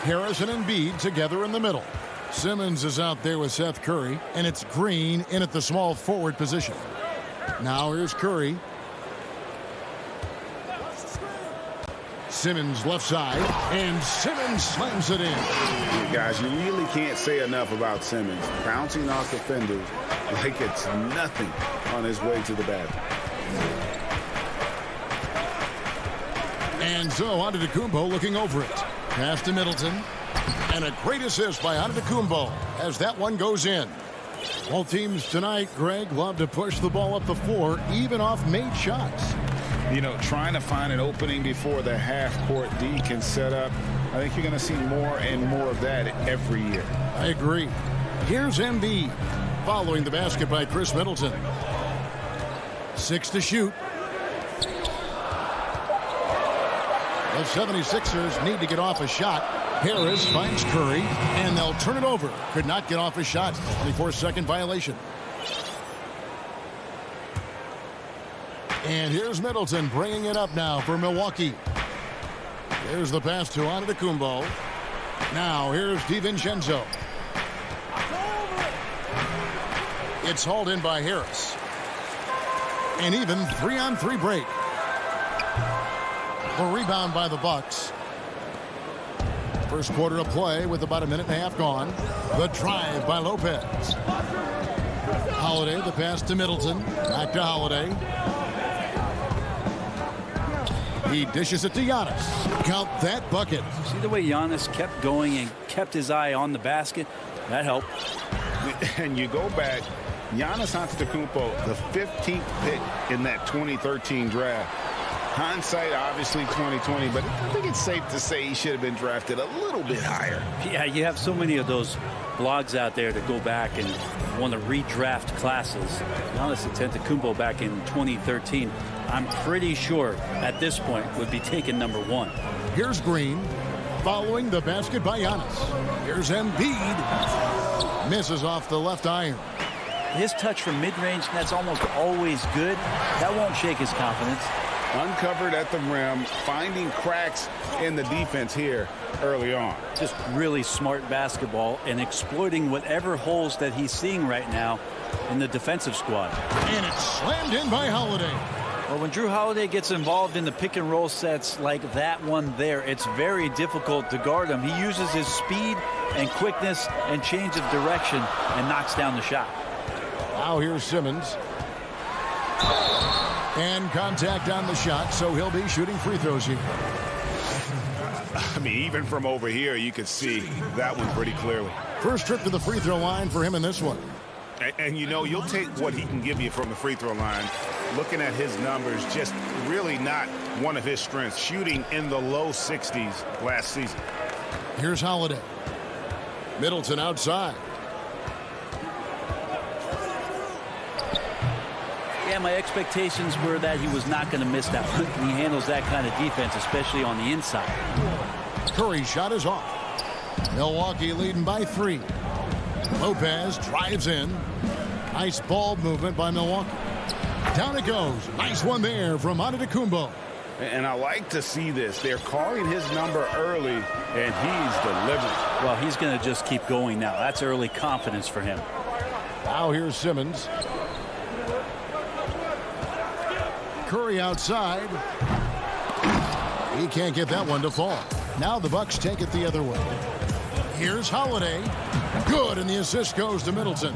Harrison and Embiid together in the middle. Simmons is out there with Seth Curry. And it's Green in at the small forward position. Now here's Curry. Simmons left side, and Simmons slams it in. Guys, you really can't say enough about Simmons. Bouncing off defenders like it's nothing on his way to the basket. And so Antetokounmpo looking over it. Pass to Middleton. And a great assist by Antetokounmpo as that one goes in. Both teams tonight, Greg, love to push the ball up the floor, even off made shots. You know, trying to find an opening before the half-court D can set up. I think you're going to see more and more of that every year. I agree. Here's Embiid following the basket by Chris Middleton. 6 to shoot. The 76ers need to get off a shot. Harris finds Curry, and they'll turn it over. Could not get off a shot. 24-second violation. And here's Middleton bringing it up now for Milwaukee. There's the pass to Antetokounmpo. Now here's DiVincenzo. It's hauled in by Harris. And even 3-on-3 break. The rebound by the Bucks. First quarter of play with about a minute and a half gone. The drive by Lopez. Holiday, the pass to Middleton. Back to Holiday. He dishes it to Giannis. Count that bucket. See the way Giannis kept going and kept his eye on the basket? That helped. And you go back, Giannis Antetokounmpo, the 15th pick in that 2013 draft. Hindsight, obviously 2020, but I think it's safe to say he should have been drafted a little bit higher. Yeah, you have so many of those blogs out there to go back and want to redraft classes. Giannis Antetokounmpo back in 2013, I'm pretty sure at this point would be taken number 1. Here's Green following the basket by Giannis. Here's Embiid. Misses off the left iron. His touch from mid-range, that's almost always good. That won't shake his confidence. Uncovered at the rim, finding cracks in the defense here early on. Just really smart basketball and exploiting whatever holes that he's seeing right now in the defensive squad. And it's slammed in by Holiday. Well, when Drew Holiday gets involved in the pick and roll sets like that one there, it's very difficult to guard him. He uses his speed and quickness and change of direction and knocks down the shot. Now here's Simmons. And contact on the shot, so he'll be shooting free throws here. I mean, even from over here, you could see that one pretty clearly. First trip to the free throw line for him in this one. And you know, you'll take what he can give you from the free throw line. Looking at his numbers, just really not one of his strengths. Shooting in the low 60s last season. Here's Holiday. Middleton outside. Yeah, my expectations were that he was not going to miss that one. He handles that kind of defense, especially on the inside. Curry's shot is off. Milwaukee leading by 3. Lopez drives in. Nice ball movement by Milwaukee. Down it goes. Nice one there from Antetokounmpo. And I like to see this. They're calling his number early, and he's delivering. Well, he's going to just keep going now. That's early confidence for him. Now here's Simmons. Curry outside. He can't get that one to fall. Now the Bucks take it the other way. Here's Holiday. Good, and the assist goes to Middleton.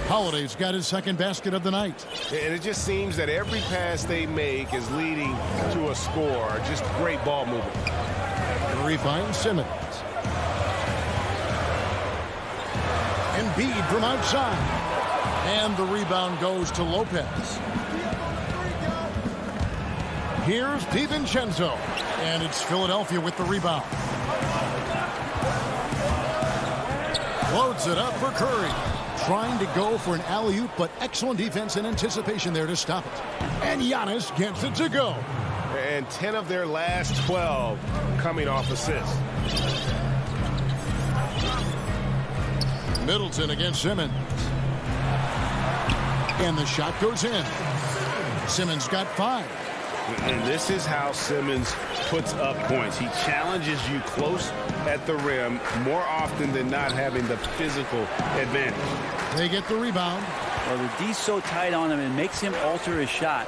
Holiday's got his second basket of the night. And it just seems that every pass they make is leading to a score. Just great ball movement. Curry finds Simmons. Embiid from outside. And the rebound goes to Lopez. Here's DiVincenzo. And it's Philadelphia with the rebound. Loads it up for Curry. Trying to go for an alley-oop, but excellent defense and anticipation there to stop it. And Giannis gets it to go. And 10 of their last 12 coming off assists. Middleton against Simmons. And the shot goes in. Simmons got 5. And this is how Simmons puts up points. He challenges you close at the rim more often than not, having the physical advantage. They get the rebound. Well, the D's so tight on him, it makes him alter his shot.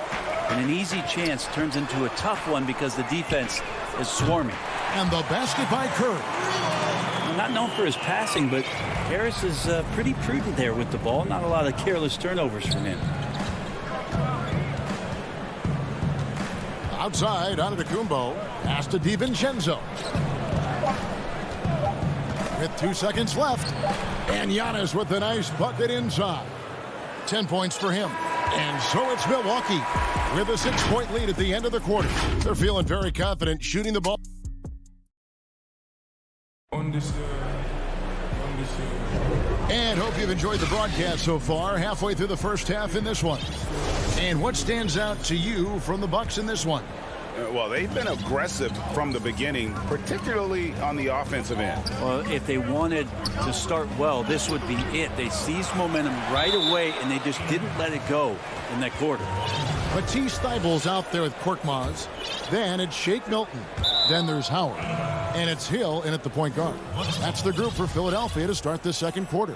And an easy chance turns into a tough one because the defense is swarming. And the basket by Curry. Not known for his passing, but Harris is pretty prudent there with the ball. Not a lot of careless turnovers from him. Outside, Antetokounmpo. Pass to DiVincenzo. With 2 seconds left. And Giannis with a nice bucket inside. 10 points for him. And so it's Milwaukee with a 6-point lead at the end of the quarter. They're feeling very confident shooting the ball. And hope you've enjoyed the broadcast so far. Halfway through the first half in this one. And what stands out to you from the Bucks in this one? Well, they've been aggressive from the beginning, particularly on the offensive end. Well, if they wanted to start well, this would be it. They seized momentum right away, and they just didn't let it go in that quarter. Matisse Thybulle's out there with Korkmaz. Then it's Shake Milton. Then there's Howard. And it's Hill in at the point guard. That's the group for Philadelphia to start the second quarter.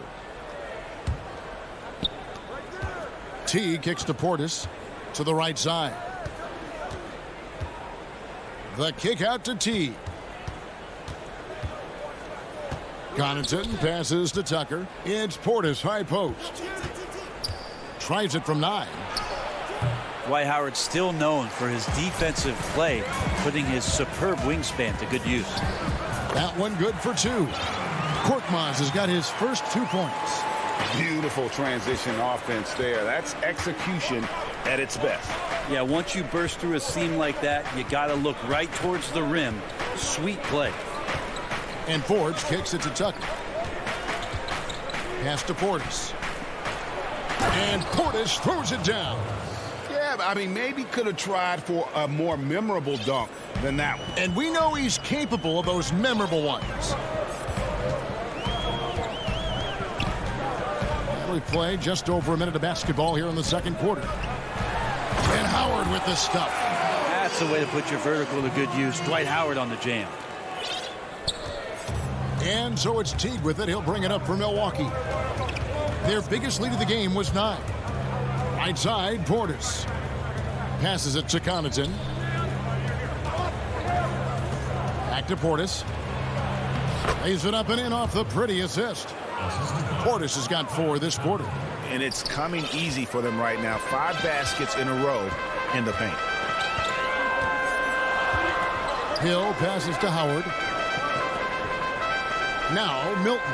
T kicks to Portis to the right side. The kick out to T. Connaughton passes to Tucker. It's Portis high post. Tries it from 9. Dwight Howard still known for his defensive play, putting his superb wingspan to good use. That one good for 2. Korkmaz has got his first 2 points. Beautiful transition offense there. That's execution at its best. Yeah, once you burst through a seam like that, you got to look right towards the rim. Sweet play. And Forbes kicks it to Tucker. Pass to Portis. And Portis throws it down. Yeah, I mean, maybe could have tried for a more memorable dunk than that one. And we know he's capable of those memorable ones. We play just over a minute of basketball here in the second quarter. And Howard with the stuff. That's the way to put your vertical to good use. Dwight Howard on the jam. And so it's Teague with it. He'll bring it up for Milwaukee. Their biggest lead of the game was 9. Right side, Portis. Passes it to Connaughton. Back to Portis. Lays it up and in off the pretty assist. Portis has got 4 this quarter. And it's coming easy for them right now. 5 baskets in a row in the paint. Hill passes to Howard. Now Milton.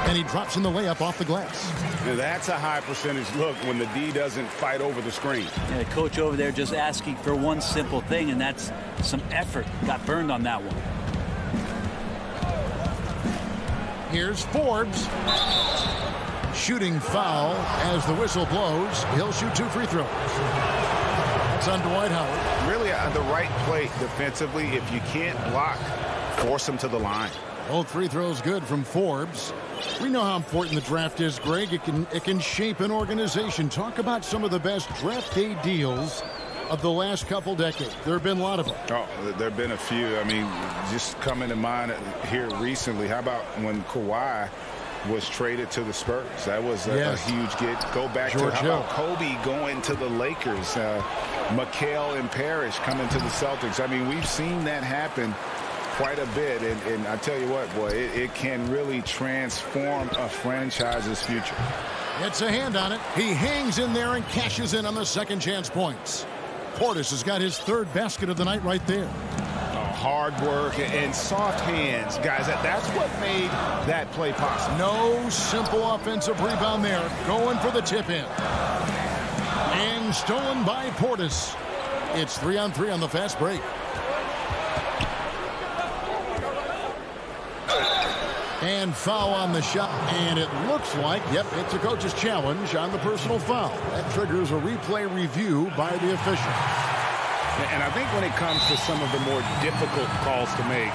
And he drops in the layup off the glass. Now that's a high percentage look when the D doesn't fight over the screen. Yeah, the coach over there just asking for one simple thing, and that's some effort. Got burned on that one. Here's Forbes. Shooting foul as the whistle blows. He'll shoot 2 free throws. That's on Dwight Howard. Really the right play defensively. If you can't block, force him to the line. Both free throws good from Forbes. We know how important the draft is, Greg. It can shape an organization. Talk about some of the best draft day deals of the last couple decades. There have been a lot of them. Oh, there have been a few. I mean, just coming to mind here recently. How about when Kawhi was traded to the Spurs? That was a huge get. Go back George to how Hill. about Kobe going to the Lakers? McHale and Parrish coming to the Celtics. I mean, we've seen that happen quite a bit. And I tell you what, boy, it can really transform a franchise's future. It's a hand on it. He hangs in there and cashes in on the second chance points. Portis has got his 3rd basket of the night right there. Hard work and soft hands, guys. That's what made that play possible. No simple offensive rebound there. Going for the tip in. And stolen by Portis. It's 3-on-3 on the fast break. And foul on the shot. And it looks like, it's a coach's challenge on the personal foul. That triggers a replay review by the official. And I think when it comes to some of the more difficult calls to make,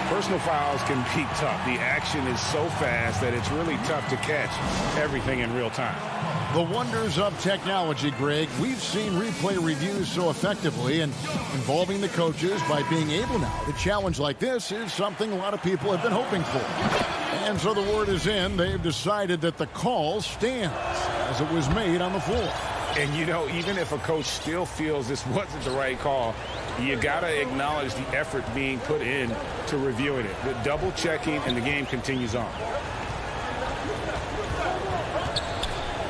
personal fouls can be tough. The action is so fast that it's really tough to catch everything in real time. The wonders of technology, Greg. We've seen replay reviews so effectively, and involving the coaches by being able now to challenge like this is something a lot of people have been hoping for. And so the word is in. They've decided that the call stands as it was made on the floor. And, you know, even if a coach still feels this wasn't the right call, you got to acknowledge the effort being put in to reviewing it. The double checking, and the game continues on.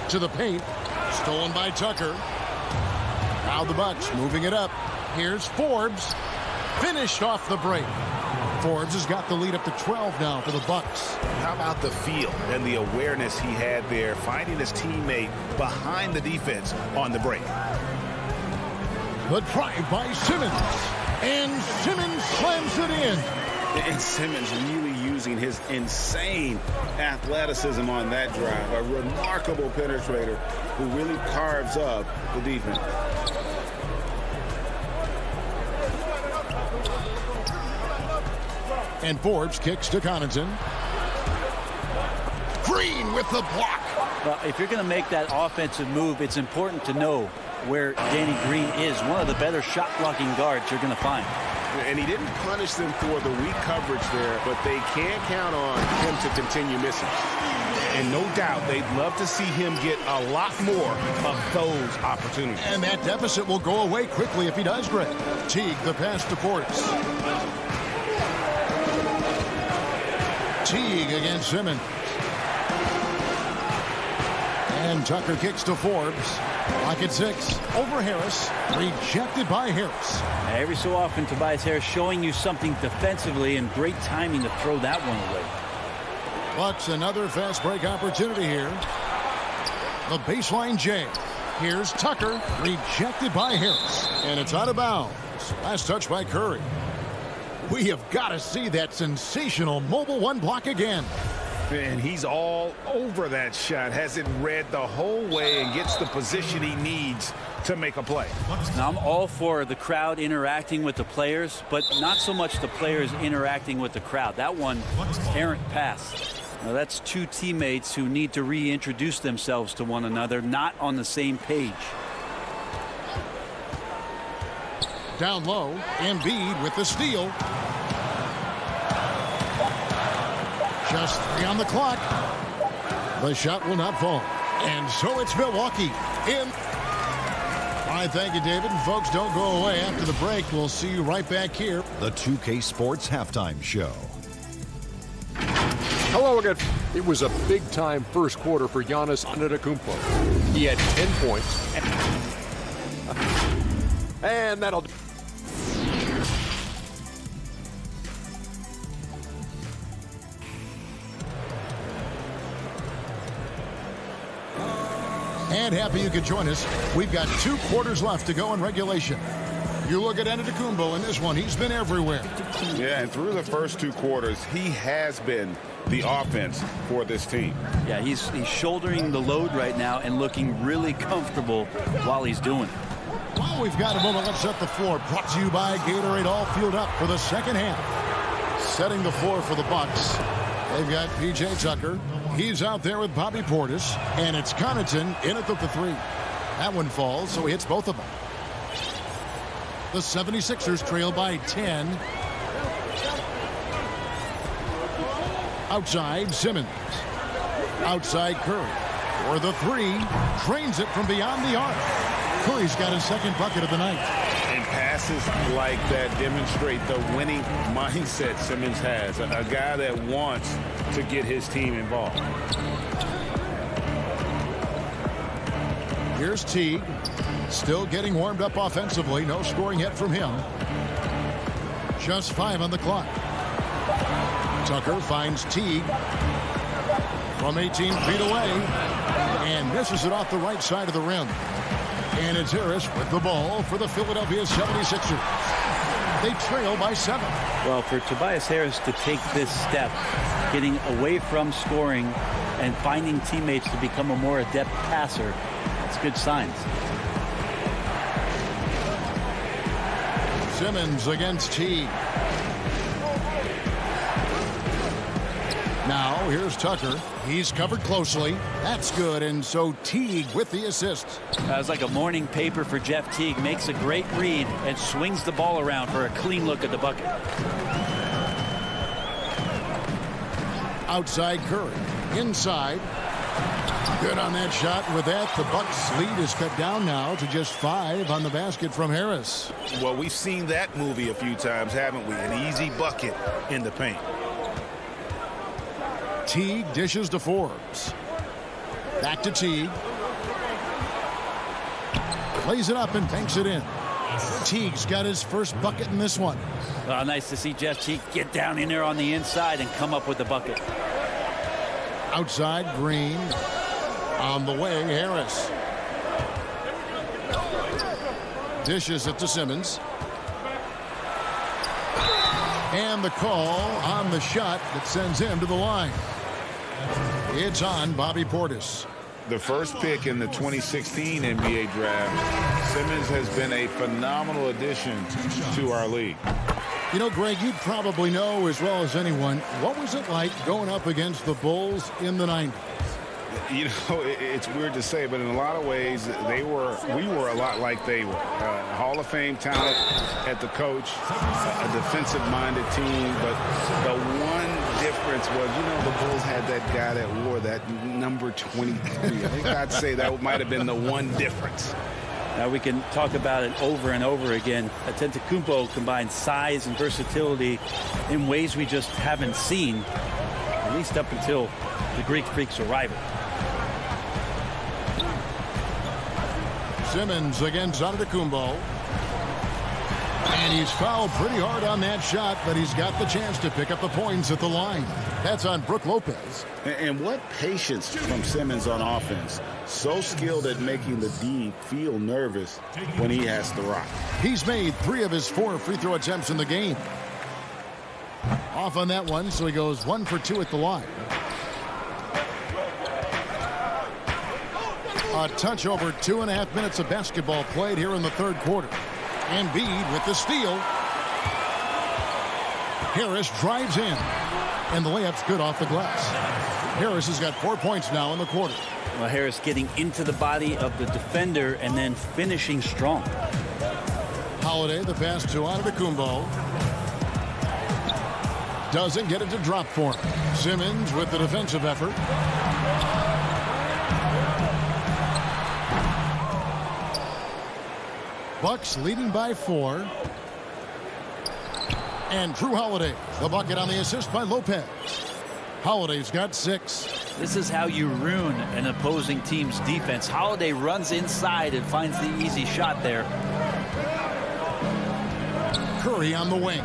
To the paint. Stolen by Tucker. Now the Bucks moving it up. Here's Forbes. Finished off the break. Forbes has got the lead up to 12 now for the Bucks. How about the feel and the awareness he had there, finding his teammate behind the defense on the break. The drive by Simmons. And Simmons slams it in. And Simmons really using his insane athleticism on that drive. A remarkable penetrator who really carves up the defense. And Forbes kicks to Connaughton. Green with the block. Well, if you're going to make that offensive move, it's important to know where Danny Green is. One of the better shot-blocking guards you're going to find. And he didn't punish them for the weak coverage there, but they can't count on him to continue missing. And no doubt they'd love to see him get a lot more of those opportunities. And that deficit will go away quickly if he does, Greg. Teague, the pass to Forbes. Teague against Simmons. And Tucker kicks to Forbes. Lock at 6. Over Harris. Rejected by Harris. Every so often, Tobias Harris showing you something defensively, and great timing to throw that one away. Bucks another fast break opportunity here. The baseline J. Here's Tucker. Rejected by Harris. And it's out of bounds. Last touch by Curry. We have got to see that sensational mobile one block again. And he's all over that shot. Has it read the whole way and gets the position he needs to make a play. Now, I'm all for the crowd interacting with the players, but not so much the players interacting with the crowd. That one, errant pass. Now, that's two teammates who need to reintroduce themselves to one another, not on the same page. Down low, Embiid with the steal. Just 3 on the clock. The shot will not fall. And so it's Milwaukee in. All right, thank you, David. And folks, don't go away. After the break, we'll see you right back here. The 2K Sports Halftime Show. Hello again. It was a big-time first quarter for Giannis Antetokounmpo. He had 10 points. And that'll... And happy you could join us. We've got 2 quarters left to go in regulation. You look at Antetokounmpo in this one. He's been everywhere. Yeah, and through the first 2 quarters, he has been the offense for this team. Yeah, he's shouldering the load right now and looking really comfortable while he's doing it. Well, we've got a moment. Let's set the floor. Brought to you by Gatorade, all fueled up for the second half. Setting the floor for the Bucks. They've got P.J. Tucker. He's out there with Bobby Portis. And it's Connaughton in at the 3. That one falls, so he hits both of them. The 76ers trail by 10. Outside, Simmons. Outside, Curry. For the 3. Drains it from beyond the arc. Curry's got his second bucket of the night. And passes like that demonstrate the winning mindset Simmons has. A guy that wants to get his team involved. Here's Teague. Still getting warmed up offensively. No scoring yet from him. Just 5 on the clock. Tucker finds Teague from 18 feet away. And misses it off the right side of the rim. And it's Harris with the ball for the Philadelphia 76ers. They trail by 7. Well, for Tobias Harris to take this step, getting away from scoring and finding teammates to become a more adept passer, it's good signs. Simmons against Teague. Now, here's Tucker. He's covered closely. That's good, and so Teague with the assist. That was like a morning paper for Jeff Teague. Makes a great read and swings the ball around for a clean look at the bucket. Outside Curry. Inside. Good on that shot. With that, the Bucks' lead is cut down now to just 5 on the basket from Harris. Well, we've seen that movie a few times, haven't we? An easy bucket in the paint. Teague dishes to Forbes. Back to Teague. Plays it up and banks it in. Teague's got his first bucket in this one. Well, nice to see Jeff Teague get down in there on the inside and come up with the bucket. Outside, Green. On the way, Harris. Dishes it to Simmons. And the call on the shot that sends him to the line. It's on Bobby Portis. The first pick in the 2016 NBA draft, Simmons has been a phenomenal addition to our league. You know, Greg, you probably know as well as anyone, what was it like going up against the Bulls in the 90s? You know, it's weird to say, but in a lot of ways, we were a lot like they were. Hall of Fame talent at the coach, a defensive-minded team, but the one difference was, you know, the Bulls had that guy that wore that number 23. I think I'd say that might have been the one difference. Now we can talk about it over and over again. Antetokounmpo combines size and versatility in ways we just haven't seen, at least up until the Greek Freak's arrival. Simmons against Antetokounmpo. And he's fouled pretty hard on that shot, but he's got the chance to pick up the points at the line. That's on Brook Lopez. And what patience from Simmons on offense. So skilled at making the D feel nervous when he has to rock. He's made 3 of his 4 free throw attempts in the game. Off on that one, so he goes 1 for 2 at the line. A touch over 2.5 minutes of basketball played here in the third quarter. Embiid with the steal. Harris drives in. And the layup's good off the glass. Harris has got 4 points now in the quarter. Well, Harris getting into the body of the defender and then finishing strong. Holiday, the pass to Antetokounmpo. Doesn't get it to drop for him. Simmons with the defensive effort. Bucks leading by 4. And Drew Holiday, the bucket on the assist by Lopez. Holiday's got 6. This is how you ruin an opposing team's defense. Holiday runs inside and finds the easy shot there. Curry on the wing.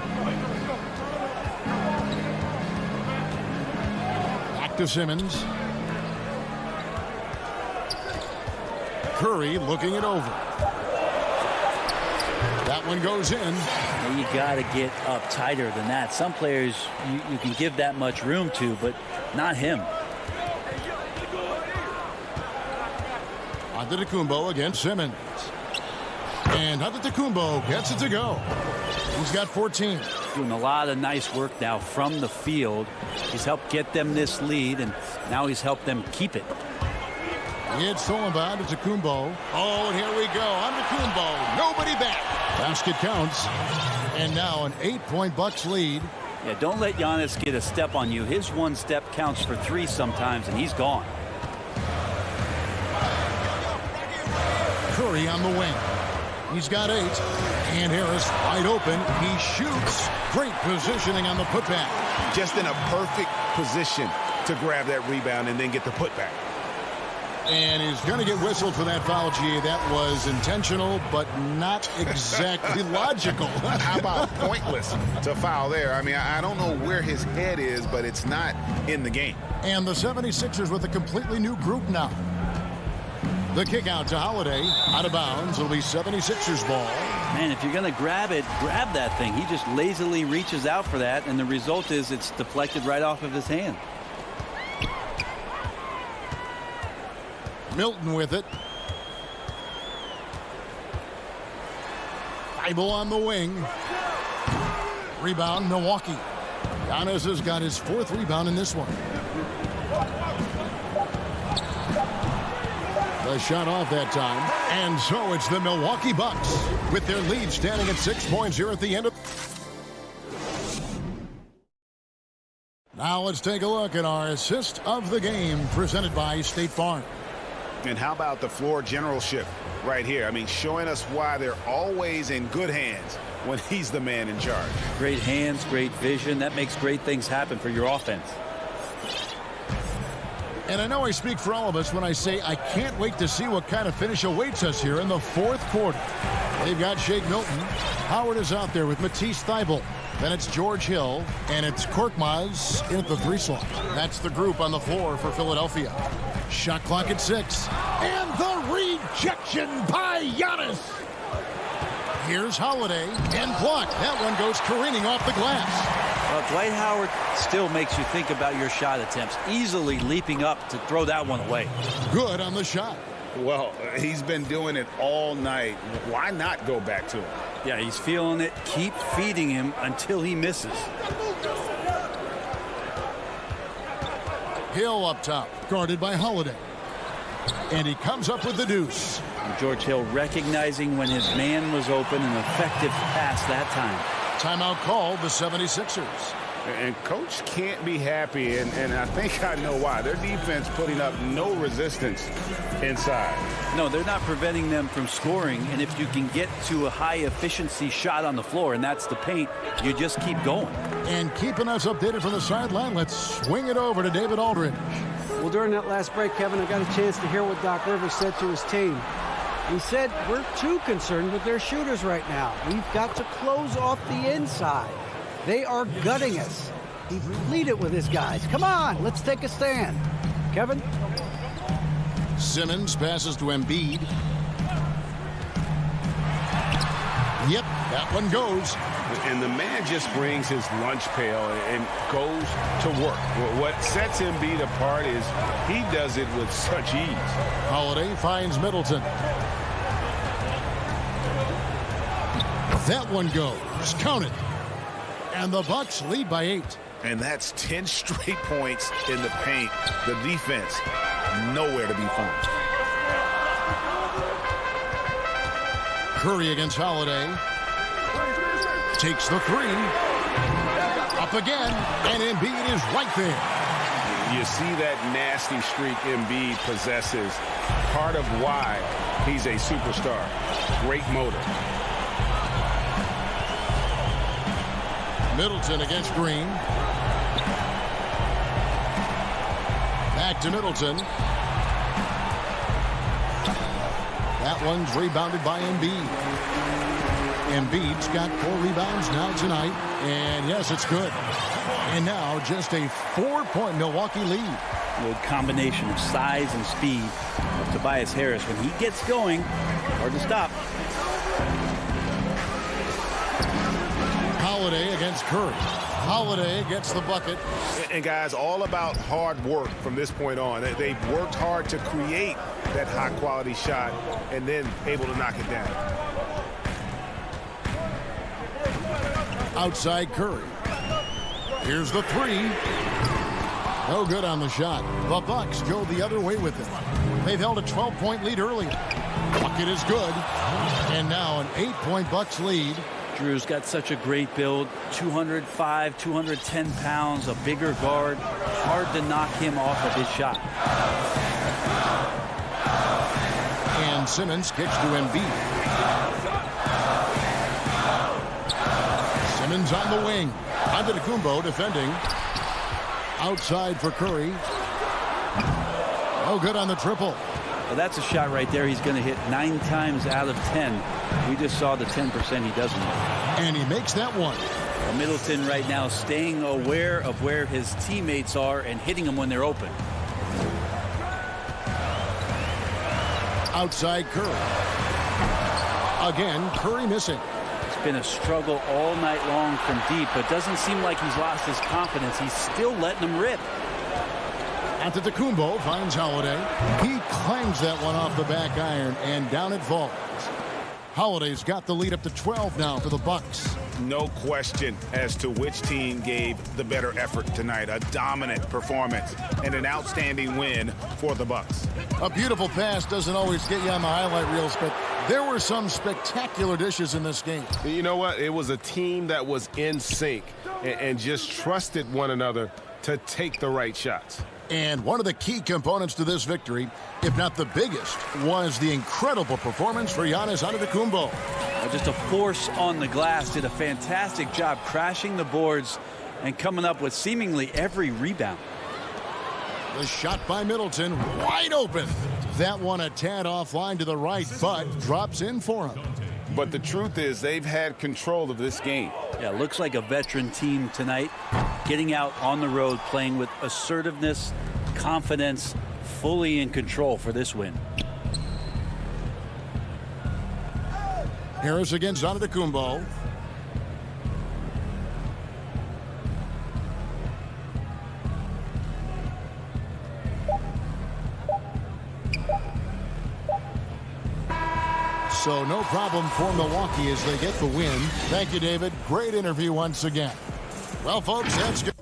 Back to Simmons. Curry looking it over. That one goes in. You got to get up tighter than that. Some players you can give that much room to, but not him. Antetokounmpo against Simmons. And Antetokounmpo gets it to go. He's got 14. Doing a lot of nice work now from the field. He's helped get them this lead, and now he's helped them keep it. It's stolen by Antetokounmpo. Oh, and here we go. Antetokounmpo. Nobody back. Basket counts. And now an 8-point Bucks lead. Yeah, don't let Giannis get a step on you. His one step counts for 3 sometimes, and he's gone. Curry on the wing. He's got 8. And Harris wide open. He shoots. Great positioning on the putback. Just in a perfect position to grab that rebound and then get the putback. And he's going to get whistled for that foul, G. That was intentional, but not exactly logical. How about pointless to foul there? I mean, I don't know where his head is, but it's not in the game. And the 76ers with a completely new group now. The kick out to Holiday. Out of bounds. It'll be 76ers ball. Man, if you're going to grab it, grab that thing. He just lazily reaches out for that, and the result is it's deflected right off of his hand. Milton with it. Bible on the wing. Rebound, Milwaukee. Giannis has got his 4th rebound in this one. The shot off that time. And so it's the Milwaukee Bucks with their lead standing at 6 points here at the end of... Now let's take a look at our assist of the game presented by State Farm. And how about the floor generalship right here? I mean, showing us why they're always in good hands when he's the man in charge. Great hands, great vision. That makes great things happen for your offense. And I know I speak for all of us when I say I can't wait to see what kind of finish awaits us here in the fourth quarter. They've got Shake Milton. Howard is out there with Matisse Thybulle. Then it's George Hill, and it's Korkmaz in at the 3 slot. That's the group on the floor for Philadelphia. Shot clock at 6. And the rejection by Giannis. Here's Holiday, and blocked. That one goes careening off the glass. Dwight Howard still makes you think about your shot attempts, easily leaping up to throw that one away. Good on the shot. Well, he's been doing it all night. Why not go back to him? Yeah, he's feeling it. Keep feeding him until he misses. Hill up top, guarded by Holiday. And he comes up with the deuce. And George Hill recognizing when his man was open, an effective pass that time. Timeout called the 76ers. And Coach can't be happy, and I think I know why. Their defense putting up no resistance inside. No, they're not preventing them from scoring, and if you can get to a high-efficiency shot on the floor, and that's the paint, you just keep going. And keeping us updated from the sideline, let's swing it over to David Aldridge. Well, during that last break, Kevin, I got a chance to hear what Doc Rivers said to his team. He said, we're too concerned with their shooters right now. We've got to close off the inside. They are gutting us. He pleaded with his guys. Come on, let's take a stand. Kevin? Simmons passes to Embiid. Yep, that one goes. And the man just brings his lunch pail and goes to work. What sets Embiid apart is he does it with such ease. Holiday finds Middleton. That one goes. Count it. And the Bucks lead by 8. And that's 10 straight points in the paint. The defense, nowhere to be found. Curry against Holiday. Takes the 3. Up again. And Embiid is right there. You see that nasty streak Embiid possesses. Part of why he's a superstar. Great motor. Middleton against Green. Back to Middleton. That one's rebounded by Embiid. Embiid's got 4 rebounds now tonight. And yes, it's good. And now just a 4-point Milwaukee lead. Good combination of size and speed of Tobias Harris. When he gets going, hard to stop. Holiday against Curry. Holiday gets the bucket. And guys, all about hard work from this point on. They've worked hard to create that high-quality shot and then able to knock it down. Outside Curry. Here's the 3. No good on the shot. The Bucks go the other way with it. They've held a 12-point lead earlier. Bucket is good. And now an 8-point Bucks lead. Drew's got such a great build. 205, 210 pounds, a bigger guard. Hard to knock him off of his shot. And Simmons kicks to Embiid. Simmons on the wing. Antetokounmpo defending. Outside for Curry. Oh, good on the triple. Well, that's a shot right there he's going to hit 9 times out of 10. We just saw the 10% he doesn't hit. And he makes that one. Well, Middleton right now staying aware of where his teammates are and hitting them when they're open. Outside Curry. Again, Curry missing. It's been a struggle all night long from deep, but doesn't seem like he's lost his confidence. He's still letting them rip. Antetokounmpo finds Holiday. He clangs that one off the back iron, and down it falls. Holiday's got the lead up to 12 now for the Bucks. No question as to which team gave the better effort tonight. A dominant performance and an outstanding win for the Bucks. A beautiful pass doesn't always get you on the highlight reels, but there were some spectacular dishes in this game. You know what? It was a team that was in sync and just trusted one another to take the right shots. And one of the key components to this victory, if not the biggest, was the incredible performance for Giannis Antetokounmpo. Just a force on the glass. Did a fantastic job crashing the boards and coming up with seemingly every rebound. The shot by Middleton, wide open. That one a tad offline to the right, but drops in for him. But the truth is they've had control of this game. Yeah, looks like a veteran team tonight, getting out on the road, playing with assertiveness, confidence, fully in control for this win. Harris against Antetokounmpo. So no problem for Milwaukee as they get the win. Thank you, David. Great interview once again. Well, folks, that's good.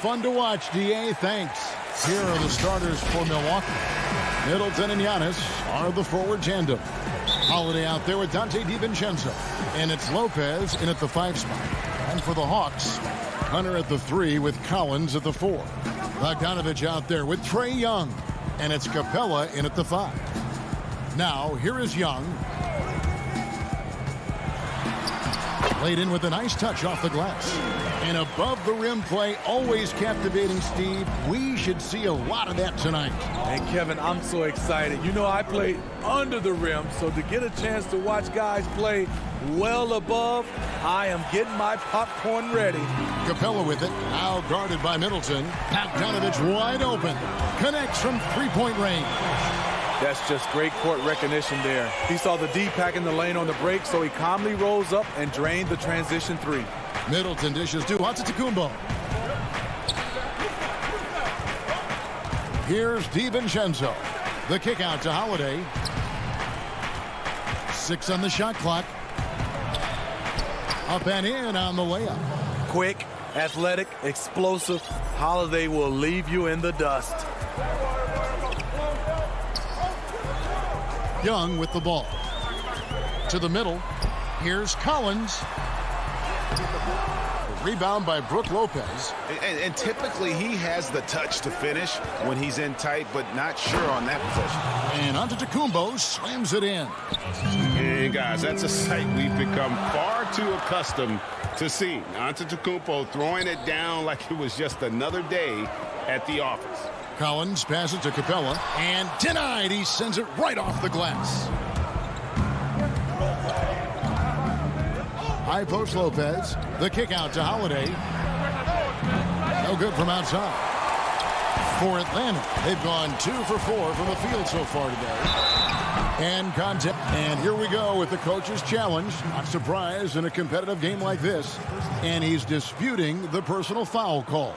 Fun to watch, DA. Thanks. Here are the starters for Milwaukee. Middleton and Giannis are the forward tandem. Holiday out there with Dante DiVincenzo. And it's Lopez in at the 5 spot. And for the Hawks, Hunter at the 3 with Collins at the 4. Bogdanovich out there with Trae Young. And it's Capella in at the 5. Now, here is Young. Laid in with a nice touch off the glass. And above the rim play, always captivating, Steve. We should see a lot of that tonight. And Kevin, I'm so excited. You know, I played under the rim, so to get a chance to watch guys play well above, I am getting my popcorn ready. Capella with it, now guarded by Middleton. Bogdanovich wide open. Connects from three-point range. That's just great court recognition there. He saw the D pack in the lane on the break, so he calmly rose up and drained the transition 3. Middleton dishes to Antetokounmpo. Here's DiVincenzo. The kick out to Holiday. 6 on the shot clock. Up and in on the layup. Quick, athletic, explosive. Holiday will leave you in the dust. Young with the ball. To the middle. Here's Collins. Rebound by Brook Lopez. And typically he has the touch to finish when he's in tight, but not sure on that possession. And Antetokounmpo slams it in. And guys, that's a sight we've become far too accustomed to seeing. Antetokounmpo throwing it down like it was just another day at the office. Collins passes to Capella and denied. He sends it right off the glass. High post Lopez. The kick out to Holiday. No good from outside. For Atlanta, they've gone 2 for 4 from the field so far today. And contact. And here we go with the coach's challenge. Not surprised in a competitive game like this. And he's disputing the personal foul call.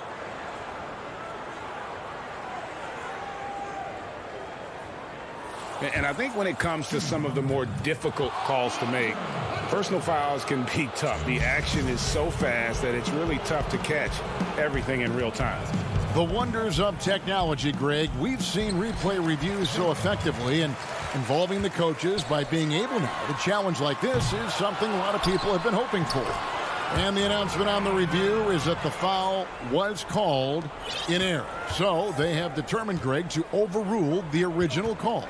And I think when it comes to some of the more difficult calls to make, personal fouls can be tough. The action is so fast that it's really tough to catch everything in real time. The wonders of technology, Greg. We've seen replay reviews so effectively, and involving the coaches by being able now to challenge like this is something a lot of people have been hoping for. And the announcement on the review is that the foul was called in error. So they have determined, Greg, to overrule the original call.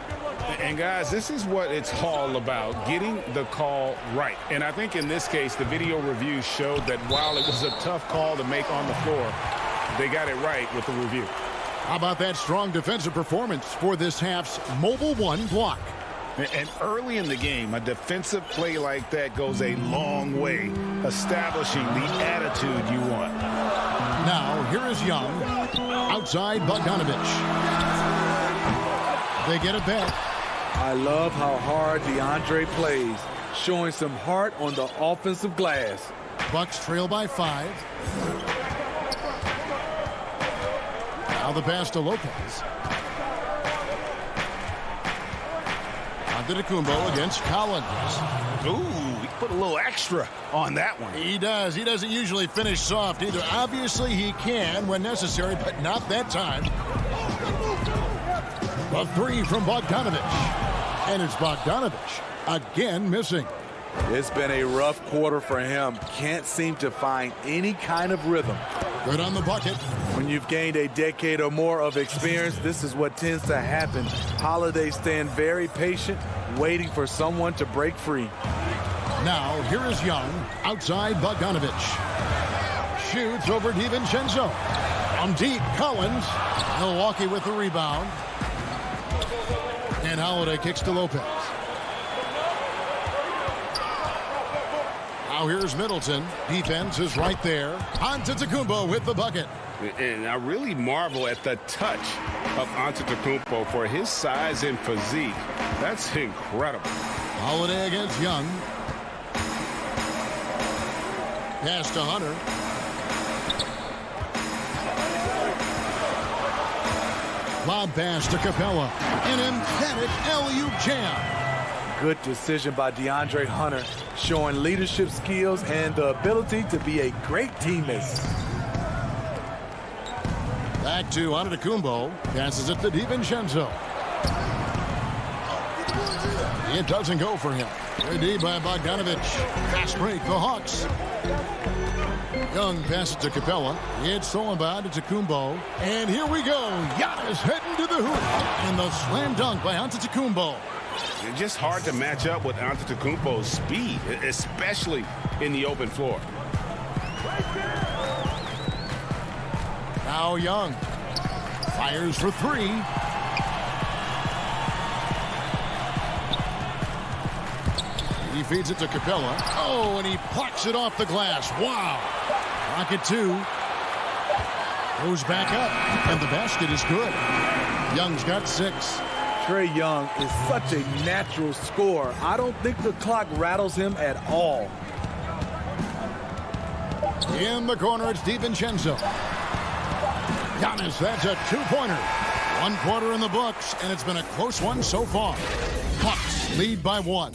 And guys, this is what it's all about, getting the call right. And I think in this case, the video review showed that while it was a tough call to make on the floor, they got it right with the review. How about that strong defensive performance for this half's Mobile One block? And early in the game, a defensive play like that goes a long way, establishing the attitude you want. Now, here is Young. Outside Bogdanovich. They get a bet. I love how hard DeAndre plays, showing some heart on the offensive glass. Bucks trail by 5. Now the pass to Lopez. Antetokounmpo against Collins. Ooh, he put a little extra on that one. He does. He doesn't usually finish soft either. Obviously, he can when necessary, but not that time. A 3 from Bogdanovich. And it's Bogdanovich again missing. It's been a rough quarter for him. Can't seem to find any kind of rhythm. Good on the bucket. When you've gained a decade or more of experience, this is what tends to happen. Holiday staying very patient, waiting for someone to break free. Now, here is Young, outside Bogdanovich. Shoots over DiVincenzo. From deep, Collins. Milwaukee with the rebound. And Holiday kicks to Lopez. Now here's Middleton. Defense is right there. Antetokounmpo with the bucket. And I really marvel at the touch of Antetokounmpo for his size and physique. That's incredible. Holiday against Young. Pass to Hunter. Lob pass to Capella. An emphatic alley-oop jam. Good decision by DeAndre Hunter, showing leadership skills and the ability to be a great teammate. Back to Antetokounmpo. Passes it to DiVincenzo. It doesn't go for him. Good D by Bogdanovich. Fast break, the Hawks. Young passes to Capella. It's stolen by Antetokounmpo. And here we go. Giannis heading to the hoop. And the slam dunk by Antetokounmpo. It's just hard to match up with Antetokounmpo's speed, especially in the open floor. Now Young fires for three. He feeds it to Capella. Oh, and he plucks it off the glass. Wow. Rocket 2 goes back up, and the basket is good. Young's got 6. Trae Young is such a natural scorer. I don't think the clock rattles him at all. In the corner, it's DiVincenzo. Giannis, that's a 2-pointer. 1 quarter in the books, and it's been a close one so far. Hawks lead by 1.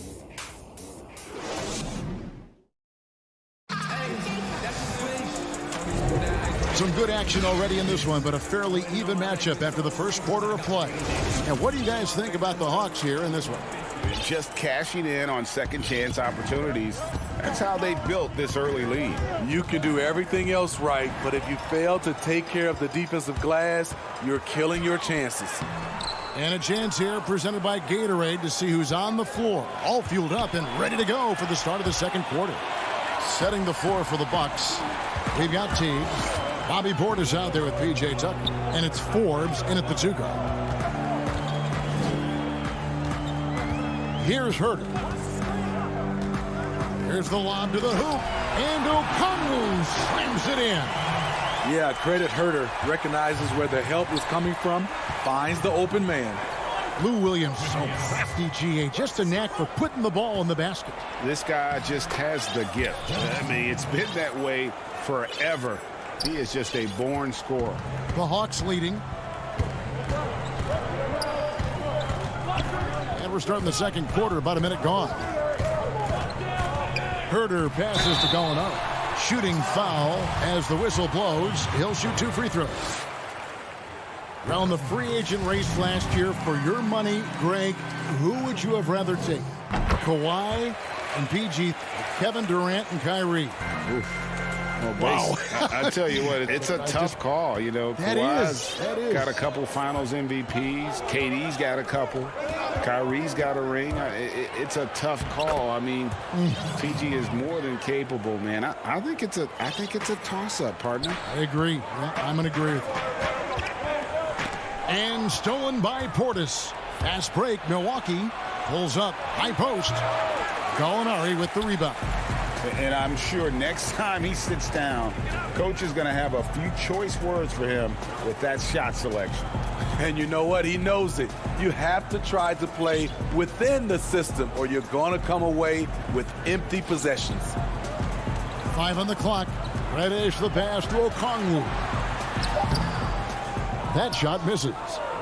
Some good action already in this one, but a fairly even matchup after the first quarter of play. And what do you guys think about the Hawks here in this one? Just cashing in on second chance opportunities. That's how they built this early lead. You can do everything else right, but if you fail to take care of the defensive glass, you're killing your chances. And a chance here presented by Gatorade to see who's on the floor. All fueled up and ready to go for the start of the second quarter. Setting the floor for the Bucks. We've got Teague. Bobby Portis out there with P.J. Tucker. And it's Forbes in at the 2 guard. Here's Herter. Here's the lob to the hoop. And Okongwu slams it in. Yeah, credit Herter. Recognizes where the help is coming from. Finds the open man. Lou Williams, so crafty, GA. Just a knack for putting the ball in the basket. This guy just has the gift. I mean, it's been that way forever. He is just a born scorer. The Hawks leading. And we're starting the second quarter, about a minute gone. Herter passes to Gallinari. Shooting foul as the whistle blows. He'll shoot 2 free throws. Around the free agent race last year, for your money, Greg, who would you have rather take? Kawhi and PG, Kevin Durant and Kyrie. Oof. Wow. I tell you what, it's a tough call. You know, Kawhi's got a couple finals MVPs. KD's got a couple. Kyrie's got a ring. It's a tough call. I mean, PG is more than capable, man. I think it's a toss-up, partner. I agree. Yeah, I'm going to agree with you. And stolen by Portis. Fast break. Milwaukee pulls up. High post. Gallinari with the rebound. And I'm sure next time he sits down, coach is going to have a few choice words for him with that shot selection. And you know what? He knows it. You have to try to play within the system or you're going to come away with empty possessions. 5 on the clock. Reddish the pass to Okongwu. That shot misses.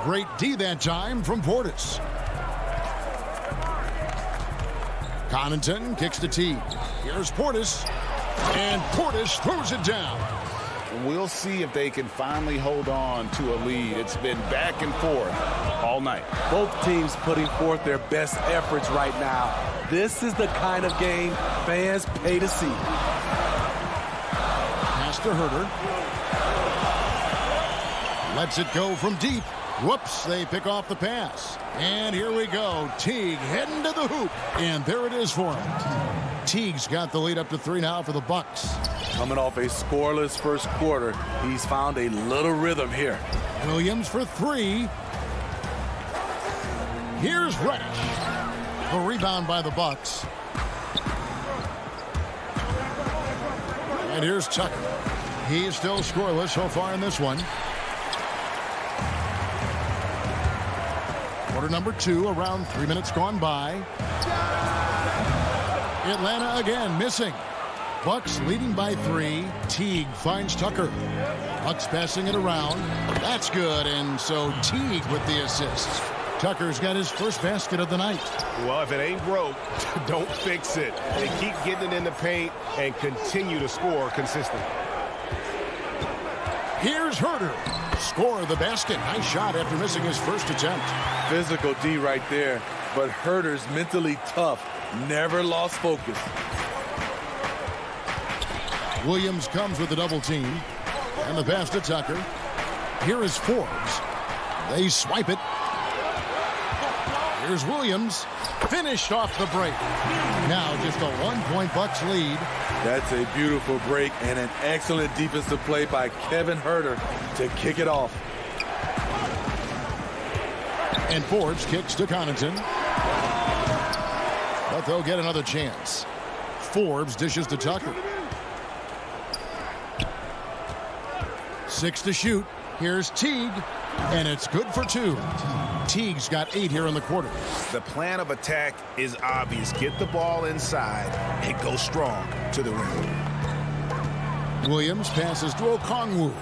Great D that time from Portis. Connaughton kicks to Teague. Here's Portis. And Portis throws it down. We'll see if they can finally hold on to a lead. It's been back and forth all night. Both teams putting forth their best efforts right now. This is the kind of game fans pay to see. Pass to Herter. Lets it go from deep. Whoops, they pick off the pass. And here we go. Teague heading to the hoop. And there it is for him. Teague's got the lead up to 3 now for the Bucks. Coming off a scoreless first quarter, he's found a little rhythm here. Williams for 3. Here's Reddish. The rebound by the Bucks. And here's Tucker. He's still scoreless so far in this one. Quarter number 2, around 3 minutes gone by. Atlanta again missing. Bucks leading by 3. Teague finds Tucker. Bucks passing it around. That's good, and so Teague with the assist. Tucker's got his first basket of the night. Well, if it ain't broke, don't fix it. They keep getting it in the paint and continue to score consistently. Here's Herder. Score the basket. Nice shot after missing his first attempt. Physical D right there, but Herder's mentally tough. Never lost focus. Williams comes with a double team. And the pass to Tucker. Here is Forbes. They swipe it. Here's Williams. Finished off the break. Now just a 1-point Bucks lead. That's a beautiful break and an excellent defensive play by Kevin Herder to kick it off. And Forbes kicks to Connaughton. But they'll get another chance. Forbes dishes to Tucker. 6 to shoot. Here's Teague. And it's good for 2. Teague's got 8 here in the quarter. The plan of attack is obvious. Get the ball inside and go strong to the rim. Williams passes to Okongwu.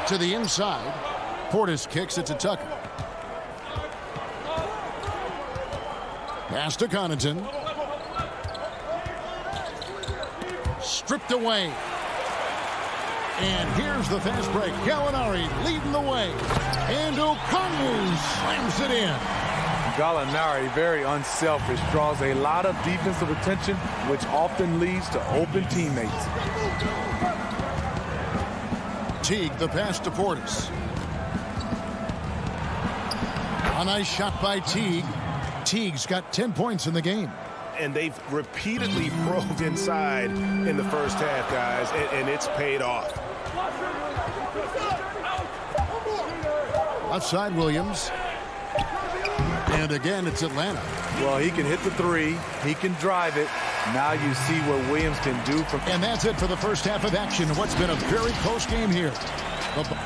To the inside. Portis kicks it to Tucker. Pass to Connaughton. Stripped away. And here's the fast break. Gallinari leading the way. And Okongwu slams it in. Gallinari, very unselfish, draws a lot of defensive attention, which often leads to open teammates. Teague, the pass to Portis. A nice shot by Teague. Teague's got 10 points in the game. And they've repeatedly probed inside in the first half, guys, and it's paid off. Left side, Williams. And again, it's Atlanta. Well, he can hit the 3. He can drive it. Now you see what Williams can do from... And that's it for the first half of action. What's been a very close game here.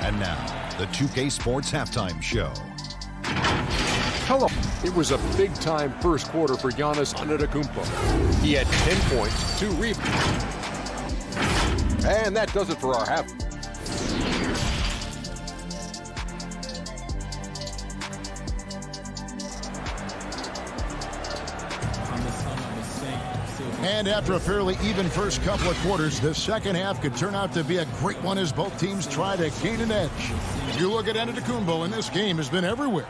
And now, the 2K Sports Halftime Show. Hello. It was a big-time first quarter for Giannis Antetokounmpo. He had 10 points, 2 rebounds. And that does it for our half. And after a fairly even first couple of quarters, the second half could turn out to be a great one as both teams try to gain an edge. If you look at Antetokounmpo, in this game has been everywhere.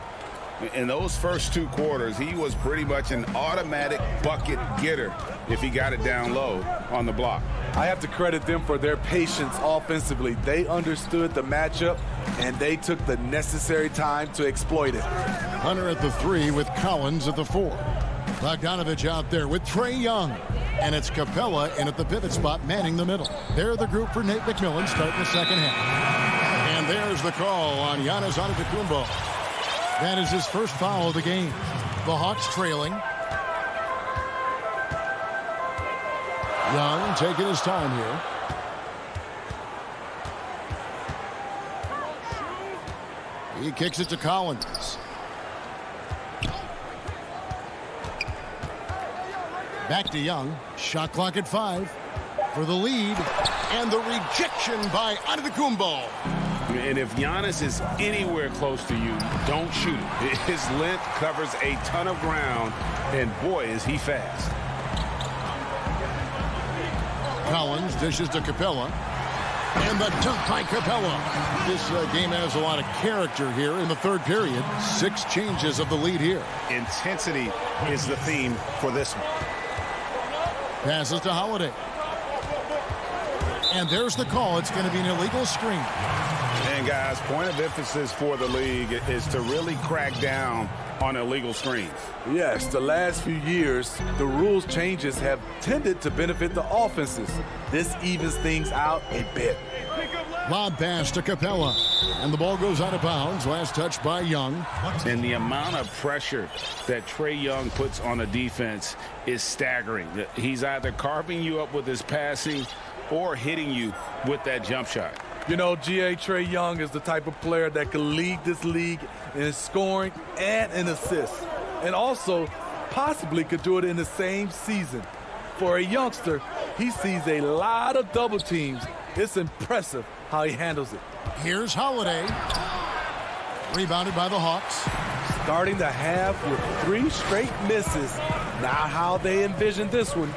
In those first 2 quarters, he was pretty much an automatic bucket getter if he got it down low on the block. I have to credit them for their patience offensively. They understood the matchup, and they took the necessary time to exploit it. Hunter at the 3 with Collins at the 4. Bogdanovich out there with Trae Young. And it's Capella in at the pivot spot, manning the middle. They're the group for Nate McMillan starting the second half. And there's the call on Giannis Antetokounmpo. That is his first foul of the game. The Hawks trailing. Young taking his time here. He kicks it to Collins. Back to Young. Shot clock at 5 for the lead. And the rejection by Antetokounmpo. And if Giannis is anywhere close to you, don't shoot it. His length covers a ton of ground, and boy, is he fast. Collins dishes to Capella. And the dunk by Capella. This game has a lot of character here in the third period. 6 changes of the lead here. Intensity is the theme for this one. Passes to Holiday. And there's the call. It's going to be an illegal screen. And guys, point of emphasis for the league is to really crack down on illegal screens. Yes, the last few years, the rules changes have tended to benefit the offenses. This evens things out a bit. Lob pass to Capella. And the ball goes out of bounds. Last touch by Young. And the amount of pressure that Trae Young puts on a defense is staggering. He's either carving you up with his passing or hitting you with that jump shot. You know, Trae Young is the type of player that can lead this league in scoring and in assists. And also possibly could do it in the same season. For a youngster, he sees a lot of double teams. It's impressive how he handles it. Here's Holiday. Rebounded by the Hawks. Starting the half with 3 straight misses. Not how they envisioned this one.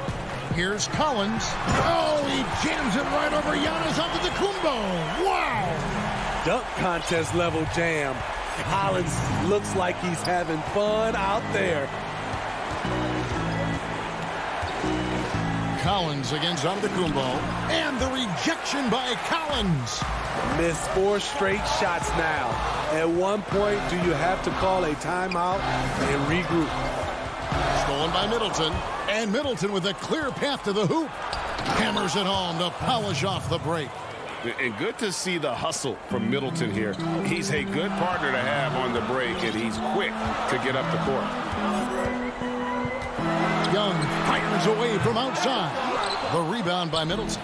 Here's Collins. Oh, he jams it right over Giannis Antetokounmpo. Wow! Dunk contest level jam. Collins looks like he's having fun out there. Collins against Antetokounmpo. And the rejection by Collins. Missed 4 straight shots now. At one point, do you have to call a timeout and regroup? Stolen by Middleton. And Middleton with a clear path to the hoop. Hammers it home to polish off the break. And good to see the hustle from Middleton here. He's a good partner to have on the break, and he's quick to get up the court. Young fires away from outside. The rebound by Middleton.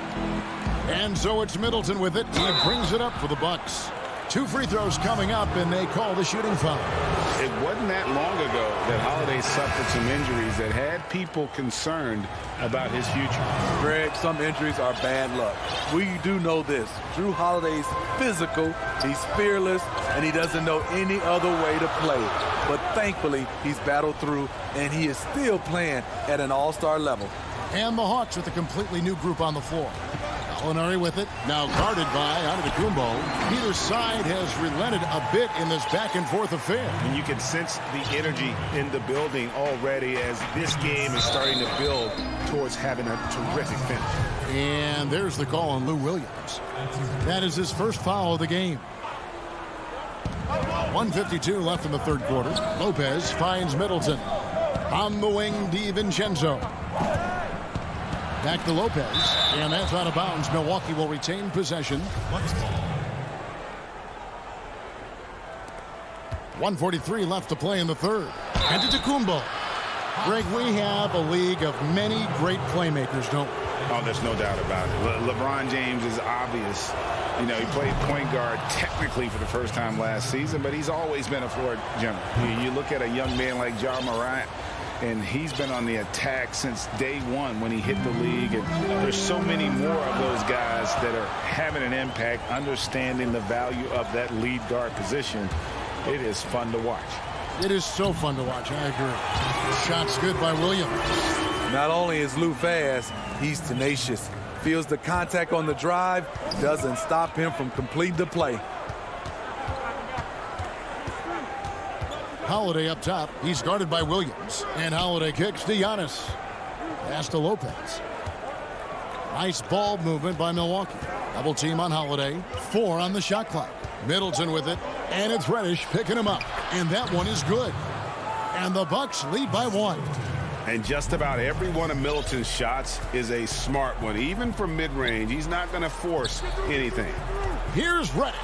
And so it's Middleton with it. He brings it up for the Bucks. 2 free throws coming up, and they call the shooting foul. It wasn't that long ago that Holiday suffered some injuries that had people concerned about his future. Greg, some injuries are bad luck. We do know this. Drew Holiday's physical, he's fearless, and he doesn't know any other way to play. But thankfully, he's battled through, and he is still playing at an all-star level. And the Hawks with a completely new group on the floor. Gallinari with it, now guarded by Antetokounmpo. Neither side has relented a bit in this back-and-forth affair. And you can sense the energy in the building already as this game is starting to build towards having a terrific finish. And there's the call on Lou Williams. That is his first foul of the game. 1:52 left in the third quarter. Lopez finds Middleton. On the wing, DiVincenzo. Back to Lopez, and that's out of bounds. Milwaukee will retain possession. 1:43 left to play in the third. Antetokounmpo. Greg, we have a league of many great playmakers, don't we? Oh, there's no doubt about it. LeBron James is obvious. You know, he played point guard technically for the first time last season, but he's always been a floor general. You look at a young man like Ja Morant, and he's been on the attack since day one when he hit the league. And there's so many more of those guys that are having an impact, understanding the value of that lead guard position. It is fun to watch. It is so fun to watch. I agree. Shots good by Williams. Not only is Lou fast, he's tenacious. Feels the contact on the drive, doesn't stop him from completing the play. Holiday up top. He's guarded by Williams. And Holiday kicks to Giannis. Pass to Lopez. Nice ball movement by Milwaukee. Double team on Holiday. 4 on the shot clock. Middleton with it. And it's Reddish picking him up. And that one is good. And the Bucks lead by 1. And just about every one of Middleton's shots is a smart one. Even from mid-range, he's not going to force anything. Here's Reddish.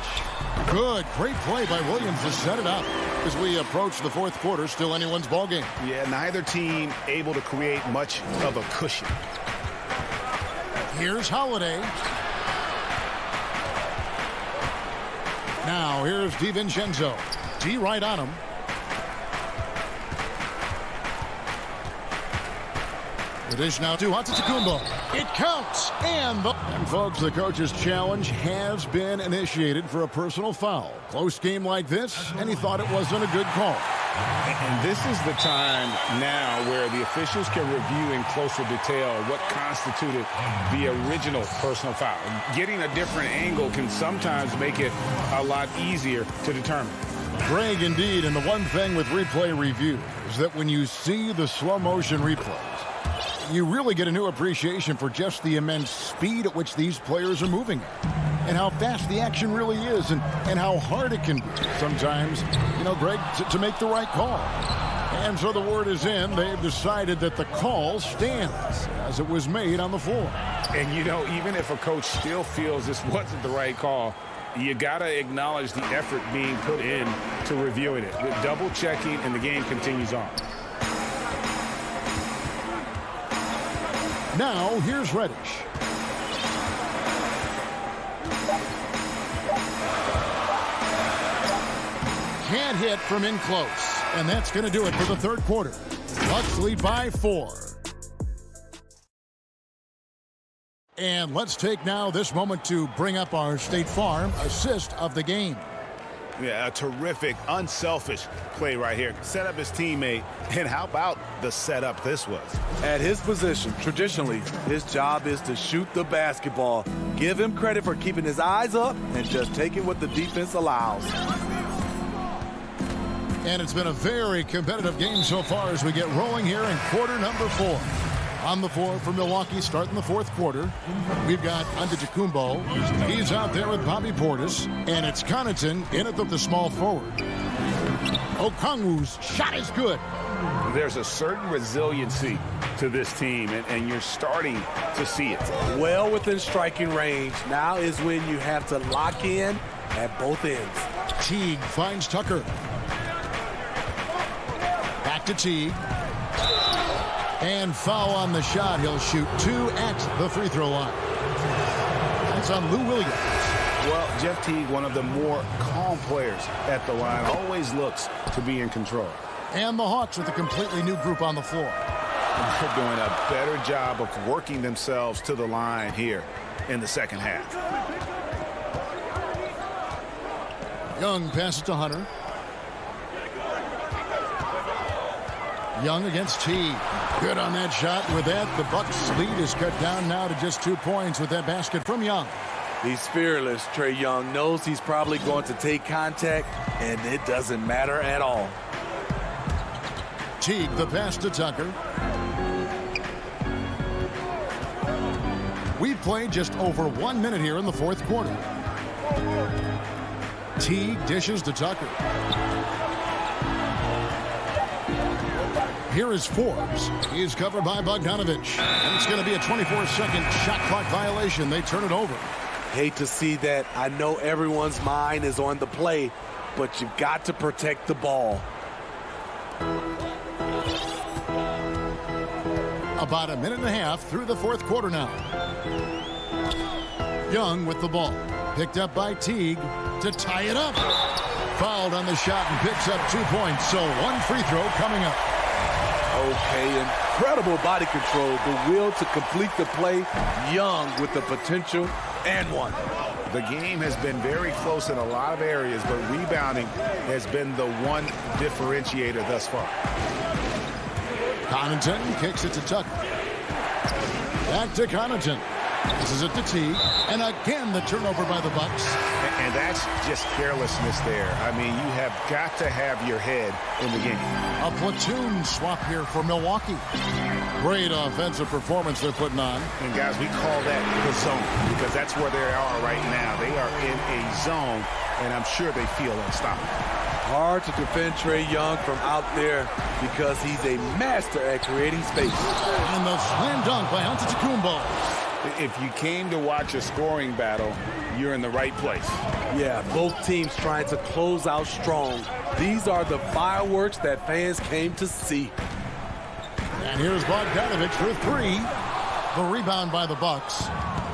Good. Great play by Williams to set it up. As we approach the fourth quarter, still anyone's ballgame. Yeah, neither team able to create much of a cushion. Here's Holiday. Now here's DiVincenzo. D right on him. The dish now to Antetokounmpo. It counts. And folks, the coach's challenge has been initiated for a personal foul. Close game like this, and he thought it wasn't a good call. And this is the time now where the officials can review in closer detail what constituted the original personal foul. Getting a different angle can sometimes make it a lot easier to determine. Greg, indeed, and the one thing with replay review is that when you see the slow motion replays, you really get a new appreciation for just the immense speed at which these players are moving at, and how fast the action really is, and how hard it can be sometimes, you know, Greg, to make the right call. And so the word is in. They've decided that the call stands as it was made on the floor. And, you know, even if a coach still feels this wasn't the right call, you got to acknowledge the effort being put in to reviewing it. With double checking, and the game continues on. Now, here's Reddish. Can't hit from in close. And that's going to do it for the third quarter. Bucks lead by 4. And let's take now this moment to bring up our State Farm assist of the game. Yeah, a terrific, unselfish play right here. Set up his teammate, and how about the setup this was? At his position, traditionally, his job is to shoot the basketball. Give him credit for keeping his eyes up and just taking what the defense allows. And it's been a very competitive game so far as we get rolling here in quarter number 4. On the floor for Milwaukee starting the fourth quarter. We've got Antetokounmpo. He's out there with Bobby Portis. And it's Connaughton in at the small forward. Okongwu's shot is good. There's a certain resiliency to this team, and you're starting to see it. Well within striking range. Now is when you have to lock in at both ends. Teague finds Tucker. Back to Teague. And foul on the shot. He'll shoot 2 at the free throw line. That's on Lou Williams. Well, Jeff Teague, one of the more calm players at the line, always looks to be in control. And the Hawks with a completely new group on the floor. They're doing a better job of working themselves to the line here in the second half. Young passes to Hunter. Young against Teague. Good on that shot. With that, the Bucks' lead is cut down now to just 2 points with that basket from Young. He's fearless. Trae Young knows he's probably going to take contact, and it doesn't matter at all. Teague, the pass to Tucker. We've played just over 1 minute here in the fourth quarter. Teague dishes to Tucker. Here is Forbes. He's covered by Bogdanovich. And it's going to be a 24-second shot clock violation. They turn it over. Hate to see that. I know everyone's mind is on the play, but you've got to protect the ball. About a minute and a half through the fourth quarter now. Young with the ball. Picked up by Teague to tie it up. Fouled on the shot and picks up 2 points. So 1 free throw coming up. Okay, incredible body control, the will to complete the play. Young with the potential and 1. The game has been very close in a lot of areas, but rebounding has been the one differentiator thus far. Connaughton kicks it to Tucker. Back to Connaughton. This is it to Teague. And again, the turnover by the Bucks. And that's just carelessness there. I mean, you have got to have your head in the game. A platoon swap here for Milwaukee. Great offensive performance they're putting on. And guys, we call that the zone because that's where they are right now. They are in a zone, and I'm sure they feel unstoppable. Hard to defend Trae Young from out there because he's a master at creating space. And the slam dunk by Antetokounmpo. If you came to watch a scoring battle, you're in the right place. Yeah, both teams trying to close out strong. These are the fireworks that fans came to see. And here's Bogdanovich for 3. The rebound by the Bucks.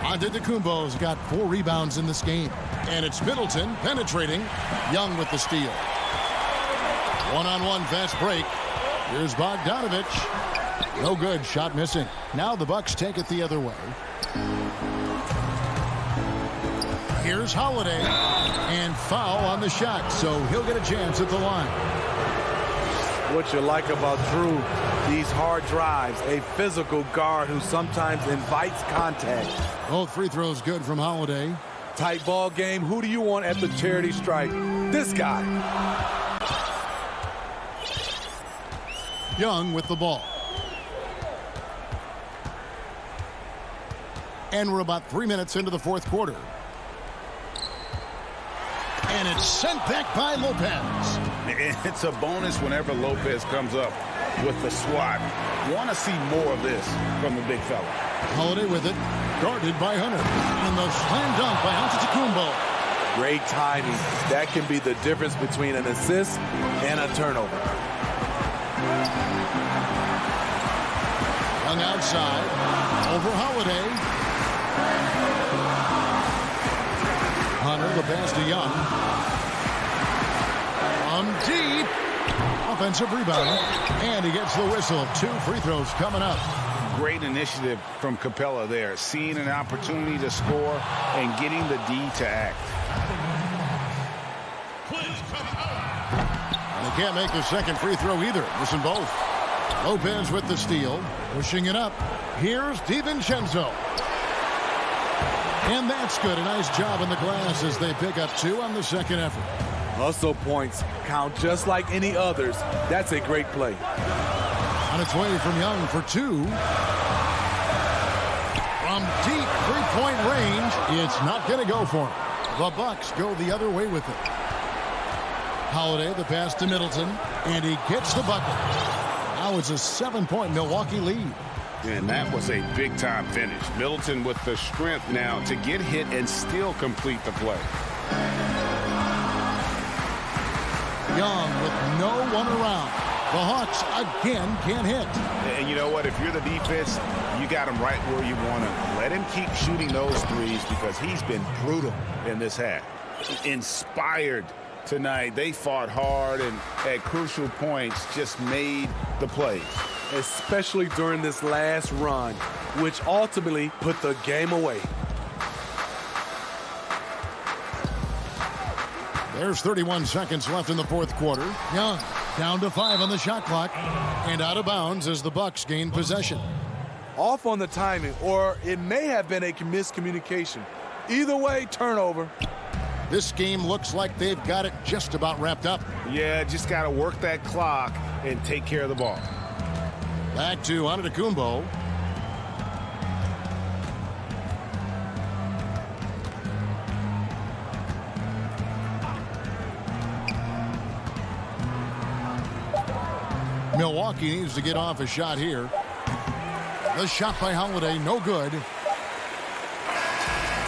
Antetokounmpo's got 4 rebounds in this game. And it's Middleton penetrating. Young with the steal. One-on-one fast break. Here's Bogdanovich. No good. Shot missing. Now the Bucks take it the other way. Here's Holiday. And foul on the shot. So he'll get a chance at the line. What you like about Drew, these hard drives, a physical guard who sometimes invites contact. Both free throws good from Holiday. Tight ball game. Who do you want at the charity stripe? This guy. Young with the ball. And we're about 3 minutes into the fourth quarter. And it's sent back by Lopez. It's a bonus whenever Lopez comes up with the swat. Want to see more of this from the big fella. Holiday with it, guarded by Hunter. And the slam dunk by Antetokounmpo. Great timing. That can be the difference between an assist and a turnover. Young outside, over Holiday. Hunter, the pass to Young. From deep. Offensive rebound. And he gets the whistle. 2 free throws coming up. Great initiative from Capella there. Seeing an opportunity to score and getting the D to act. And they can't make the second free throw either. Missing both. Lopez with the steal. Pushing it up. Here's DiVincenzo. And that's good. A nice job in the glass as they pick up 2 on the second effort. Hustle points count just like any others. That's a great play. On its way from Young for 2. From deep three-point range, it's not going to go for him. The Bucks go the other way with it. Holiday, the pass to Middleton, and he gets the bucket. Now it's a 7-point Milwaukee lead. And that was a big-time finish. Middleton with the strength now to get hit and still complete the play. Young with no one around. The Hawks again can't hit. And you know what? If you're the defense, you got him right where you want him. Let him keep shooting those threes because he's been brutal in this half. Inspired tonight. They fought hard and at crucial points just made the plays. Especially during this last run, which ultimately put the game away. There's 31 seconds left in the fourth quarter. Young down to 5 on the shot clock and out of bounds as the Bucks gain possession. Off on the timing, or it may have been a miscommunication. Either way, turnover. This game looks like they've got it just about wrapped up. Yeah, just got to work that clock and take care of the ball. Back to Antetokounmpo. Milwaukee needs to get off a shot here. The shot by Holiday, no good.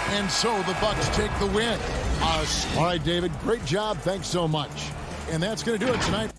And so the Bucks take the win. All right, David, great job. Thanks so much. And that's going to do it tonight.